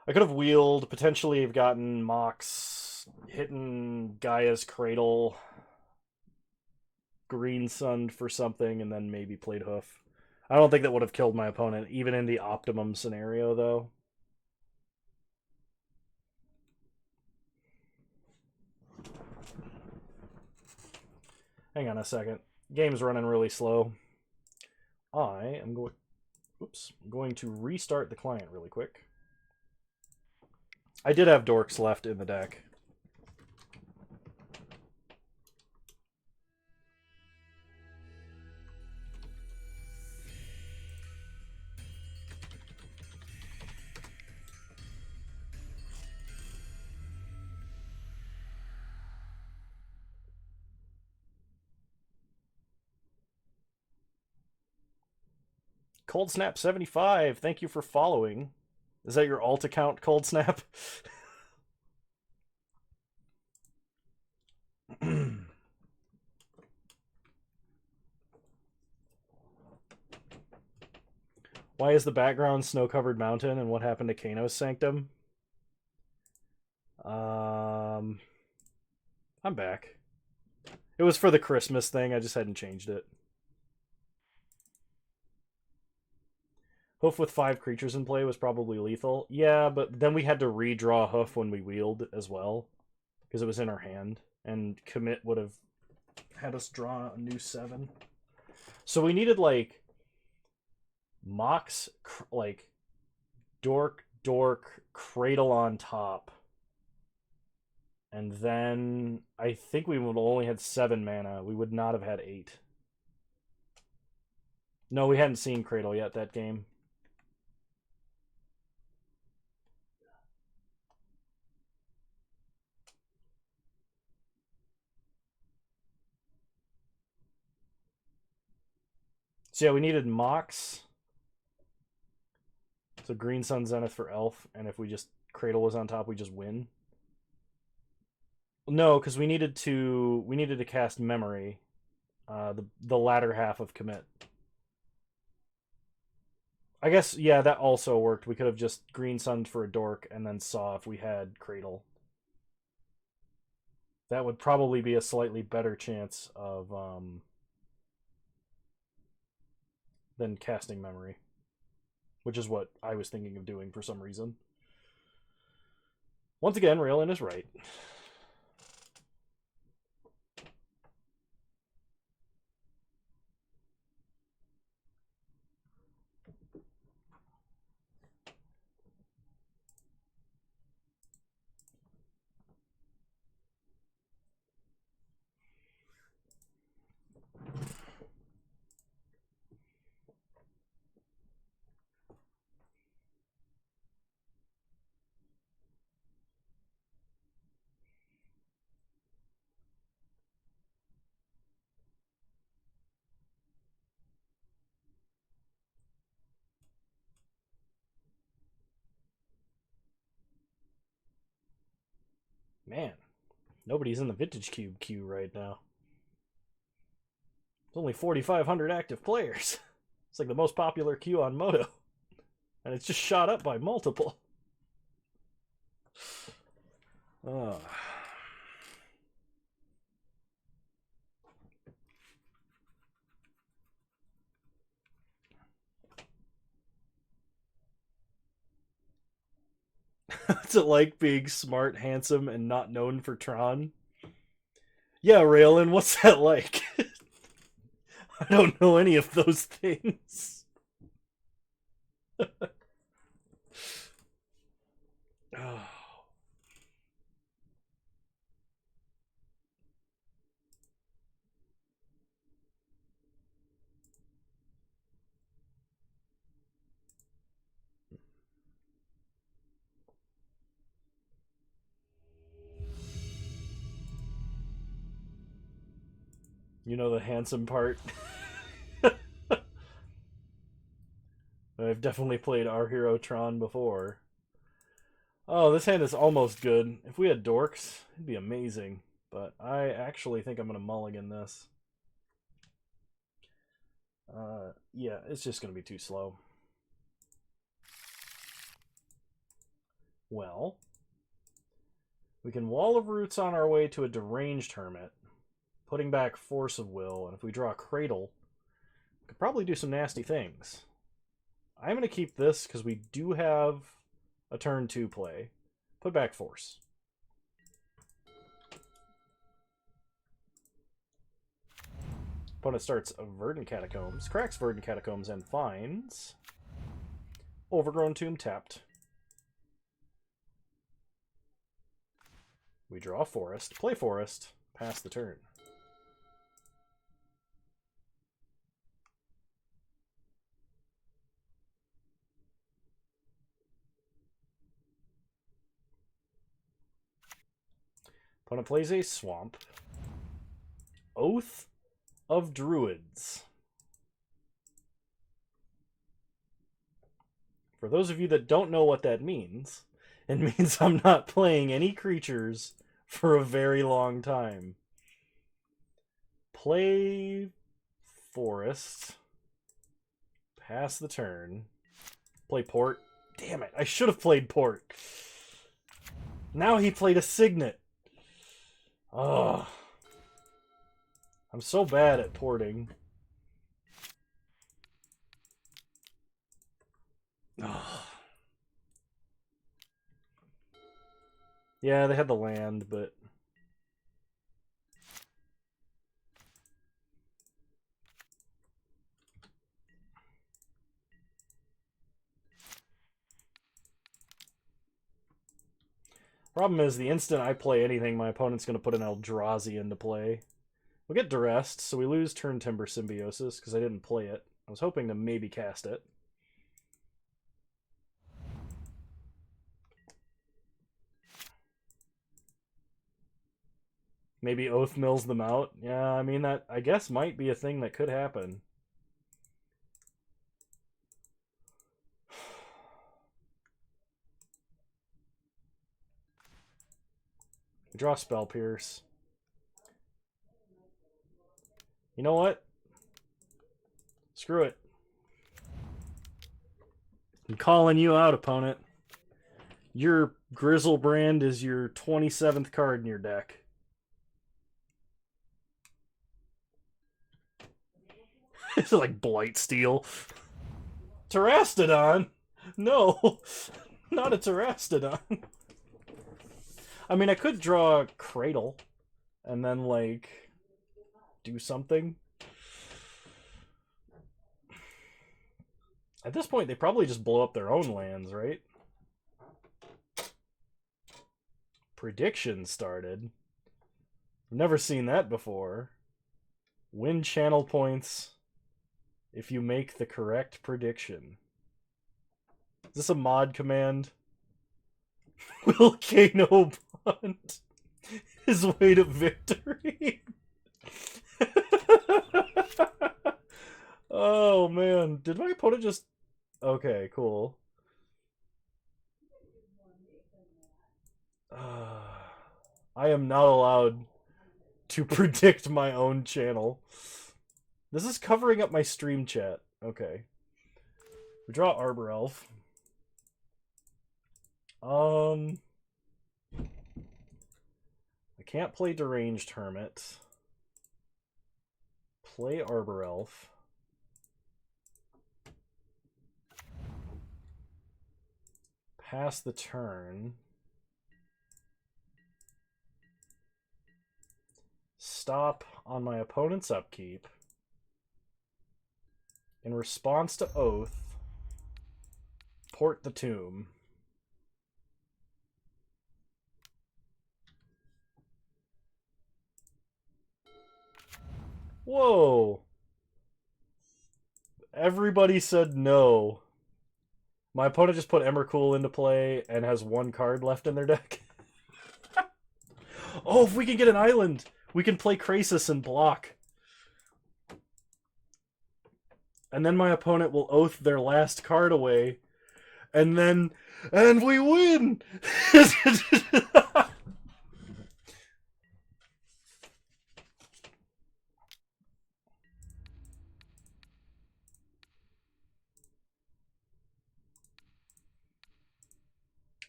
I could have wheeled, potentially have gotten Mox, hitting Gaia's Cradle, Green Sunned for something, and then maybe played Hoof. I don't think that would have killed my opponent, even in the optimum scenario, though. Hang on a second. Game's running really slow. I am going to restart the client really quick. I did have Dorks left in the deck. Cold Snap 75, thank you for following. Is that your alt account, Cold Snap? Why is the background snow-covered mountain, and what happened to Kano's sanctum? I'm back. It was for the Christmas thing, I just hadn't changed it. Hoof with 5 creatures in play was probably lethal. Yeah, but then we had to redraw Hoof when we wheeled as well, because it was in our hand, and Commit would have had us draw a new 7. So we needed, like, Mox, like, Dork, Cradle on top. And then I think we would only had 7 mana. We would not have had 8. No, we hadn't seen Cradle yet that game. So yeah, we needed Mox. So Green Sun Zenith for Elf, and if we just Cradle was on top, we just win. No, because we needed to cast Memory, the latter half of Commit. I guess yeah, that also worked. We could have just Green Sunned for a Dork and then saw if we had Cradle. That would probably be a slightly better chance of than casting Memory, which is what I was thinking of doing for some reason. Once again, Raylin is right. Man, nobody's in the Vintage Cube queue right now. There's only 4,500 active players. It's like the most popular queue on Moto. And it's just shot up by multiple. Oh. What's it like being smart, handsome, and not known for Tron? Yeah, Raylin, what's that like? I don't know any of those things. Oh. You know the handsome part? I've definitely played Our Hero Tron before. Oh, this hand is almost good. If we had dorks, it'd be amazing. But I actually think I'm going to mulligan this. Yeah, it's just going to be too slow. Well, we can Wall of Roots on our way to a Deranged Hermit, putting back Force of Will, and if we draw a Cradle, we could probably do some nasty things. I'm going to keep this because we do have a turn 2 play. Put back Force. Opponent starts Verdant Catacombs, cracks Verdant Catacombs, and finds Overgrown Tomb tapped. We draw Forest, play Forest, pass the turn. Opponent plays a Swamp. Oath of Druids. For those of you that don't know what that means, it means I'm not playing any creatures for a very long time. Play Forest. Pass the turn. Play Port. Damn it, I should have played Port. Now he played a Signet. Ugh. I'm so bad at porting. Ugh. Yeah, they had the land, but... Problem is, the instant I play anything, my opponent's going to put an Eldrazi into play. We'll get Duressed, so we lose Turn Timber Symbiosis, because I didn't play it. I was hoping to maybe cast it. Maybe Oath mills them out. Yeah, I mean, that, I guess, might be a thing that could happen. We draw Spell Pierce. You know what? Screw it. I'm calling you out, opponent. Your Grizzlebrand is your 27th card in your deck. It's like Blightsteel. Terastodon? No, not a Terastodon. I mean, I could draw Cradle and then, like, do something. At this point, they probably just blow up their own lands, right? Prediction started. I've never seen that before. Win channel points if you make the correct prediction. Is this a mod command? Will Kano bond his way to victory? Oh man, did my opponent just... Okay, cool. I am not allowed to predict my own channel. This is covering up my stream chat. Okay. We draw Arbor Elf. I can't play Deranged Hermit. Play Arbor Elf. Pass the turn. Stop on my opponent's upkeep. In response to Oath, port the Tomb. Whoa! Everybody said no. My opponent just put Emrakul into play and has one card left in their deck. Oh, if we can get an island, we can play Krasis and block. And then my opponent will Oath their last card away. And we win!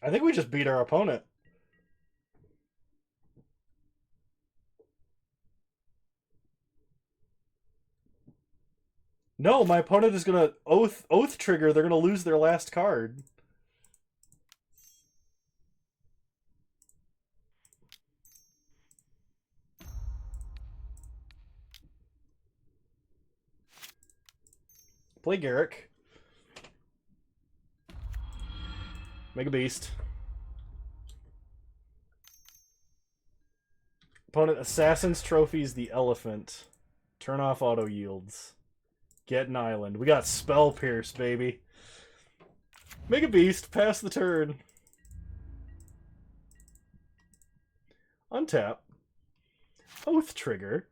I think we just beat our opponent. No, my opponent is gonna Oath trigger. They're gonna lose their last card. Play Garrick. Make a beast. Opponent Assassin's Trophies the Elephant. Turn off auto yields. Get an island. We got Spell Pierce, baby. Make a beast. Pass the turn. Untap. Oath trigger.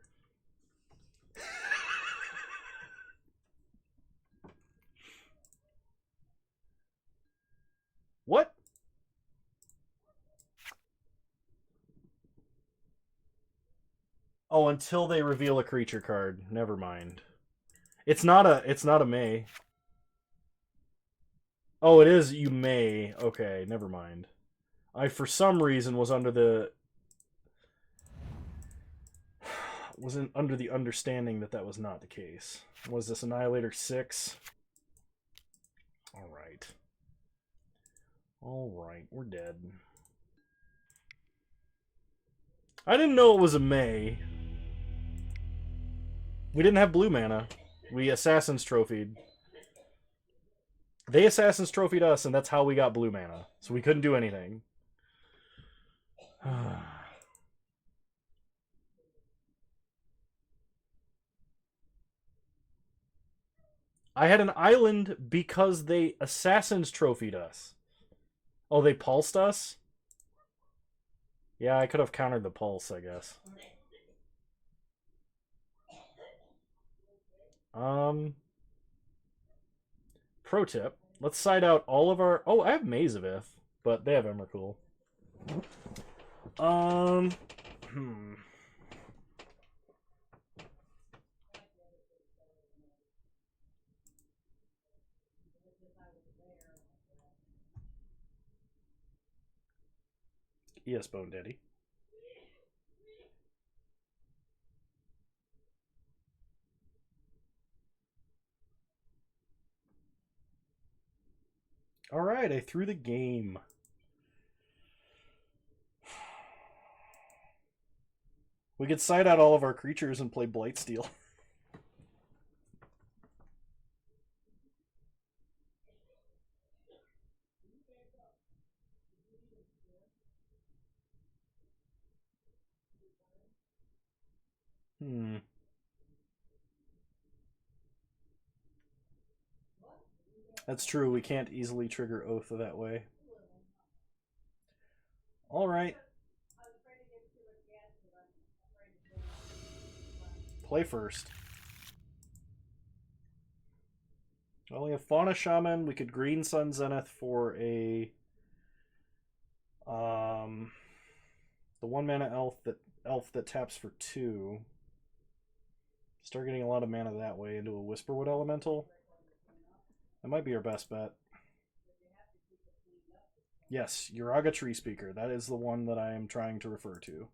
Oh, until they reveal a creature card. Never mind. It's not a may. Oh, it is you may. Okay, never mind. I for some reason was under the under the understanding that that was not the case. Was this Annihilator 6? All right. All right, we're dead. I didn't know it was a may. We didn't have blue mana. We Assassin's Trophied. They Assassin's Trophied us, and that's how we got blue mana. So we couldn't do anything. I had an island because they Assassin's Trophied us. Oh, they pulsed us? Yeah, I could have countered the pulse, I guess. Pro tip. Let's side out all of our... Oh, I have Maze of Ith, but they have Emrakul. Yes, Bone Daddy. Alright, I threw the game. We could side out all of our creatures and play Blightsteel. That's true, we can't easily trigger Oath that way. Alright. Play first. Well, we have Fauna Shaman. We could Green Sun Zenith for a the 1-mana elf that taps for 2. Start getting a lot of mana that way into a Whisperwood Elemental. That might be our best bet. Yes, Uraga Tree Speaker. That is the one that I am trying to refer to.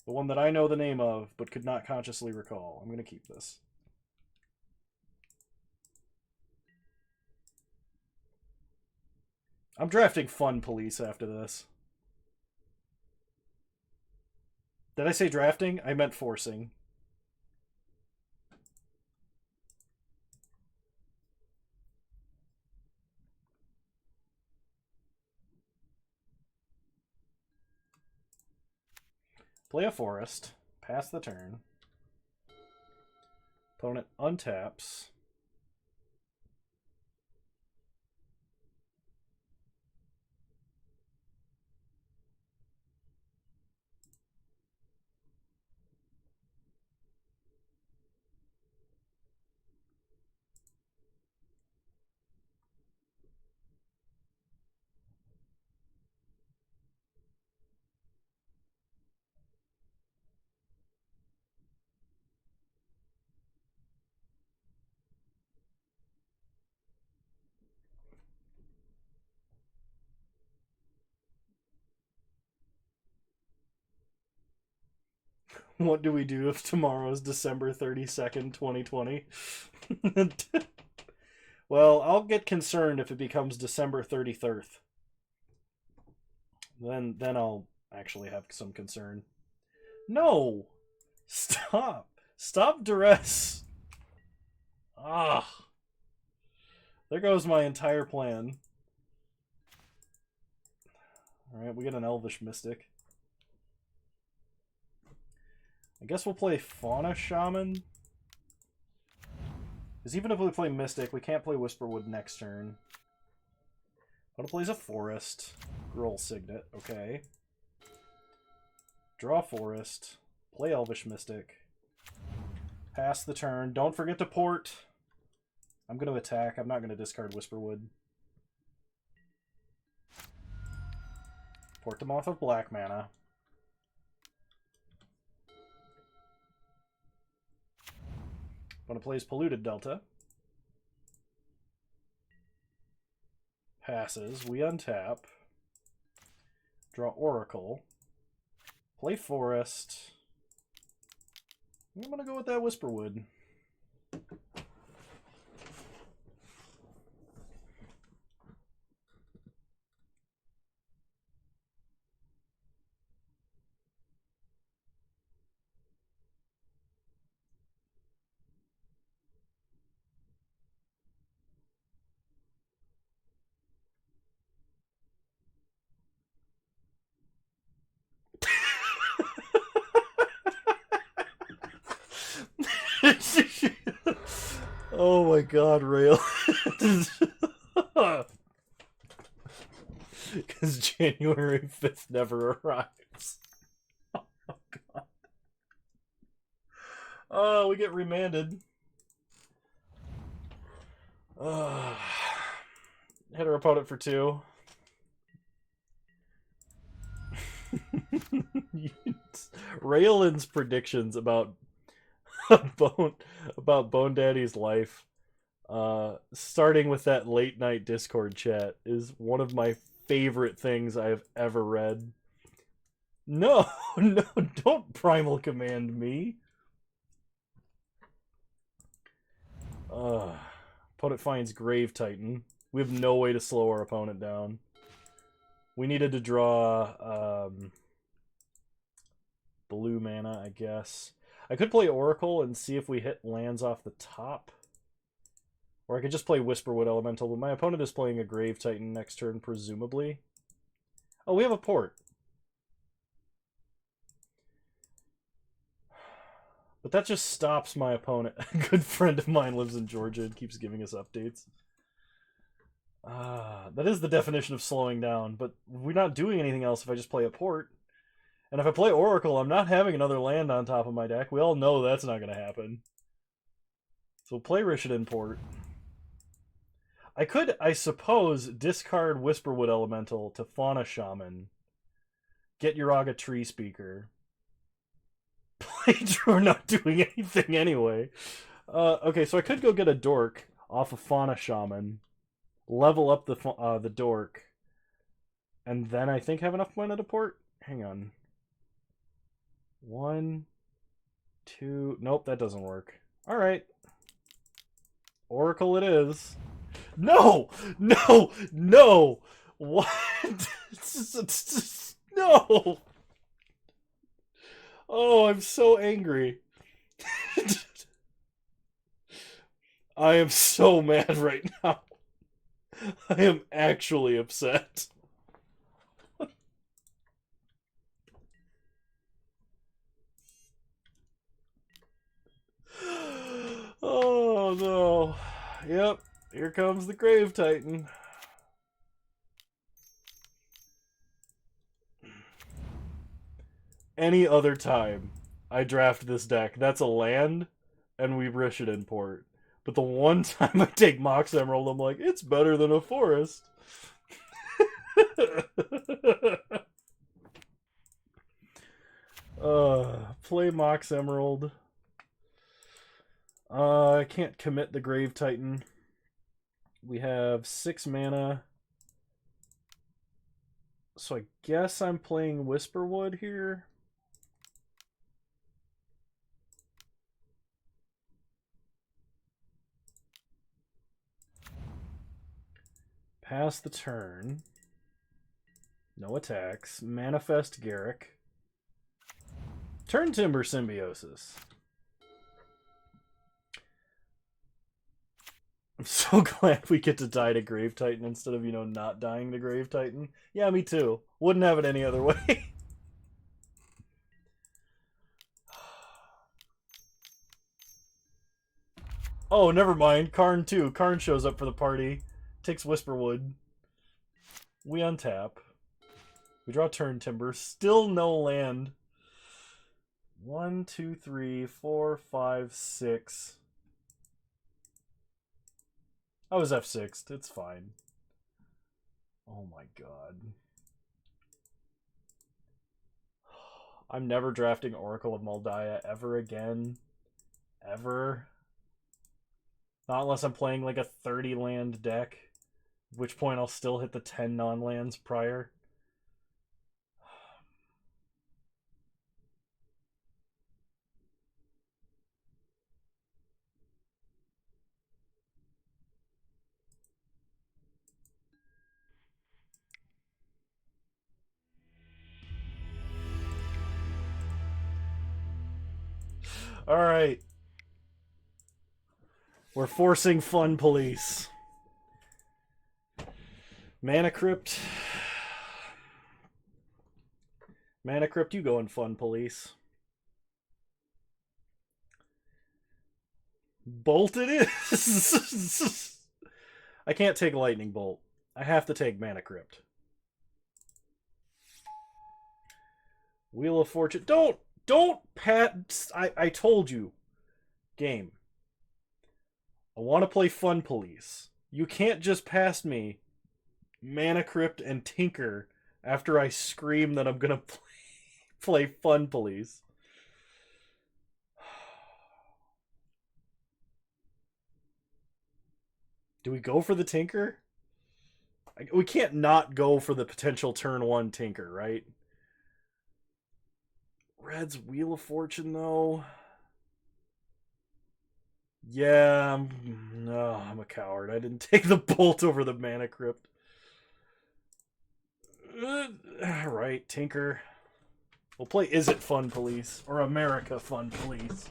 The one that I know the name of, but could not consciously recall. I'm going to keep this. I'm drafting Fun Police after this. Did I say drafting? I meant forcing. Play a forest. Pass the turn. Opponent untaps. What do we do if tomorrow is December 32nd, 2020? Well, I'll get concerned if it becomes December 33rd. Then I'll actually have some concern. No! Stop! Stop duress! Ah! There goes my entire plan. Alright, we get an Elvish Mystic. I guess we'll play Fauna Shaman. Because even if we play Mystic, we can't play Whisperwood next turn. Fauna plays a Forest. Roll Signet, okay. Draw Forest. Play Elvish Mystic. Pass the turn. Don't forget to port. I'm going to attack. I'm not going to discard Whisperwood. Port them off of black mana. Opponent plays Polluted Delta. Passes. We untap. Draw Oracle. Play Forest. I'm going to go with that Whisperwood. Oh my god, Rail. Because January 5th never arrives. Oh god. Oh, we get remanded. Hit our opponent for 2. Raylan's predictions about Bone Daddy's life, starting with that late night Discord chat, is one of my favorite things I've ever read. No, no, don't Primal Command me. Opponent finds Grave Titan. We have no way to slow our opponent down. We needed to draw blue mana, I guess. I could play Oracle and see if we hit lands off the top. Or I could just play Whisperwood Elemental, but my opponent is playing a Grave Titan next turn, presumably. Oh, we have a port. But that just stops my opponent. A good friend of mine lives in Georgia and keeps giving us updates. That is the definition of slowing down, but we're not doing anything else if I just play a port. And if I play Oracle, I'm not having another land on top of my deck. We all know that's not going to happen. So play Rishadan Port. I could, I suppose, discard Whisperwood Elemental to Fauna Shaman. Get Uraga Tree Speaker. We're not doing anything anyway. Okay, so I could go get a Dork off of Fauna Shaman. Level up the Dork. And then I think have enough mana to port? Hang on. 1, 2... Nope, that doesn't work. Alright. Oracle it is. No! No! No! What? No! Oh, I'm so angry. I am so mad right now. I am actually upset. Oh no. Yep, here comes the Grave Titan. Any other time I draft this deck, that's a land, and we rish it in port. But the one time I take Mox Emerald, I'm like, it's better than a forest. Play Mox Emerald. I can't commit the Grave Titan. We have 6 mana. So I guess I'm playing Whisperwood here. Pass the turn. No attacks. Manifest Garrick. Turn Timber Symbiosis. I'm so glad we get to die to Grave Titan instead of, not dying to Grave Titan. Yeah, me too. Wouldn't have it any other way. Oh, never mind. Karn too. Karn shows up for the party. Takes Whisperwood. We untap. We draw Turn Timber. Still no land. 1, 2, 3, 4, 5, 6. I was F6'd. It's fine. Oh my god. I'm never drafting Oracle of Moldiah ever again. Ever. Not unless I'm playing like a 30 land deck, at which point I'll still hit the 10 non-lands prior. Alright. We're forcing Fun Police. Mana Crypt. Mana Crypt, you go in Fun Police. Bolt it is! I can't take Lightning Bolt. I have to take Mana Crypt. Wheel of Fortune. Don't pat. I told you. Game. I want to play Fun Police. You can't just pass me Mana Crypt and Tinker after I scream that I'm gonna play Fun Police. Do we go for the Tinker? We can't not go for the potential turn 1 Tinker, right? Red's Wheel of Fortune, though. Yeah, I'm a coward. I didn't take the Bolt over the Mana Crypt. Right, Tinker. We'll play Is It Fun Police? Or America Fun Police.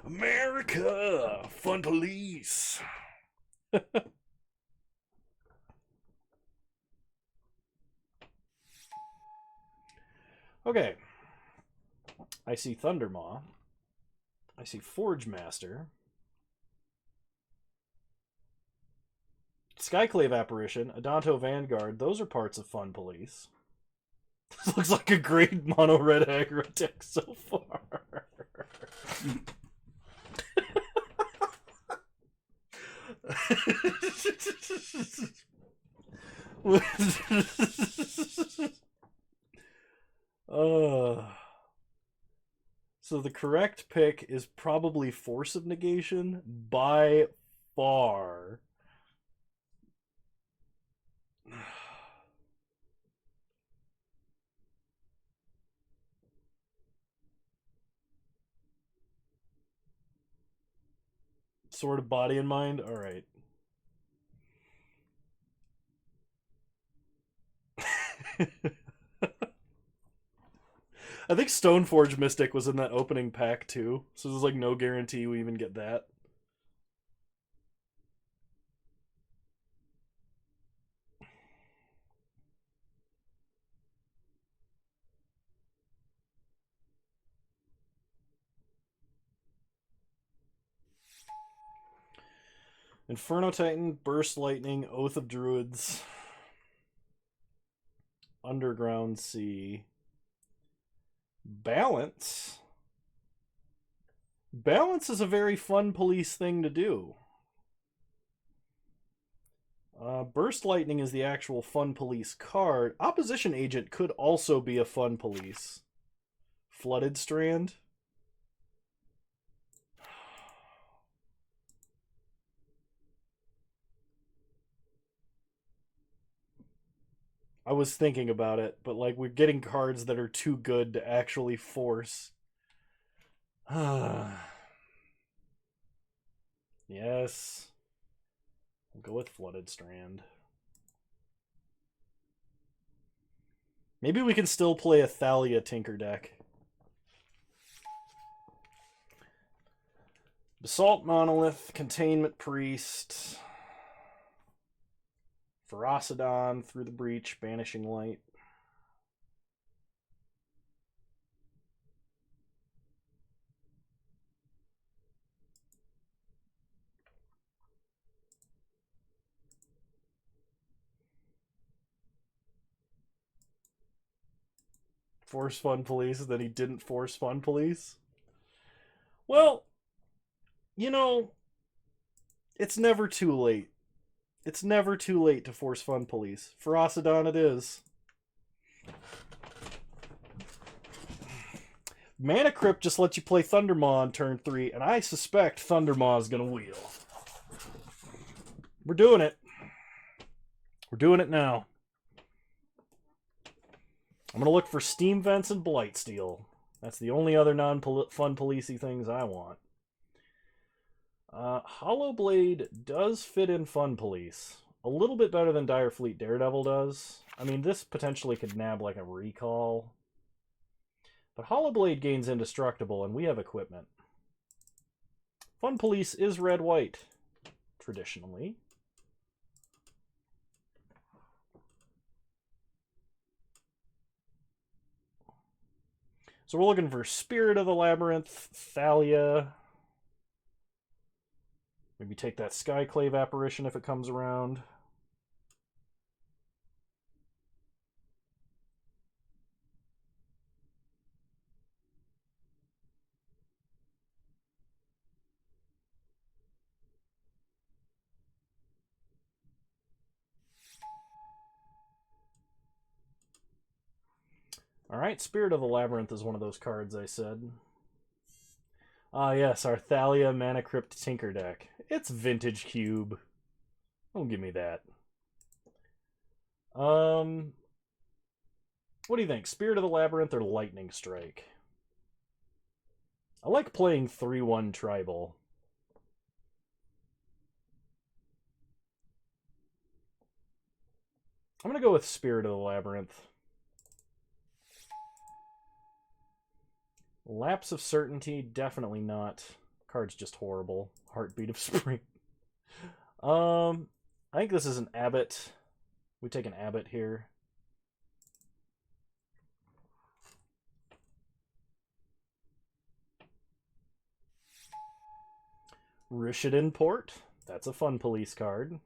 America Fun Police. Okay. I see Thundermaw. I see Forge Master. Skyclave Apparition, Adonto Vanguard, those are parts of Fun Police. This looks like a great mono red aggro deck so far. So the correct pick is probably Force of Negation by far. Sword of Body and Mind? Alright. I think Stoneforge Mystic was in that opening pack too, so there's like no guarantee we even get that. Inferno Titan, Burst Lightning, Oath of Druids, Underground Sea, Balance. Balance is a very Fun Police thing to do. Burst Lightning is the actual Fun Police card. Opposition Agent could also be a Fun Police. Flooded Strand. I was thinking about it, but like we're getting cards that are too good to actually force. Yes. We'll go with Flooded Strand. Maybe we can still play a Thalia Tinker deck. Basalt Monolith, Containment Priest, Ferocidon, Through the Breach, Banishing Light. Force Fun Police, and then he didn't force Fun Police? Well, you know, it's never too late. It's never too late to force Fun Police. Ferocidon it is. Mana Crypt just lets you play Thundermaw on turn 3, and I suspect Thundermaw is going to wheel. We're doing it. We're doing it now. I'm going to look for steam vents and blightsteel. That's the only other non-fun policey things I want. Hollow Blade does fit in Fun Police. A little bit better than Dire Fleet Daredevil does. I mean, this potentially could nab like a recall. But Hollow Blade gains indestructible, and we have equipment. Fun Police is red-white, traditionally. So we're looking for Spirit of the Labyrinth, Thalia. Maybe take that Skyclave apparition if it comes around. Alright, Spirit of the Labyrinth is one of those cards I said. Ah, yes, our Thalia Mana Crypt Tinker deck. It's Vintage Cube. Don't give me that. What do you think? Spirit of the Labyrinth or Lightning Strike? I like playing 3-1 Tribal. I'm going to go with Spirit of the Labyrinth. Lapse of Certainty, definitely not. Card's just horrible. Heartbeat of Spring. I think this is an Abbott. We take an Abbott here. Rishadan Port. That's a Fun Police card.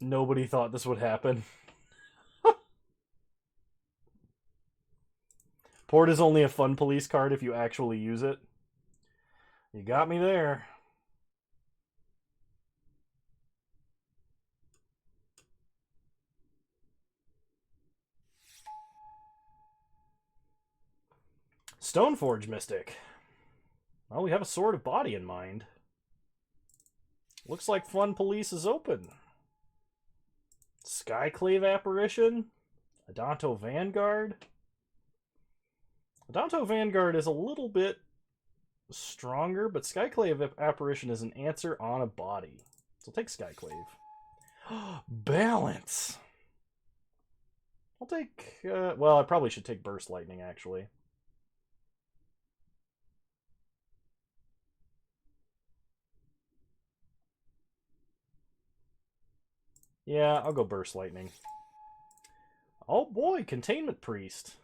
Nobody thought this would happen. Port is only a Fun Police card if you actually use it. You got me there. Stoneforge Mystic. Well, we have a Sword of Body in mind. Looks like Fun Police is open. Skyclave Apparition. Adanto Vanguard. Adanto Vanguard is a little bit stronger, but Skyclave Apparition is an answer on a body. So take Skyclave. Balance. I'll take... well, I probably should take Burst Lightning, actually. Yeah, I'll go Burst Lightning. Oh boy, Containment Priest.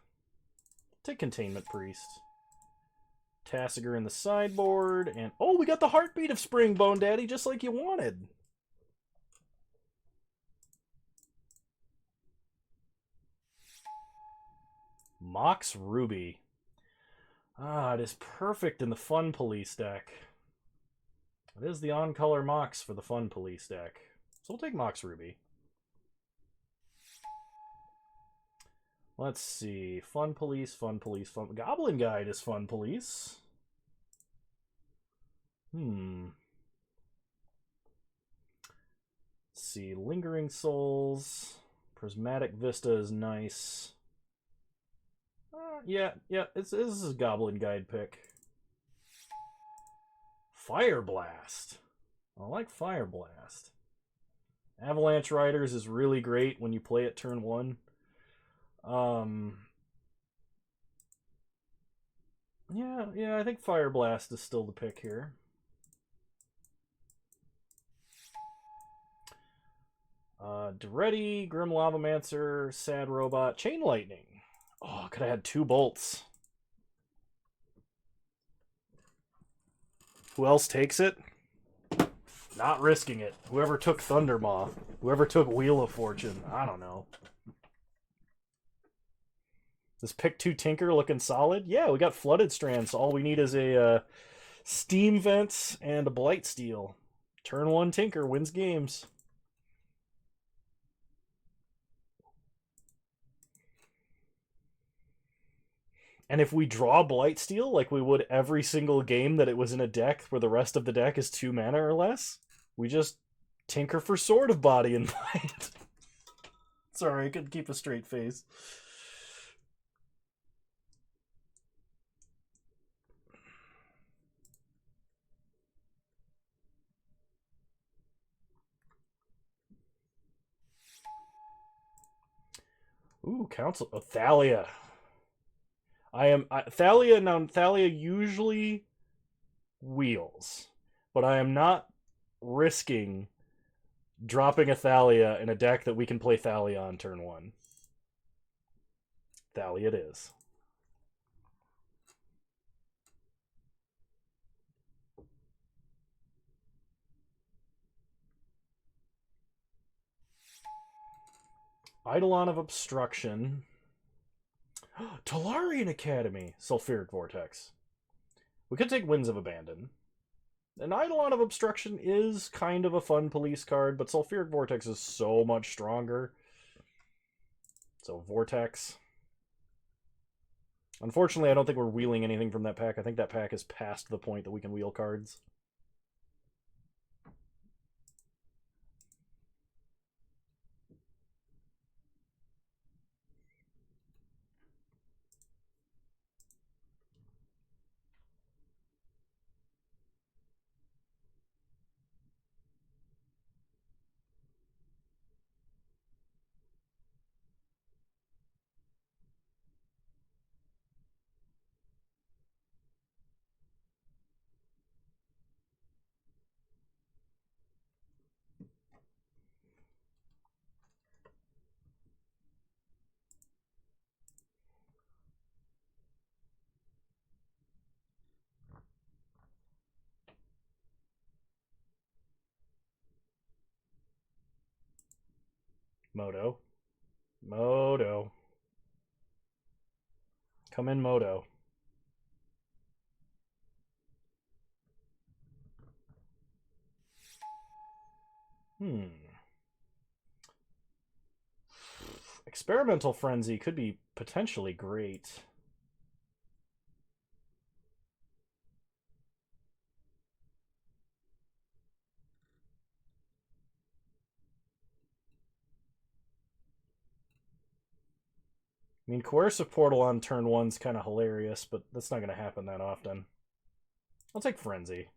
Take Containment Priest. Tassiger in the sideboard, and... oh, we got the Heartbeat of Spring, Bone Daddy, just like you wanted. Mox Ruby. Ah, it is perfect in the Fun Police deck. It is the on-color Mox for the Fun Police deck. So we'll take Mox Ruby. Let's see. Fun Police, Fun Police, Fun... Goblin Guide is Fun Police. Let's see. Lingering Souls. Prismatic Vista is nice. Yeah, this is a Goblin Guide pick. Fire Blast. I like Fire Blast. Avalanche Riders is really great when you play it turn 1. Yeah, I think Fire Blast is still the pick here. Duretti, Grim Lavamancer, Sad Robot, Chain Lightning. Oh, could have had 2 bolts. Who else takes it? Not risking it. Whoever took Thundermaw. Whoever took Wheel of Fortune. I don't know. This pick 2 Tinker looking solid? Yeah, we got Flooded Strands. So all we need is a Steam Vents and a Blight Steel. Turn 1 Tinker wins games. And if we draw Blight Steel like we would every single game that it was in a deck where the rest of the deck is 2 mana or less, we just Tinker for Sword of Body and Blight. Sorry, I couldn't keep a straight face. Ooh, Council. Oh, Thalia. Thalia. Now, Thalia usually wheels, but I am not risking dropping a Thalia in a deck that we can play Thalia on turn 1. Thalia it is. Eidolon of Obstruction. Talarian Academy. Sulfuric Vortex. We could take Winds of Abandon. An Eidolon of Obstruction is kind of a fun police card, but Sulfuric Vortex is so much stronger. So, Vortex. Unfortunately, I don't think we're wheeling anything from that pack. I think that pack is past the point that we can wheel cards. Moto. Moto. Come in, Moto. Experimental Frenzy could be potentially great. I mean, Coercive Portal on turn 1's kind of hilarious, but that's not going to happen that often. I'll take Frenzy.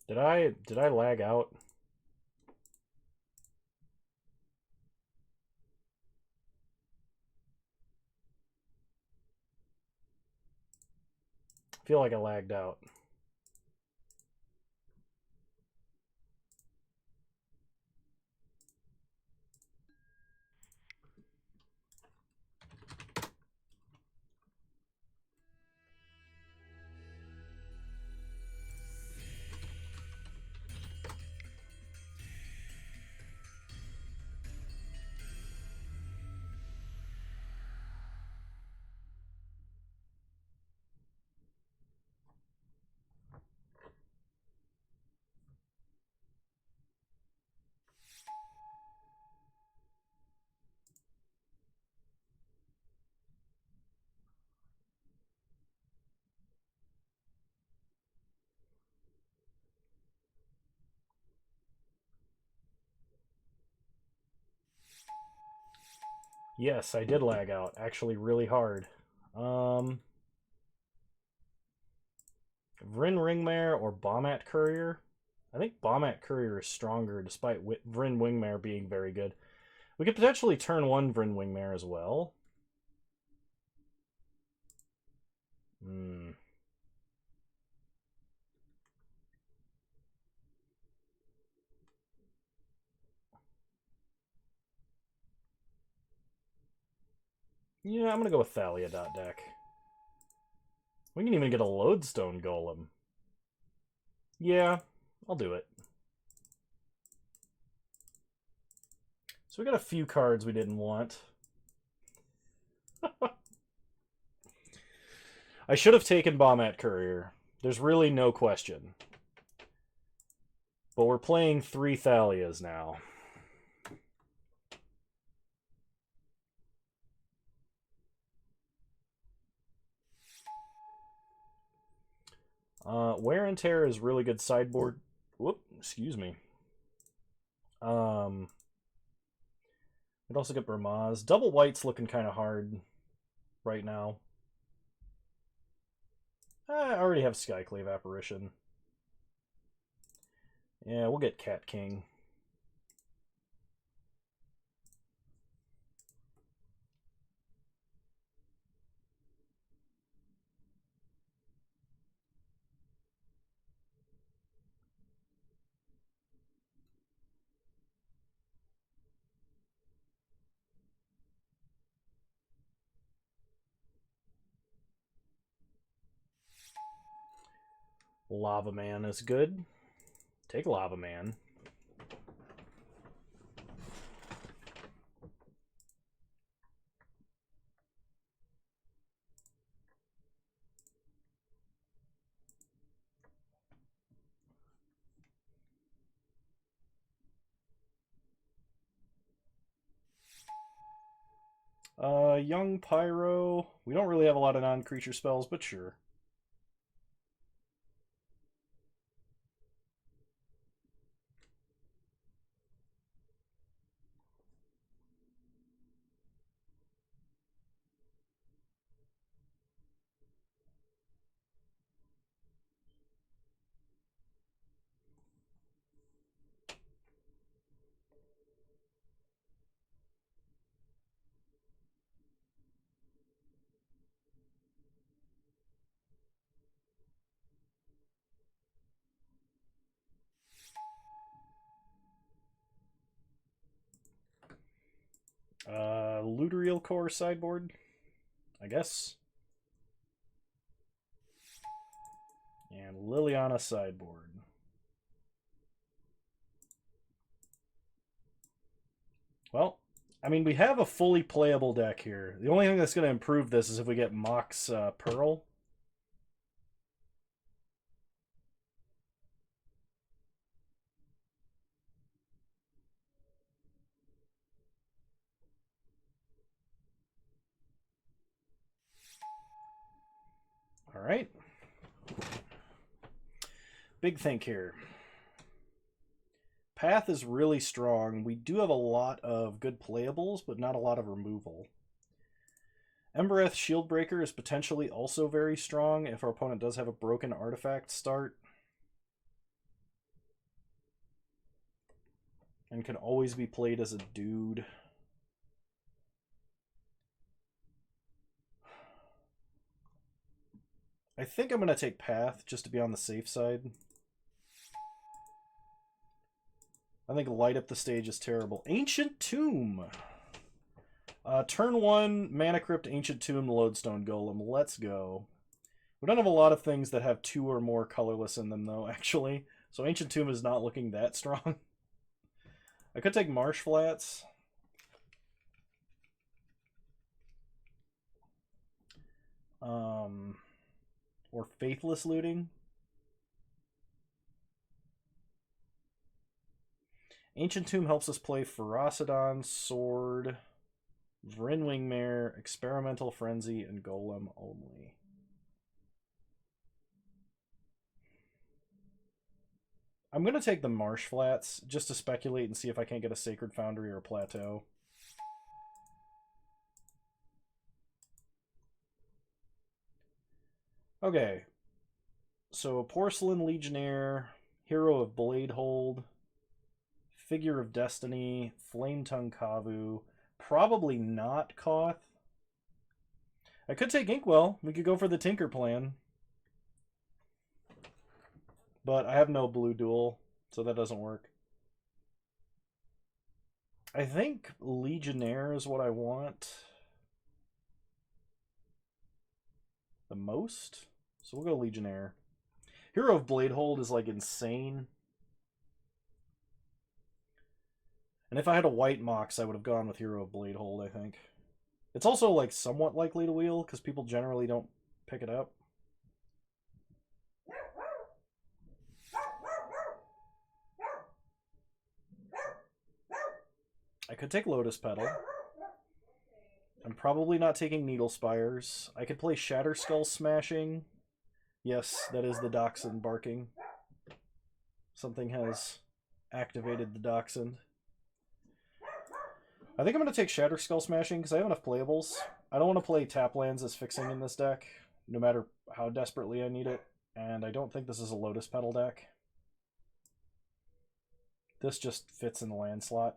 Did I lag out? I feel like I lagged out. Yes, I did lag out, actually really hard. Vryn Ringmare or Bombat Courier? I think Bombat Courier is stronger despite Vryn Wingmare being very good. We could potentially turn one Vryn Wingmare as well. Hmm. Yeah, I'm gonna go with Thalia deck. We can even get a Lodestone Golem. Yeah, I'll do it. So we got a few cards we didn't want. I should have taken Bombat Courier. There's really no question. But we're playing 3 Thalias now. Wear and Tear is really good sideboard. Whoop, excuse me. We'd also get Burmaz. Double White's looking kind of hard right now. I already have Skyclave Apparition. Yeah, we'll get Cat King. Lava Man is good. Take Lava Man. Young Pyro. We don't really have a lot of non-creature spells, but sure. Luterial Core sideboard, I guess. And Liliana sideboard. Well, I mean, we have a fully playable deck here. The only thing that's going to improve this is if we get Mox Pearl. All right. Big think here. Path is really strong. We do have a lot of good playables, but not a lot of removal. Embereth Shieldbreaker is potentially also very strong if our opponent does have a broken artifact start. And can always be played as a dude. I think I'm going to take Path just to be on the safe side. I think Light Up the Stage is terrible. Ancient Tomb. Turn 1, Mana Crypt, Ancient Tomb, Lodestone Golem. Let's go. We don't have a lot of things that have 2 or more colorless in them, though, actually. So Ancient Tomb is not looking that strong. I could take Marsh Flats. Or Faithless Looting. Ancient Tomb helps us play Ferocidon, Sword, Vryn Wingmare, Experimental Frenzy, and Golem only. I'm going to take the Marsh Flats just to speculate and see if I can't get a Sacred Foundry or a Plateau. Okay. So, Porcelain Legionnaire, Hero of Bladehold, Figure of Destiny, Flame Tongue Kavu, probably not Koth. I could take Inkwell. We could go for the Tinker plan. But I have no blue duel, so that doesn't work. I think Legionnaire is what I want the most. So we'll go Legionnaire. Hero of Bladehold is like insane. And if I had a white Mox, I would have gone with Hero of Bladehold, I think. It's also like somewhat likely to wheel because people generally don't pick it up. I could take Lotus Petal. I'm probably not taking Needle Spires. I could play Shatter Skull Smashing. Yes, that is the Dachshund barking. Something has activated the Dachshund. I think I'm going to take Shatter Skull Smashing because I have enough playables. I don't want to play tap lands as fixing in this deck, no matter how desperately I need it. And I don't think this is a Lotus Petal deck. This just fits in the land slot.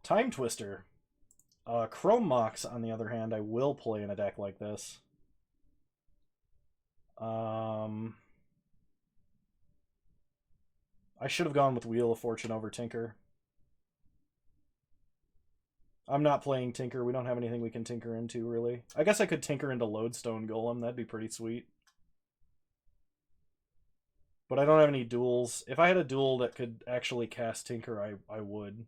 Time Twister. Chrome Mox, on the other hand, I will play in a deck like this. I should have gone with Wheel of Fortune over Tinker. I'm not playing Tinker. We don't have anything we can Tinker into, really. I guess I could Tinker into Lodestone Golem. That'd be pretty sweet. But I don't have any duels. If I had a duel that could actually cast Tinker, I would.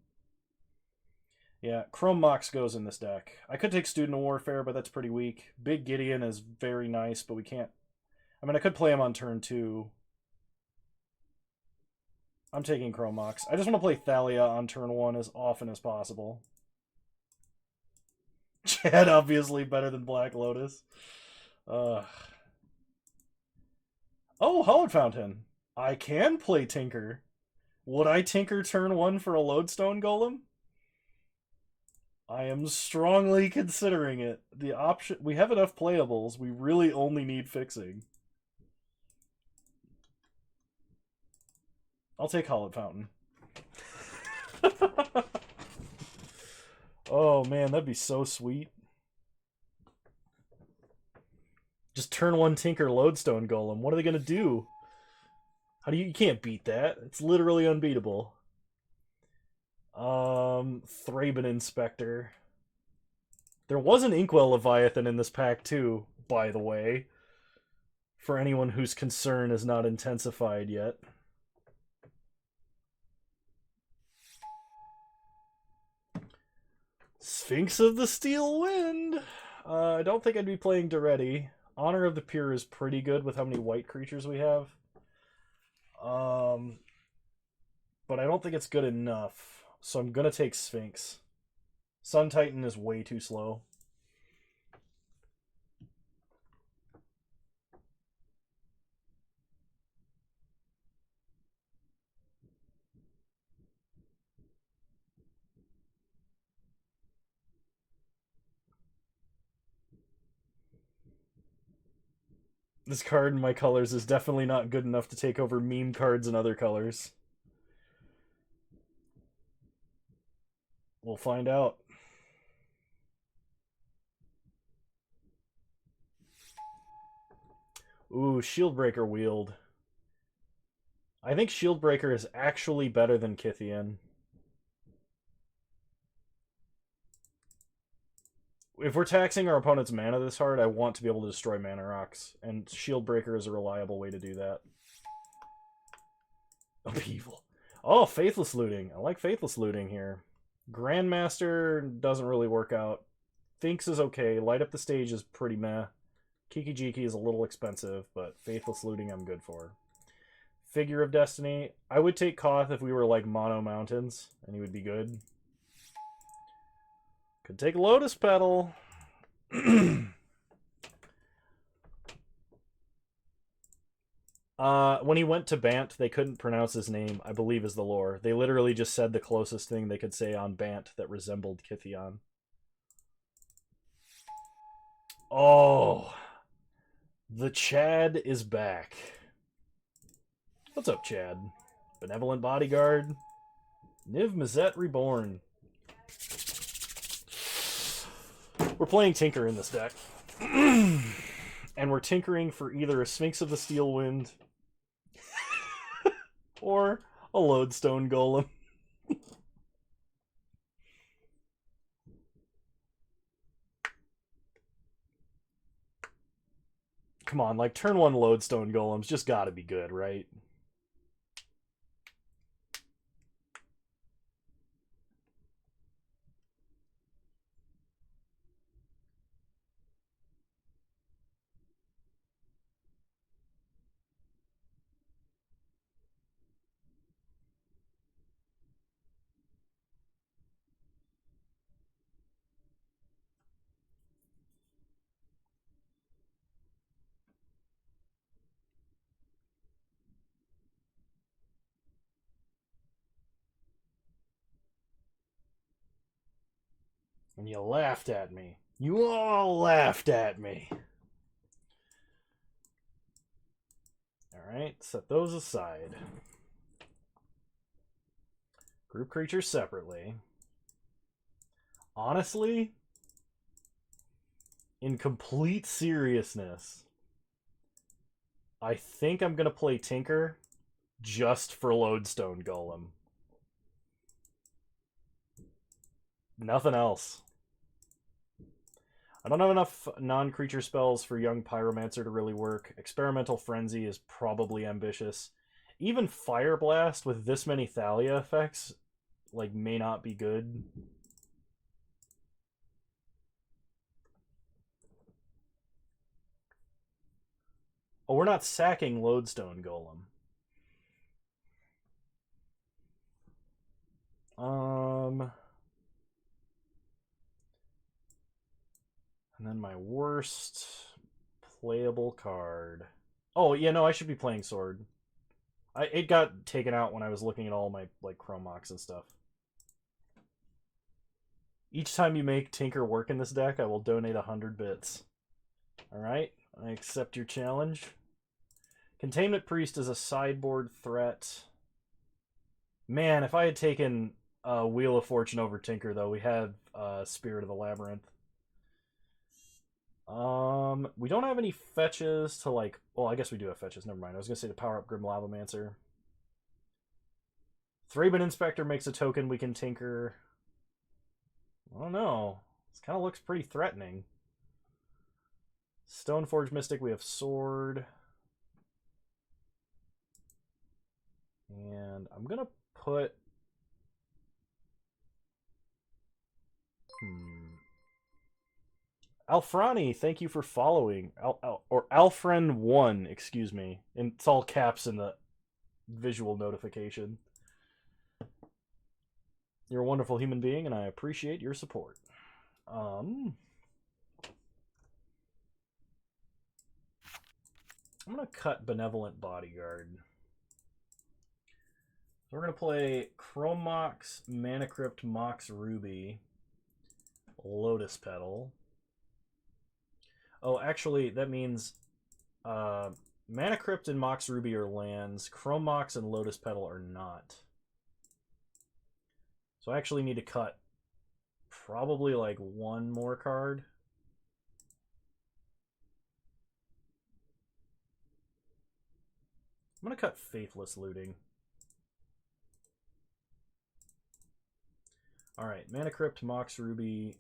Yeah, Chrome Mox goes in this deck. I could take Student of Warfare, but that's pretty weak. Big Gideon is very nice, but we can't... I mean, I could play him on turn 2. I'm taking Chrome Mox. I just want to play Thalia on turn 1 as often as possible. Chad, obviously better than Black Lotus. Oh, Hallowed Fountain. I can play Tinker. Would I Tinker turn 1 for a Lodestone Golem? I am strongly considering it. The option... We have enough playables. We really only need fixing. I'll take Hallowed Fountain. Oh, man, that'd be so sweet. Just turn 1 Tinker Lodestone Golem. What are they going to do? How do you... You can't beat that. It's literally unbeatable. Thraben Inspector. There was an Inkwell Leviathan in this pack too, by the way. For anyone whose concern is not intensified yet. Sphinx of the Steel Wind. I don't think I'd be playing Duretti. Honor of the Pure is pretty good with how many white creatures we have. But I don't think it's good enough. So I'm going to take Sphinx. Sun Titan is way too slow. This card in my colors is definitely not good enough to take over meme cards in other colors. We'll find out. Ooh, Shieldbreaker Wield. I think Shieldbreaker is actually better than Kythian. If we're taxing our opponent's mana this hard, I want to be able to destroy mana rocks, and Shieldbreaker is a reliable way to do that. Upheaval. Oh, Faithless Looting. I like Faithless Looting here. Grandmaster doesn't really work out. Finks is okay. Light Up the Stage is pretty meh. Kiki Jiki is a little expensive, but Faithless Looting I'm good for. Figure of Destiny. I would take Koth if we were like Mono Mountains, and he would be good. Could take Lotus Petal. When he went to Bant, they couldn't pronounce his name, I believe is the lore. They literally just said the closest thing they could say on Bant that resembled Kithion. Oh, the Chad is back. What's up, Chad? Benevolent Bodyguard. Niv Mizzet Reborn. We're playing Tinker in this deck. And we're tinkering for either a Sphinx of the Steel Wind or a Lodestone Golem. Come on, like turn 1 Lodestone Golems just gotta be good, right? And you laughed at me. You all laughed at me. Alright, set those aside. Group creatures separately. Honestly, in complete seriousness, I think I'm going to play Tinker just for Lodestone Golem. Nothing else. I don't have enough non-creature spells for Young Pyromancer to really work. Experimental Frenzy is probably ambitious. Even Fire Blast with this many Thalia effects, like, may not be good. Oh, we're not sacking Lodestone Golem. And then my worst playable card. Oh, yeah, no, I should be playing Sword. It got taken out when I was looking at all my like Chromox and stuff. Each time you make Tinker work in this deck, I will donate 100 bits. Alright, I accept your challenge. Containment Priest is a sideboard threat. Man, if I had taken Wheel of Fortune over Tinker, though, we had Spirit of the Labyrinth. We don't have any fetches to, like... Well, I guess we do have fetches. Never mind. I was going to say to power up Grim Lavamancer. Thraben Inspector makes a token we can tinker. I don't know. This kind of looks pretty threatening. Stoneforge Mystic, we have Sword. And I'm going to put... Alfrani, thank you for following. Or Alfren1, excuse me. And it's all caps in the visual notification. You're a wonderful human being, and I appreciate your support. I'm going to cut Benevolent Bodyguard. So we're going to play Chromox, Mana Crypt, Mox Ruby, Lotus Petal. Oh, actually, that means Mana Crypt and Mox Ruby are lands. Chromox and Lotus Petal are not. So I actually need to cut probably like one more card. I'm going to cut Faithless Looting. Alright, Mana Crypt, Mox Ruby,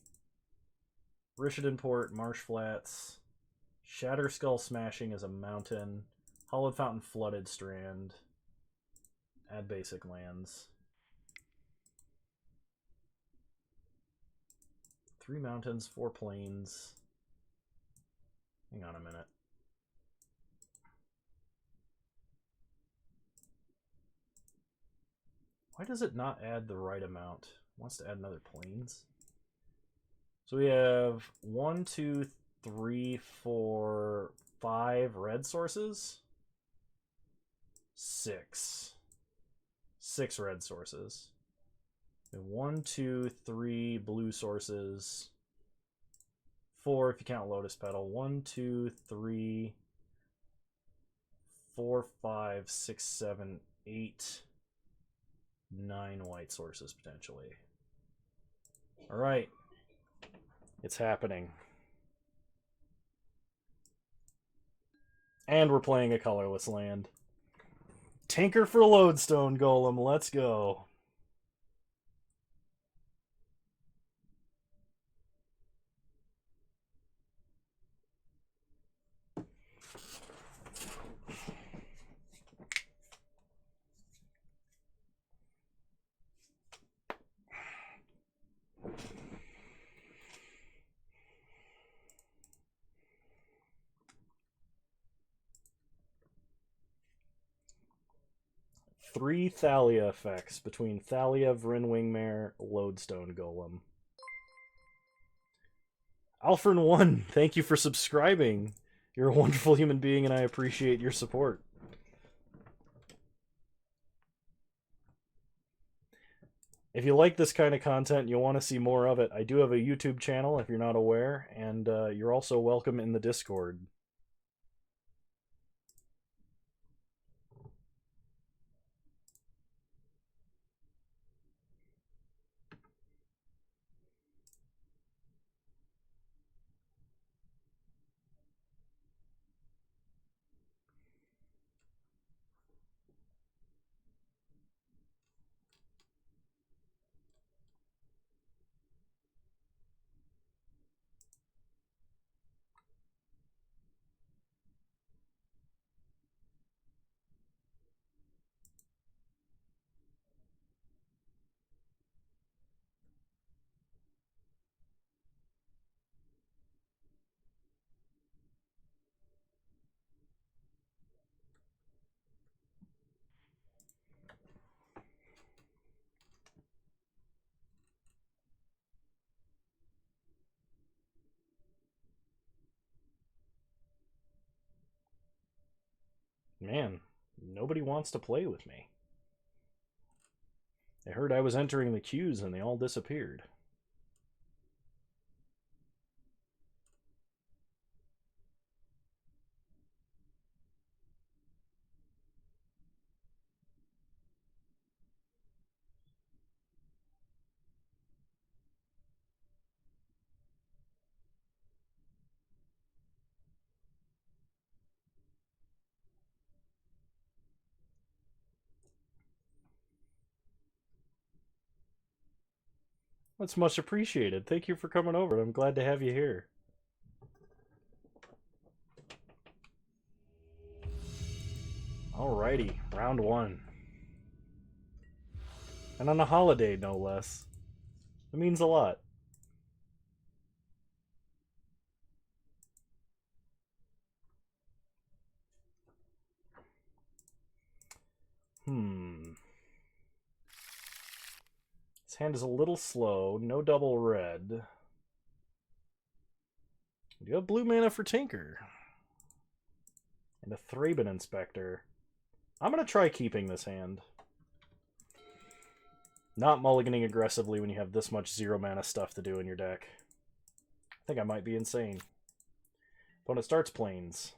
Rishadan Port, Marsh Flats, Shatter Skull Smashing is a mountain, Hollowed Fountain, Flooded Strand, add basic lands. 3 mountains, 4 plains. Hang on a minute. Why does it not add the right amount? It wants to add another plains? So we have 1, 2, 3, 4, 5 red sources. 6. 6 red sources. 1, 2, 3 blue sources. 4 if you count Lotus Petal. 1, 2, 3, 4, 5, 6, 7, 8, 9 white sources potentially. All right. It's happening. And we're playing a colorless land. Tinker for Lodestone Golem. Let's go. Three Thalia effects between Thalia, Vryn Wingmare, Lodestone Golem. Alfred1, thank you for subscribing. You're a wonderful human being and I appreciate your support. If you like this kind of content and you want to see more of it, I do have a YouTube channel if you're not aware, and you're also welcome in the Discord. Man, nobody wants to play with me. They heard I was entering the queues and they all disappeared. That's much appreciated. Thank you for coming over. I'm glad to have you here. Alrighty, round 1. And on a holiday, no less. It means a lot. This hand is a little slow. No double red. You have blue mana for Tinker. And a Thraben Inspector. I'm going to try keeping this hand. Not mulliganing aggressively when you have this much 0 mana stuff to do in your deck. I think I might be insane. Opponent starts Plains.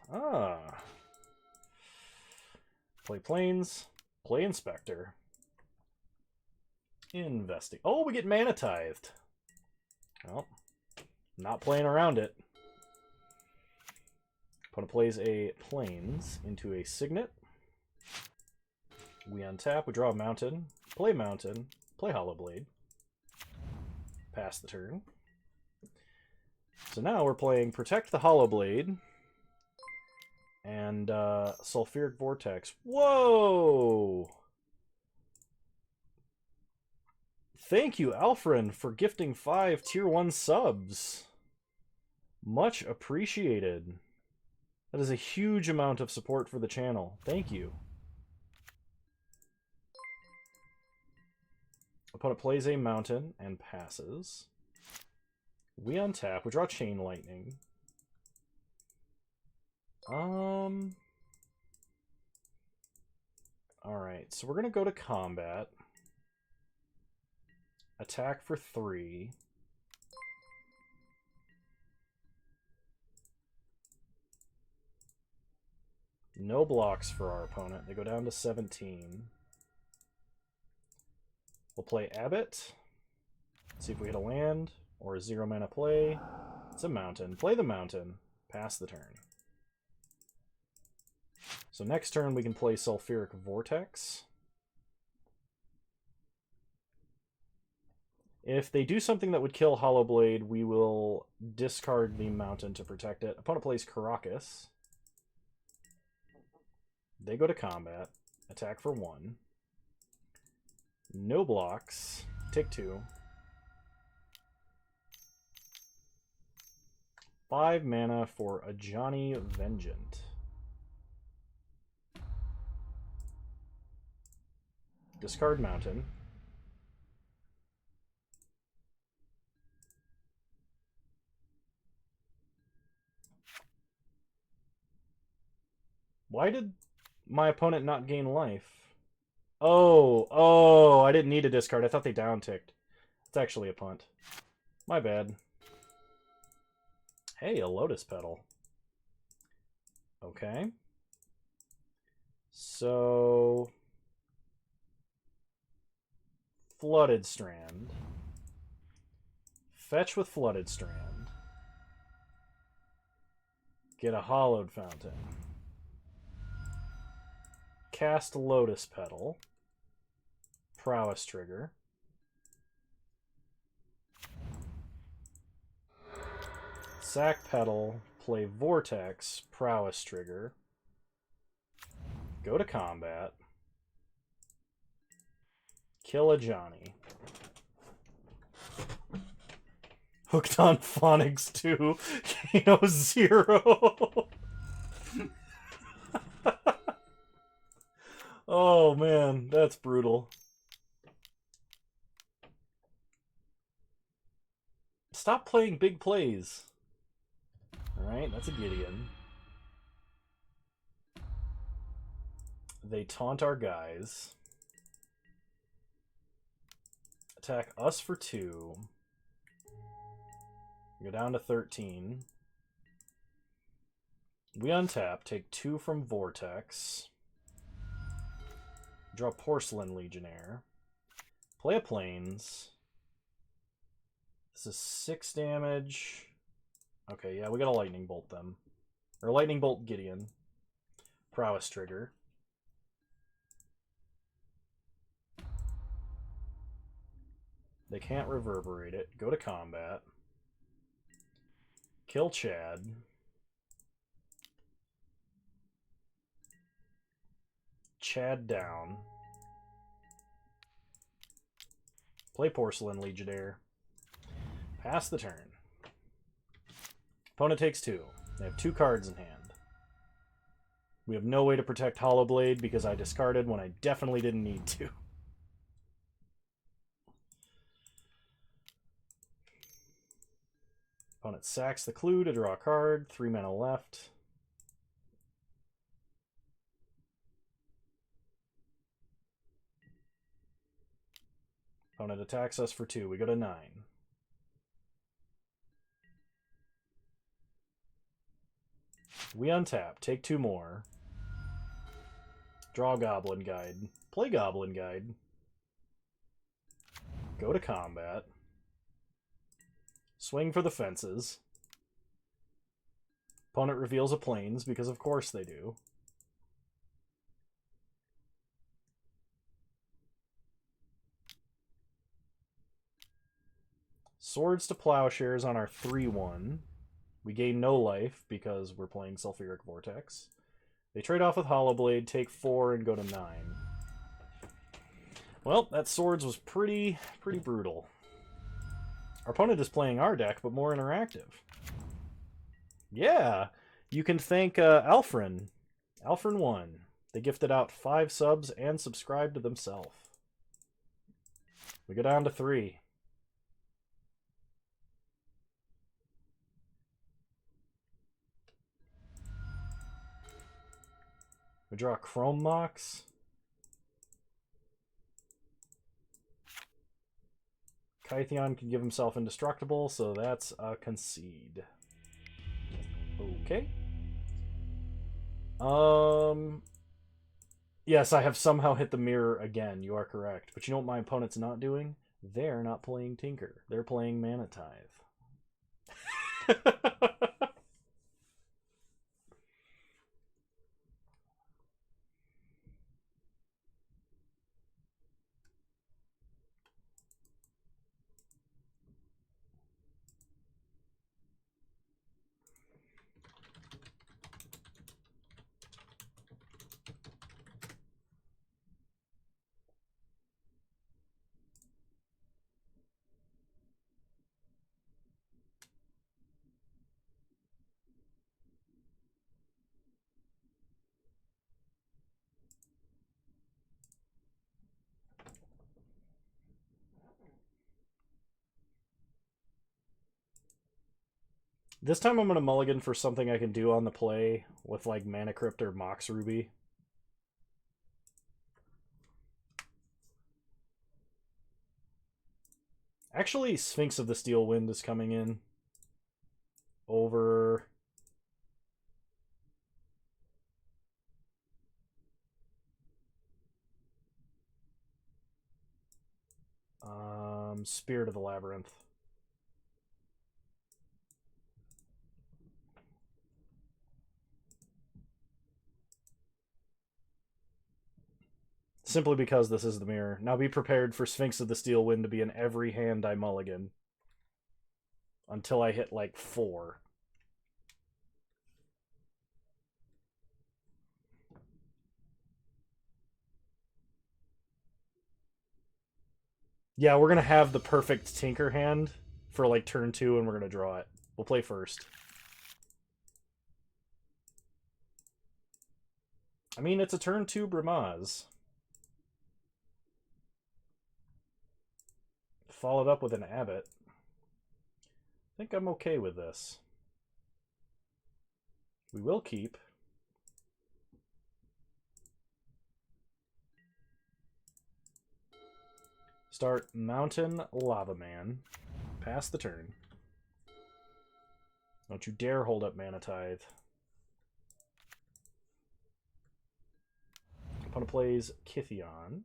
Play Plains. Play Inspector. Investing. Oh, we get Mana Tithed. Well, not playing around it. Opponent plays a Plains into a Signet. We untap, we draw a Mountain, play Hollow Blade. Pass the turn. So now we're playing Protect the Hollow Blade and Sulfuric Vortex. Whoa! Thank you, Alfred, for gifting 5 Tier 1 subs. Much appreciated. That is a huge amount of support for the channel. Thank you. Opponent plays a Mountain and passes. We untap. We draw Chain Lightning. Alright, so we're going to go to combat. Attack for 3. No blocks for our opponent. They go down to 17. We'll play Abbot. See if we hit a land or a 0 mana play. It's a mountain. Play the mountain. Pass the turn. So next turn we can play Sulfuric Vortex. If they do something that would kill Hollow Blade, we will discard the mountain to protect it. Opponent plays Karakas. They go to combat. Attack for 1. No blocks. Take 2. 5 mana for Ajani Vengeant. Discard mountain. Why did my opponent not gain life? Oh, I didn't need a discard. I thought they down-ticked. It's actually a punt. My bad. Hey, a Lotus Petal. Okay. So... Flooded Strand. Fetch with Flooded Strand. Get a Hollowed Fountain. Cast Lotus Petal. Prowess trigger. Sack Petal. Play Vortex. Prowess trigger. Go to combat. Kill a Johnny. Hooked on Phonics 2. Kano 0. Oh man, that's brutal. Stop playing big plays. Alright, that's a Gideon. They taunt our guys. Attack us for 2. Go down to 13. We untap, take 2 from Vortex. Draw Porcelain Legionnaire. Play a Plains. This is 6 damage. Okay, yeah, we gotta Lightning Bolt them. Or Lightning Bolt Gideon. Prowess trigger. They can't reverberate it. Go to combat. Kill Chad. Chad down. Play Porcelain Legionnaire. Pass the turn. Opponent takes 2. They have 2 cards in hand. We have no way to protect Hollow Blade because I discarded when I definitely didn't need to. Opponent sacks the clue to draw a card. 3 mana left. Opponent attacks us for 2. We go to 9. We untap. Take 2 more. Draw Goblin Guide. Play Goblin Guide. Go to combat. Swing for the fences. Opponent reveals a Plains, because of course they do. Swords to Plowshares on our 3-1. We gain no life because we're playing Sulfuric Vortex. They trade off with Hollow Blade, take 4, and go to 9. Well, that Swords was pretty brutal. Our opponent is playing our deck, but more interactive. Yeah, you can thank Alfrin. Alfrin 1. They gifted out 5 subs and subscribed to themselves. We go down to 3. We draw Chrome Mox. Kytheon can give himself indestructible, so that's a concede. Okay. Yes, I have somehow hit the mirror again. You are correct. But you know what my opponent's not doing? They're not playing Tinker. They're playing Mana Tithe. This time I'm going to mulligan for something I can do on the play with like Mana Crypt or Mox Ruby. Actually, Sphinx of the Steel Wind is coming in over Spirit of the Labyrinth. Simply because this is the mirror. Now be prepared for Sphinx of the Steel Wind to be in every hand I mulligan. Until I hit like 4. Yeah, we're going to have the perfect Tinker hand for like turn 2 and we're going to draw it. We'll play first. I mean, it's a turn 2 Bramaz. Followed up with an Abbot. I think I'm okay with this. We will keep. Start Mountain Lava Man. Pass the turn. Don't you dare hold up Mana Tithe. Opponent plays Kytheon.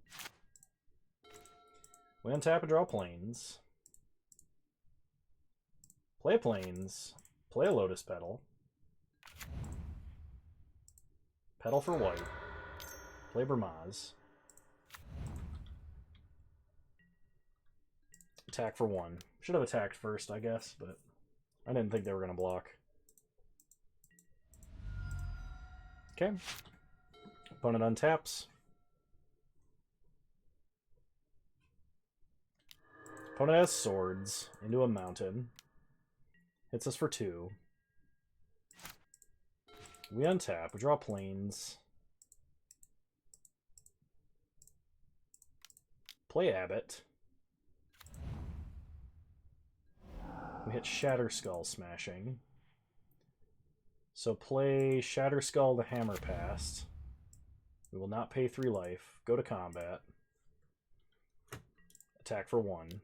We untap and draw planes. Play planes. Play a Lotus Petal. Petal for white. Play Bramaz. Attack for 1. Should have attacked first, I guess, but I didn't think they were going to block. Okay. Opponent untaps. Opponent has swords into a mountain. Hits us for 2. We untap. We draw planes. Play Abbot. We hit Shatter Skull Smashing. So play Shatter Skull to Hammer Past. We will not pay 3 life. Go to combat. Attack for 1.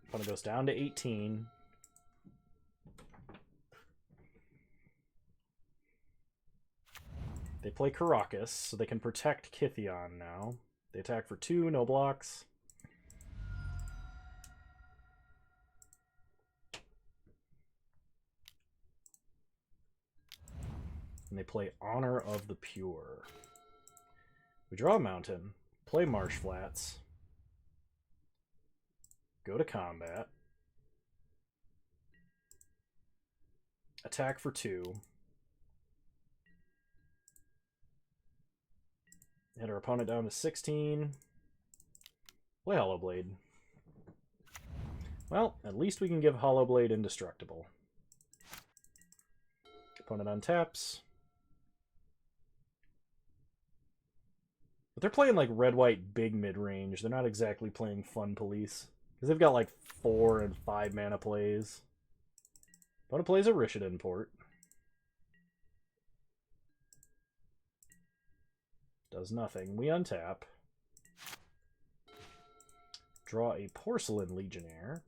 Opponent goes down to 18. They play Karakas, so they can protect Kytheon now. They attack for 2, no blocks. And they play Honor of the Pure. We draw a mountain, play Marsh Flats, go to combat, attack for 2, hit our opponent down to 16, play Hollow Blade. Well, at least we can give Hollow Blade indestructible. Opponent untaps. But they're playing like red-white big mid-range. They're not exactly playing fun police. Because they've got like 4 and 5 mana plays. Opponent plays a Rishidan Port. Does nothing. We untap. Draw a Porcelain Legionnaire.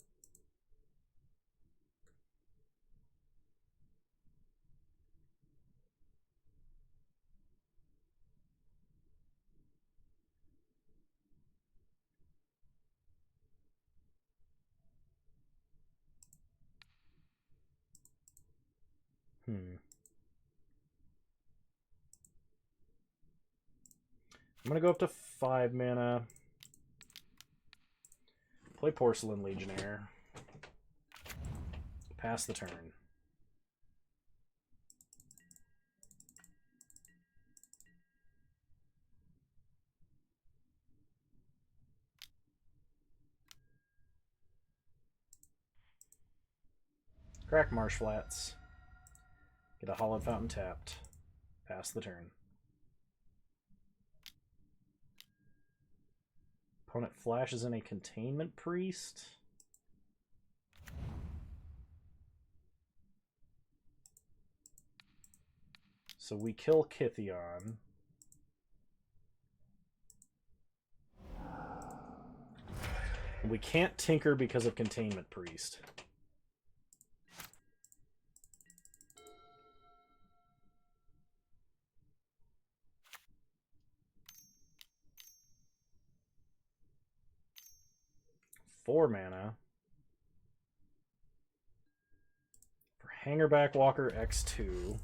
I'm going to go up to 5 mana. Play Porcelain Legionnaire. Pass the turn. Crack Marsh Flats. Get a Hallowed Fountain tapped. Pass the turn. Opponent flashes in a Containment Priest. So we kill Kithion. We can't tinker because of Containment Priest. Four mana. For Hangerback Walker X2.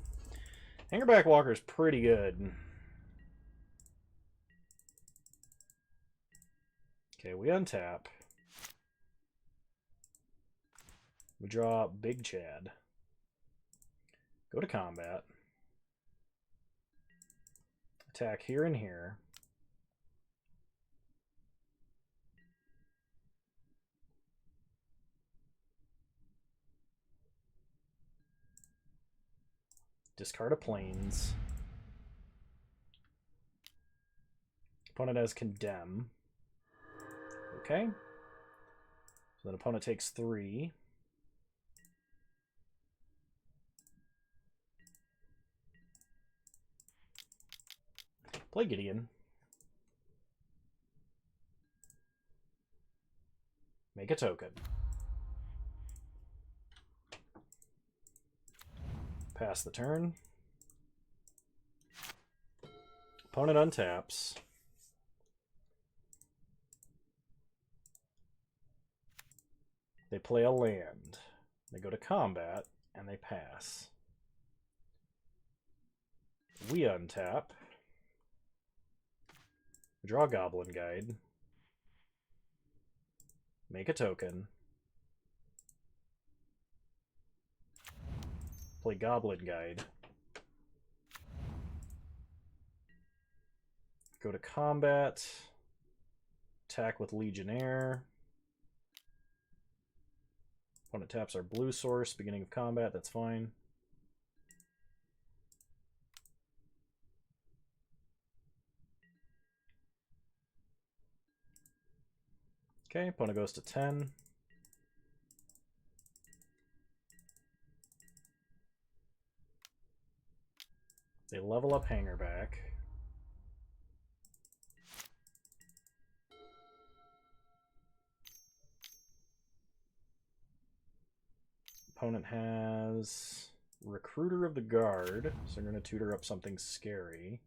Hangerback Walker is pretty good. Okay, we untap. We draw Big Chad. Go to combat. Attack here and here. Discard a Plains. Opponent has Condemn. Okay. So then opponent takes 3. Play Gideon. Make a token. Pass the turn. Opponent untaps. They play a land. They go to combat, and they pass. We untap. Draw Goblin Guide. Make a token. Play Goblin Guide. Go to combat. Attack with Legionnaire. Opponent taps our blue source, beginning of combat, that's fine. Okay, opponent goes to 10. They level up Hangerback. Opponent has Recruiter of the Guard, so they're going to tutor up something scary.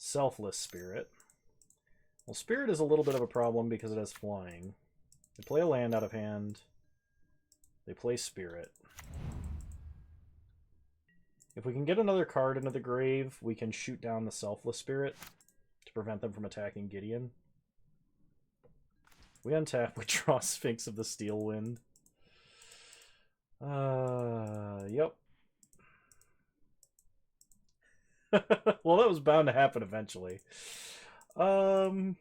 Selfless Spirit. Well, Spirit is a little bit of a problem because it has flying. They play a land out of hand. They play Spirit. If we can get another card into the grave, we can shoot down the Selfless Spirit to prevent them from attacking Gideon. We untap, we draw Sphinx of the Steel Wind. Yep. Well, that was bound to happen eventually. Hmm.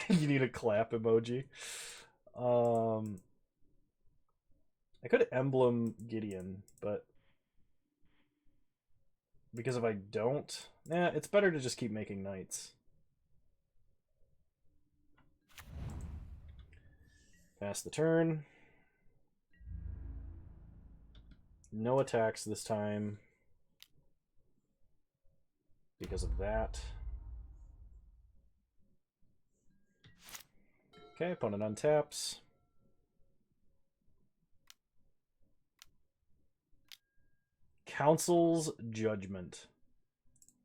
You need a clap emoji. I could emblem Gideon, but because if I don't, it's better to just keep making knights. Pass the turn. No attacks this time because of that. Okay, opponent untaps. Council's Judgment.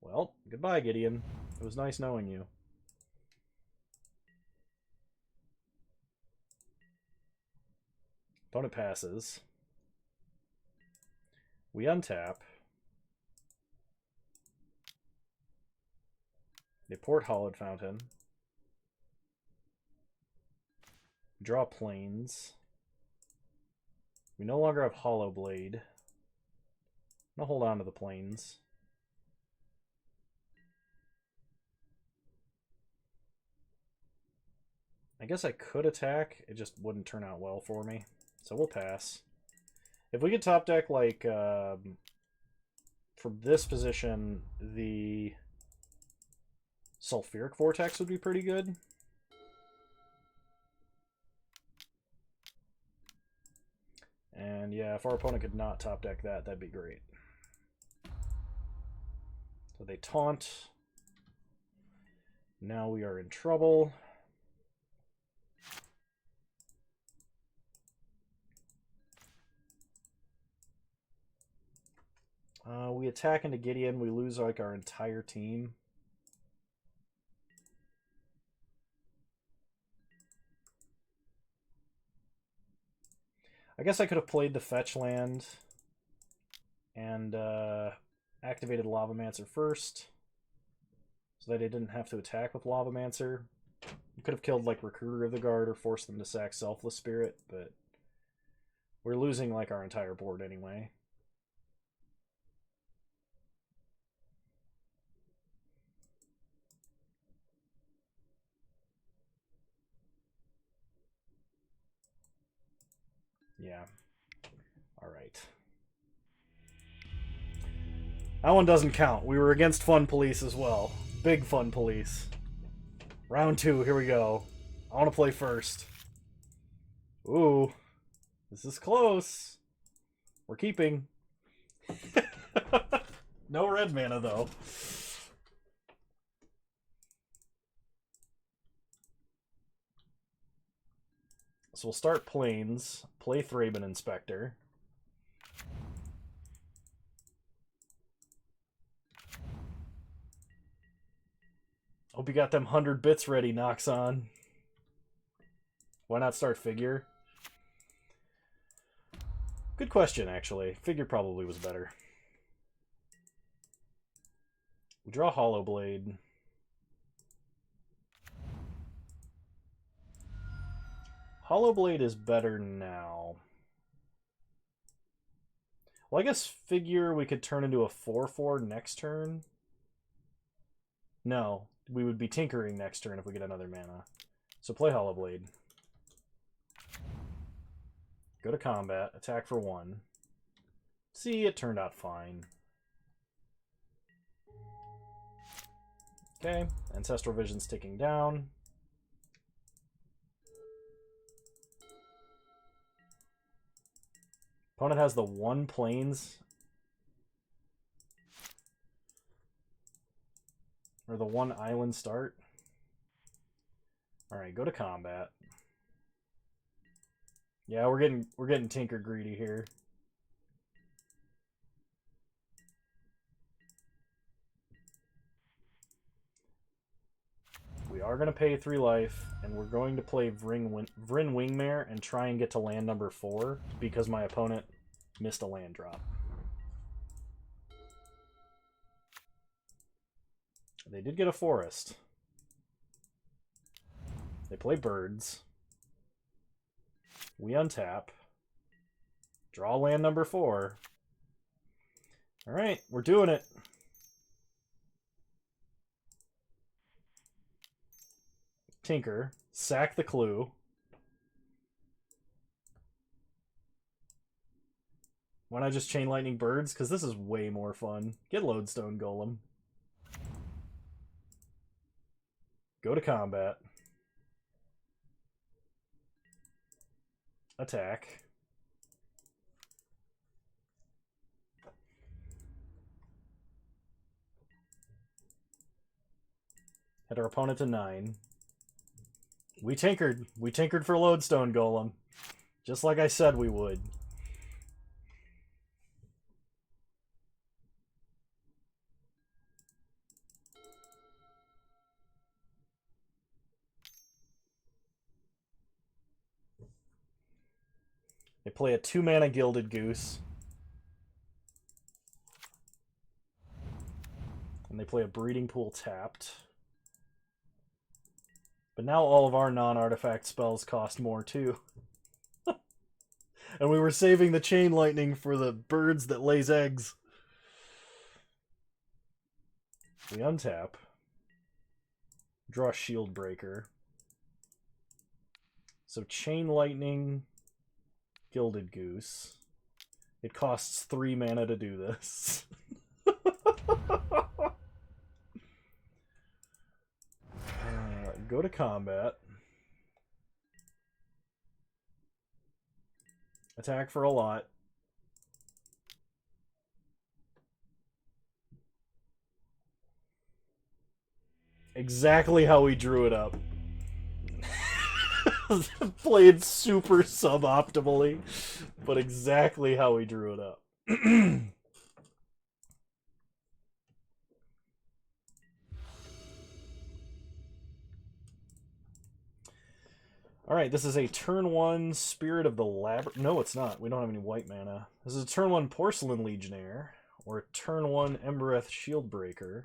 Well, goodbye, Gideon. It was nice knowing you. Opponent passes. We untap. They port Hollowed Fountain. Draw planes. We no longer have Hollow Blade. I'm gonna hold on to the planes. I guess I could attack. It just wouldn't turn out well for me. So we'll pass. If we could top deck, like, from this position, the Sulfuric Vortex would be pretty good. And yeah, if our opponent could not top deck that, that'd be great. So they taunt. Now we are in trouble. We attack into Gideon. We lose like our entire team. I guess I could have played the fetch land and activated Lavamancer first so that I didn't have to attack with Lavamancer. You could have killed like Recruiter of the Guard or forced them to sack Selfless Spirit, but we're losing like our entire board anyway. Yeah. All right. That one doesn't count. We were against Fun Police as well. Big Fun Police. Round 2, here we go. I want to play first. Ooh. This is close. We're keeping. No red mana, though. So we'll start Plains, play Thraben Inspector. Hope you got them 100 bits ready, Noxon. Why not start Figure? Good question, actually. Figure probably was better. We draw Hollow Blade. Hollow Blade is better now. Well, I guess Figure we could turn into a 4/4 next turn. No, we would be tinkering next turn if we get another mana. So play Hollow Blade. Go to combat, attack for 1. See, it turned out fine. Okay, Ancestral Vision's ticking down. Opponent has the 1 plains. Or the 1 island start. Alright, go to combat. Yeah, we're getting Tinker greedy here. We are going to pay 3 life, and we're going to play Vryn Wingmare and try and get to land number 4 because my opponent missed a land drop. They did get a forest. They play birds. We untap. Draw land number 4. Alright, we're doing it. Tinker. Sack the clue. Why not just Chain Lightning Birds? Because this is way more fun. Get Lodestone Golem. Go to combat. Attack. Hit our opponent to 9. We tinkered. We tinkered for Lodestone Golem. Just like I said we would. They play a 2-mana Gilded Goose. And they play a Breeding Pool tapped. But now all of our non-artifact spells cost more too. And we were saving the Chain Lightning for the birds that lays eggs. We untap. Draw Shield Breaker. So Chain Lightning, Gilded Goose. It costs 3 mana to do this. Go to combat. Attack for a lot. Exactly how we drew it up. Played super suboptimally, but exactly how we drew it up. Alright, this is a turn 1 Spirit of the Labyrinth. No, it's not. We don't have any white mana. This is a turn 1 Porcelain Legionnaire, or a turn 1 Embereth Shieldbreaker.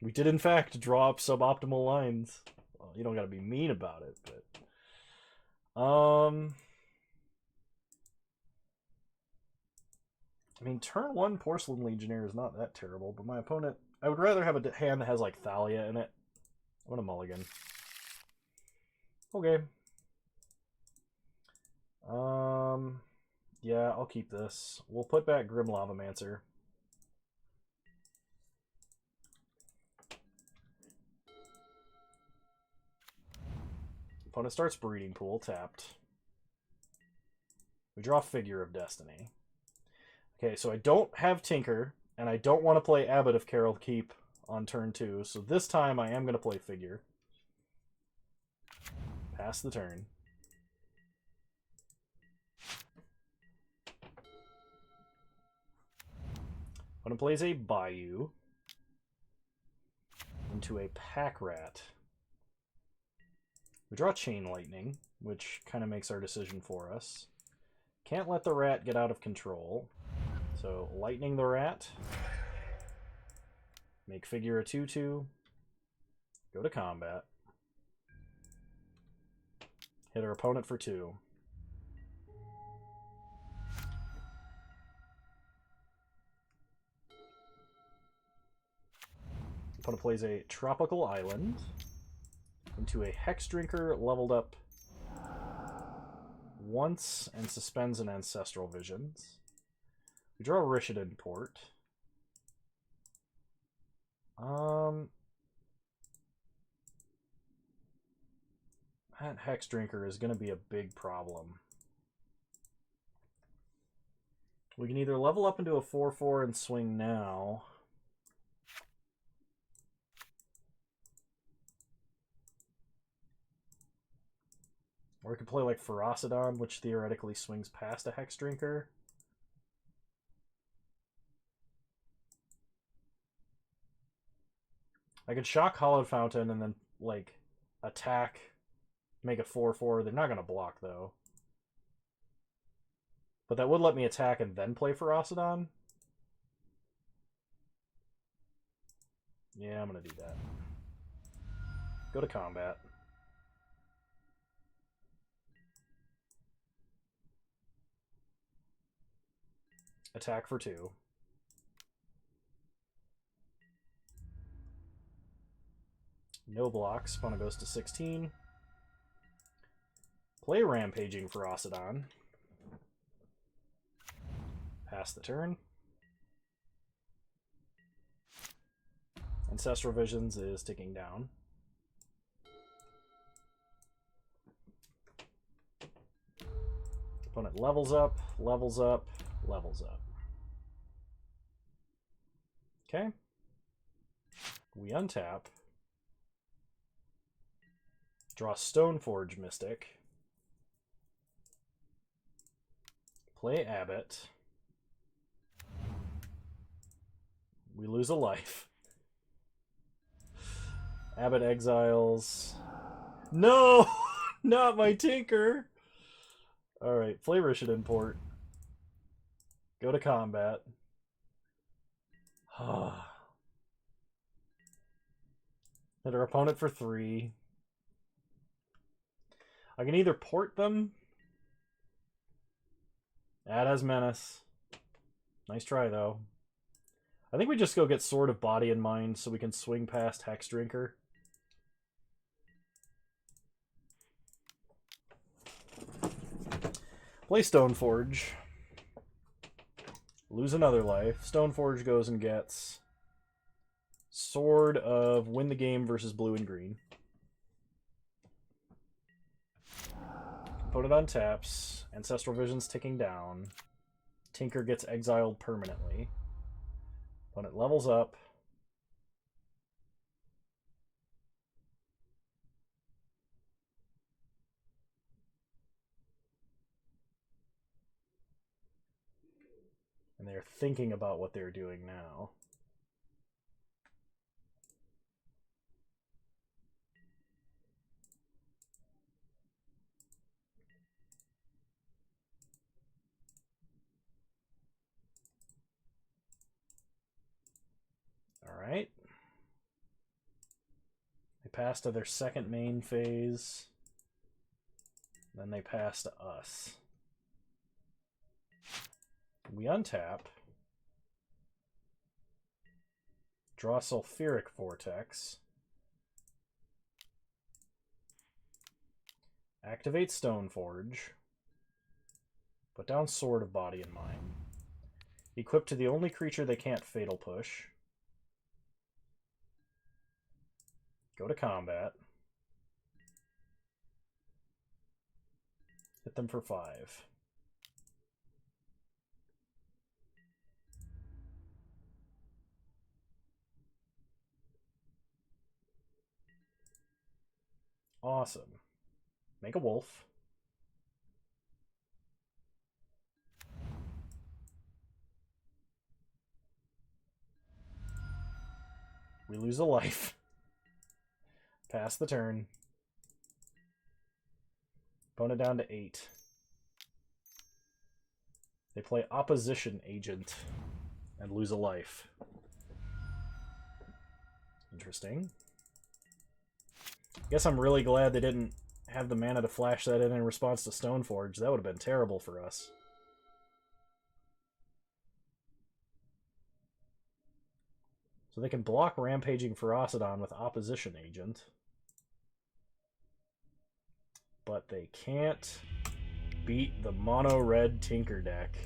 We did, in fact, draw up suboptimal lines. Well, you don't gotta be mean about it, but... I mean, turn 1 Porcelain Legionnaire is not that terrible, but my opponent... I would rather have a hand that has, like, Thalia in it. I'm gonna mulligan. Okay. Yeah, I'll keep this. We'll put back Grim Lavamancer. Opponent starts Breeding Pool, tapped. We draw Figure of Destiny. Okay, so I don't have Tinker, and I don't want to play Abbot of Carol Keep on turn 2, so this time I am going to play Figure. Pass the turn. Opponent plays a Bayou into a Pack Rat. We draw Chain Lightning, which kind of makes our decision for us. Can't let the rat get out of control. So, Lightning the Rat. Make Figure a 2/2. Go to combat. Hit our opponent for 2. Opponent plays a Tropical Island into a Hex Drinker, leveled up once, and suspends an Ancestral Visions. We draw Rishadan Port. That Hex Drinker is going to be a big problem. We can either level up into a 4/4 and swing now. Or we could play like Ferocidon, which theoretically swings past a Hex Drinker. I could shock Hollowed Fountain and then, like, attack, make a 4/4. They're not going to block, though. But that would let me attack and then play Ferocidon. Yeah, I'm going to do that. Go to combat. Attack for 2. No blocks. Opponent goes to 16. Play Rampaging Ferocidon. Pass the turn. Ancestral Visions is ticking down. Opponent levels up, levels up, levels up. Okay. We untap. Draw Stoneforge Mystic. Play Abbot. We lose a life. Abbot exiles. No! Not my Tinker! Alright, Flavor should import. Go to combat. Hit our opponent for 3. I can either port them. That has Menace. Nice try, though. I think we just go get Sword of Body and Mind so we can swing past Hex Drinker. Play Stoneforge. Lose another life. Stoneforge goes and gets Sword of Win the Game versus blue and green. Opponent untaps. Ancestral Vision's ticking down. Tinker gets exiled permanently. Opponent levels up. And they're thinking about what they're doing now. Alright. They pass to their second main phase. Then they pass to us. We untap. Draw Sulfuric Vortex. Activate Stoneforge. Put down Sword of Body and Mind. Equip to the only creature they can't Fatal Push. Go to combat. Hit them for 5. Awesome. Make a wolf. We lose a life. Pass the turn. Opponent down to 8. They play Opposition Agent and lose a life. Interesting. Guess I'm really glad they didn't have the mana to flash that in response to Stoneforge. That would have been terrible for us. So they can block Rampaging Ferocidon with Opposition Agent. But they can't beat the mono-red Tinker deck.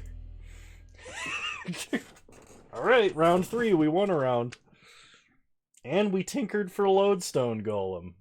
Alright, round 3, we won a round. And we tinkered for Lodestone Golem.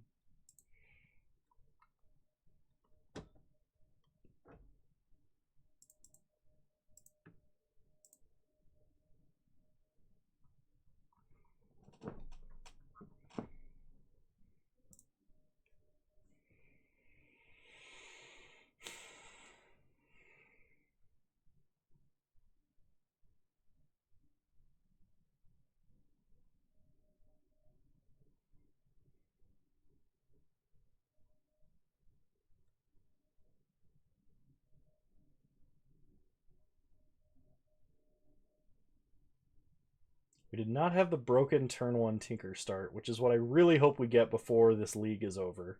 We did not have the broken turn 1 Tinker start, which is what I really hope we get before this league is over.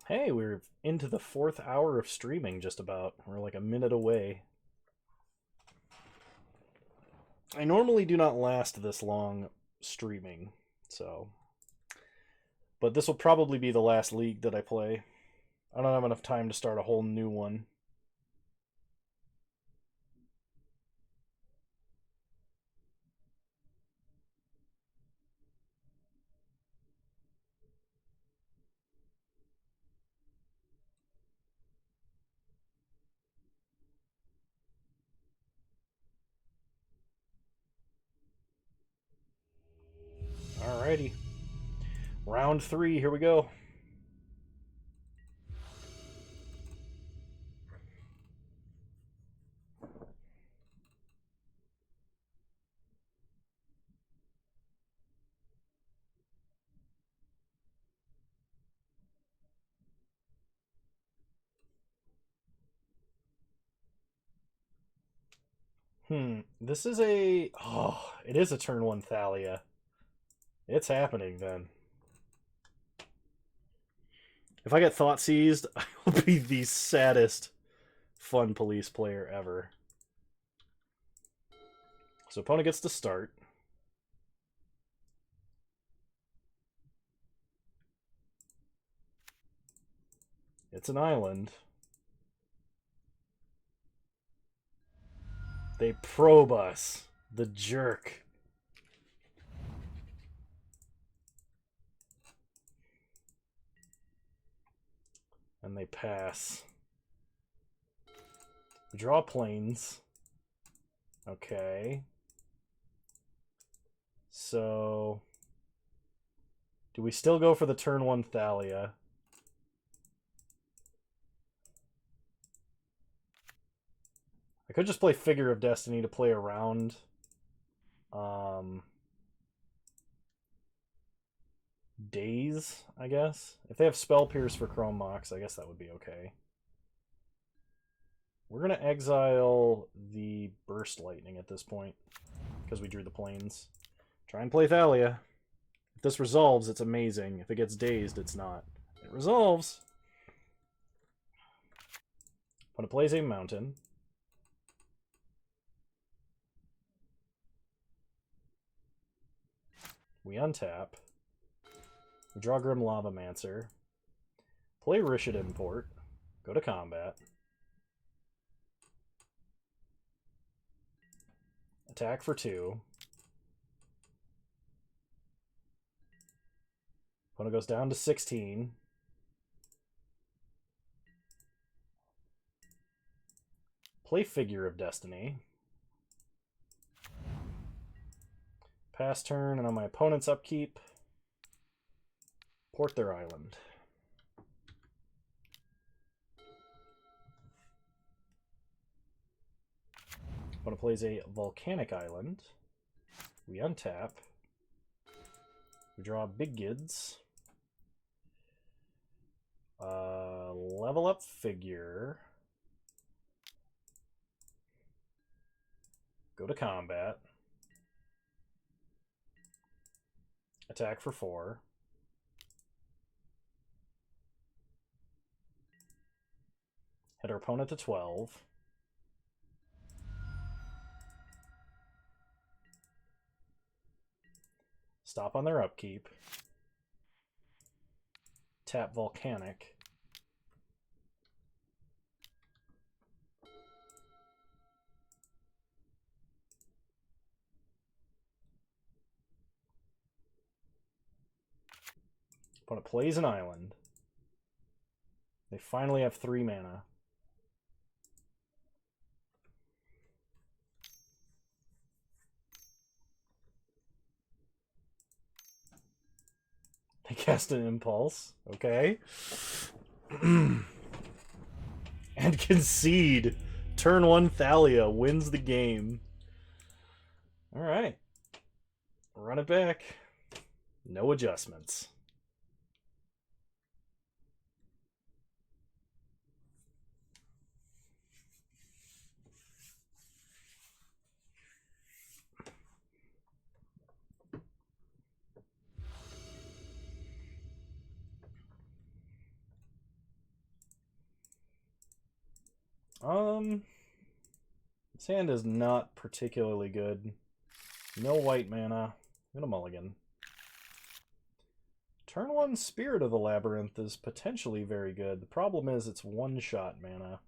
Hey, we're into the 4th hour of streaming just about. We're like a minute away. I normally do not last this long streaming, so. But this will probably be the last league that I play. I don't have enough time to start a whole new one. Alrighty. Round 3, here we go. This is a... Oh, it is a turn 1 Thalia. It's happening then. If I get thought seized, I will be the saddest fun police player ever. So opponent gets to start. It's an island. They probe us. The jerk. And they pass. We draw planes. Okay. So... do we still go for the turn 1 Thalia? I could just play Figure of Destiny to play around. Daze, I guess. If they have Spell Pierce for Chrome Mox, I guess that would be okay. We're going to exile the Burst Lightning at this point, because we drew the planes. Try and play Thalia. If this resolves, it's amazing. If it gets dazed, it's not. It resolves. Opponent plays a mountain. We untap. We draw Grim Lavamancer. Play Rishid Import. Go to combat. Attack for 2. Opponent goes down to 16. Play Figure of Destiny. Pass turn, and on my opponent's upkeep, port their island. Opponent plays a volcanic island. We untap. We draw Big Gids. Level up Figure. Go to combat. Attack for 4. Hit our opponent to 12. Stop on their upkeep. Tap Volcanic. Opponent plays an island. They finally have 3 mana. They cast an Impulse. Okay. And concede. Turn 1 Thalia wins the game. Alright. Run it back. No adjustments. This hand is not particularly good. No white mana. I'm gonna mulligan. Turn 1 Spirit of the Labyrinth is potentially very good. The problem is it's one-shot mana.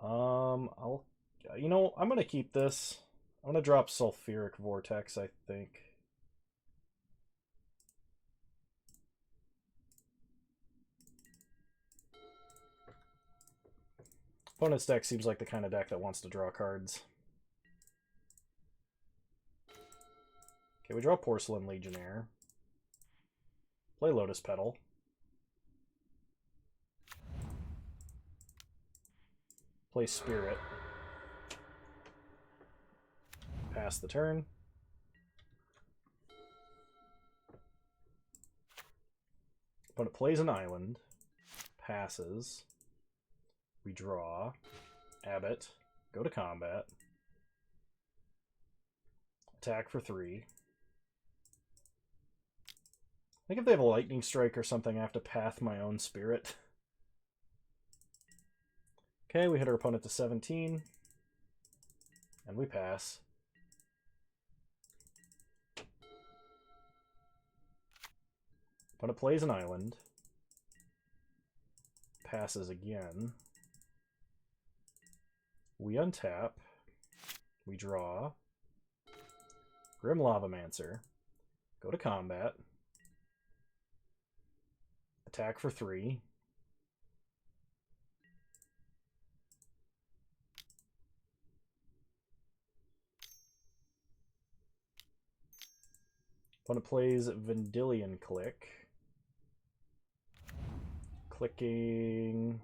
I'm gonna keep this. I'm gonna drop Sulfuric Vortex, I think. Opponent's deck seems like the kind of deck that wants to draw cards. Okay, we draw Porcelain Legionnaire. Play Lotus Petal. Play Spirit. Pass the turn. Opponent plays an island. Passes. We draw. Abbot. Go to combat. Attack for 3. I think if they have a lightning strike or something, I have to path my own spirit. Okay, we hit our opponent to 17. And we pass. Opponent plays an island. Passes again. We untap. We draw. Grim Lavamancer. Go to combat. Attack for 3. Opponent plays Vendilion Click. Clicking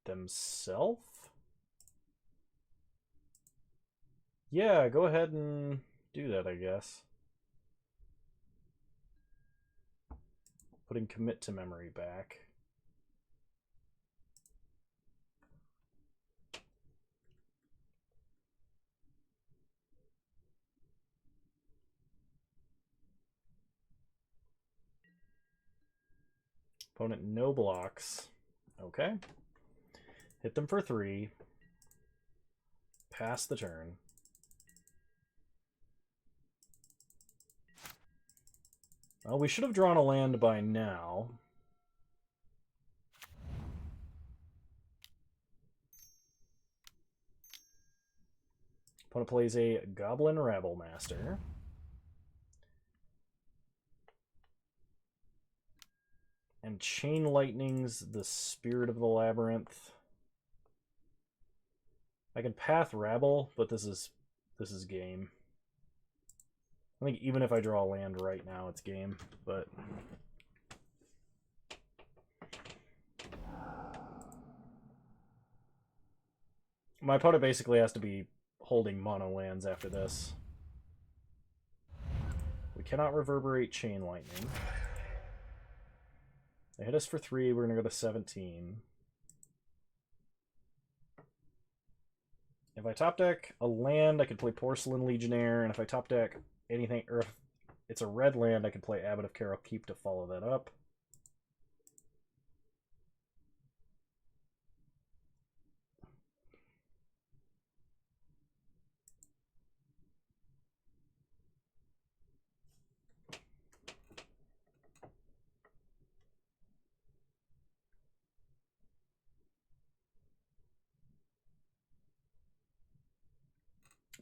themselves? Yeah, go ahead and do that, I guess. Putting Commit to Memory back. Opponent no blocks. Okay. Hit them for 3. Pass the turn. Well, we should have drawn a land by now. Opponent plays a Goblin Rabblemaster. And Chain Lightning's the Spirit of the Labyrinth. I can path Rabble, but this is game. I think even if I draw a land right now, it's game, but my opponent basically has to be holding mono lands after this. We cannot reverberate Chain Lightning. They hit us for 3, we're gonna go to 17. If I top deck a land, I could play Porcelain Legionnaire, and if I top deck anything, or if it's a red land, I could play Abbot of Carol Keep to follow that up.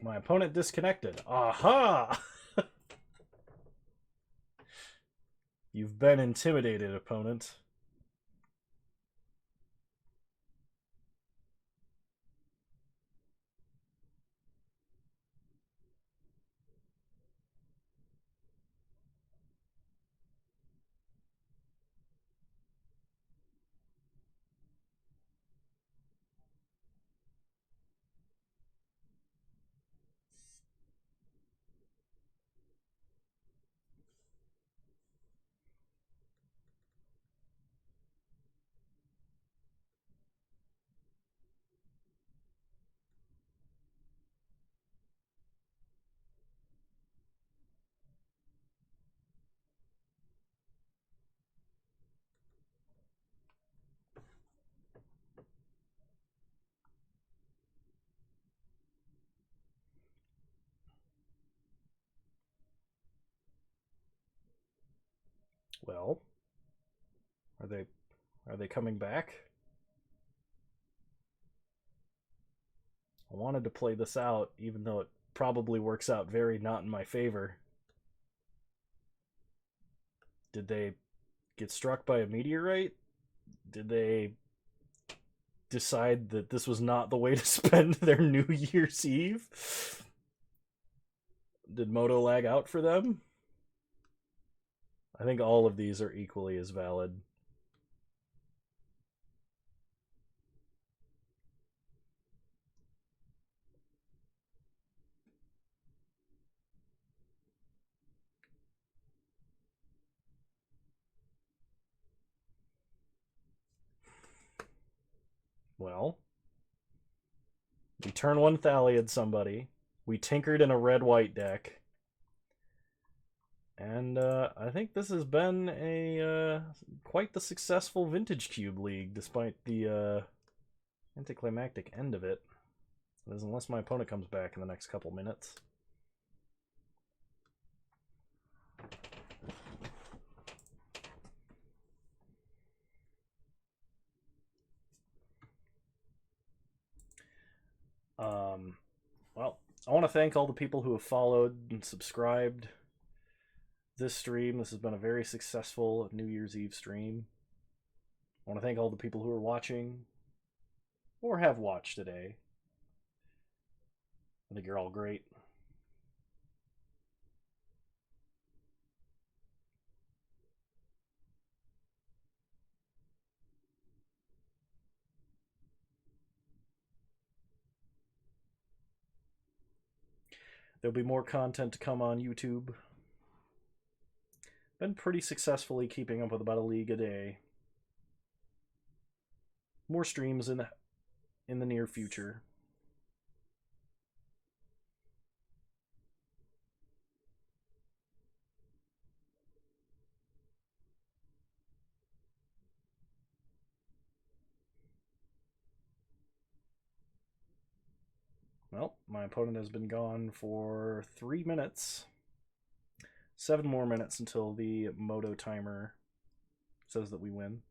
My opponent disconnected. Aha! You've been intimidated, opponent. Well, are they coming back? I wanted to play this out, even though it probably works out very not in my favor. Did they get struck by a meteorite? Did they decide that this was not the way to spend their New Year's Eve? Did Moto lag out for them? I think all of these are equally as valid. Well, we turn one Thaliad somebody. We tinkered in a red-white deck. And I think this has been a quite the successful Vintage Cube League, despite the anticlimactic end of it. Unless my opponent comes back in the next couple minutes. Well, I want to thank all the people who have followed and subscribed this stream. This has been a very successful New Year's Eve stream. I want to thank all the people who are watching or have watched today. I think you're all great. There'll be more content to come on YouTube. Been pretty successfully keeping up with about a league a day. More streams in the near future. Well, my opponent has been gone for 3 minutes. 7 more minutes until the Moto timer says that we win.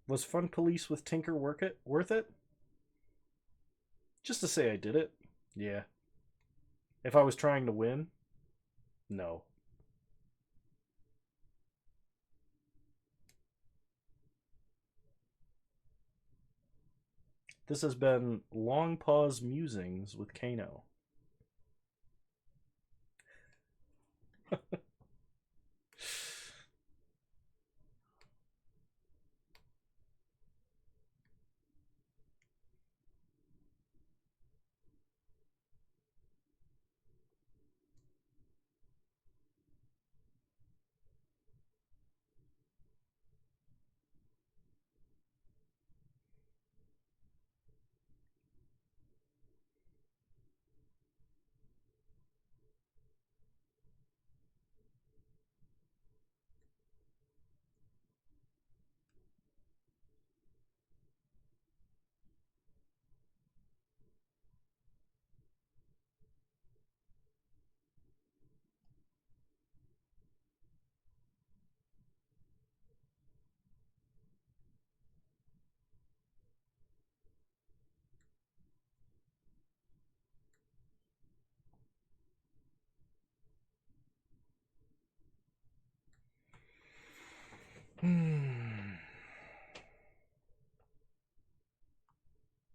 Was Fun Police with Tinker worth it? Just to say I did it? Yeah. If I was trying to win? No. This has been Long Pause Musings with Kano.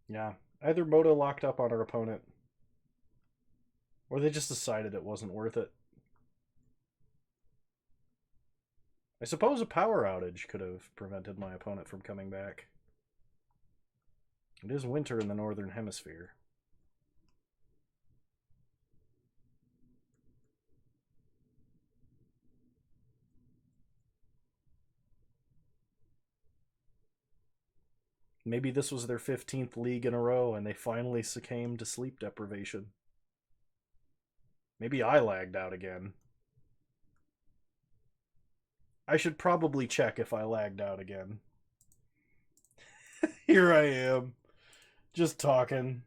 Yeah. Either Moto locked up on our opponent, or they just decided it wasn't worth it. I suppose a power outage could have prevented my opponent from coming back. It is winter in the northern hemisphere. Maybe this was their 15th league in a row and they finally succumbed to sleep deprivation. Maybe I lagged out again. I should probably check if I lagged out again. Here I am, just talking.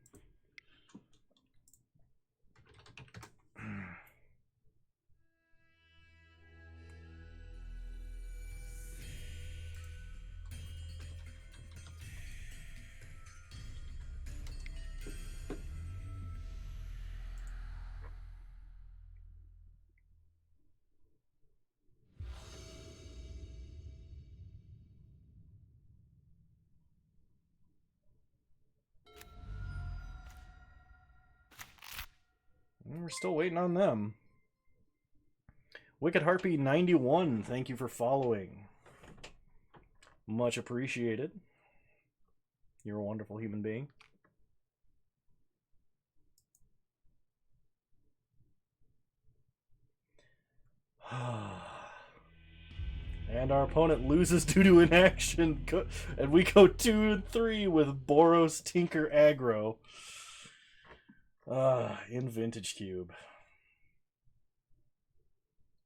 We're still waiting on them. Wicked Harpy 91, thank you for following. Much appreciated. You're a wonderful human being. And our opponent loses due to inaction, and we go 2-3 with Boros Tinker Aggro. In Vintage Cube.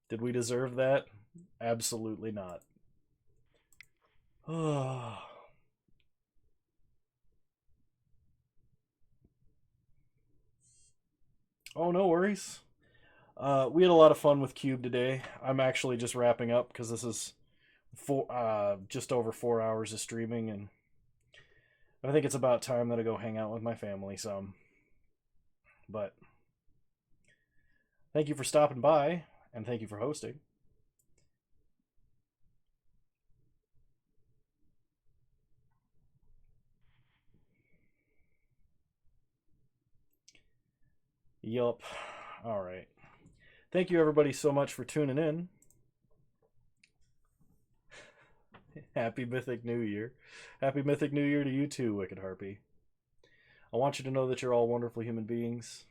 Did we deserve that? Absolutely not. Oh, no worries. We had a lot of fun with Cube today. I'm actually just wrapping up because this is just over 4 hours of streaming, and I think it's about time that I go hang out with my family some. But thank you for stopping by, and thank you for hosting. Yup. All right. Thank you, everybody, so much for tuning in. Happy Mythic New Year. Happy Mythic New Year to you too, Wicked Harpy. I want you to know that you're all wonderful human beings.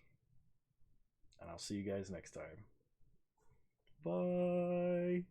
And I'll see you guys next time. Bye.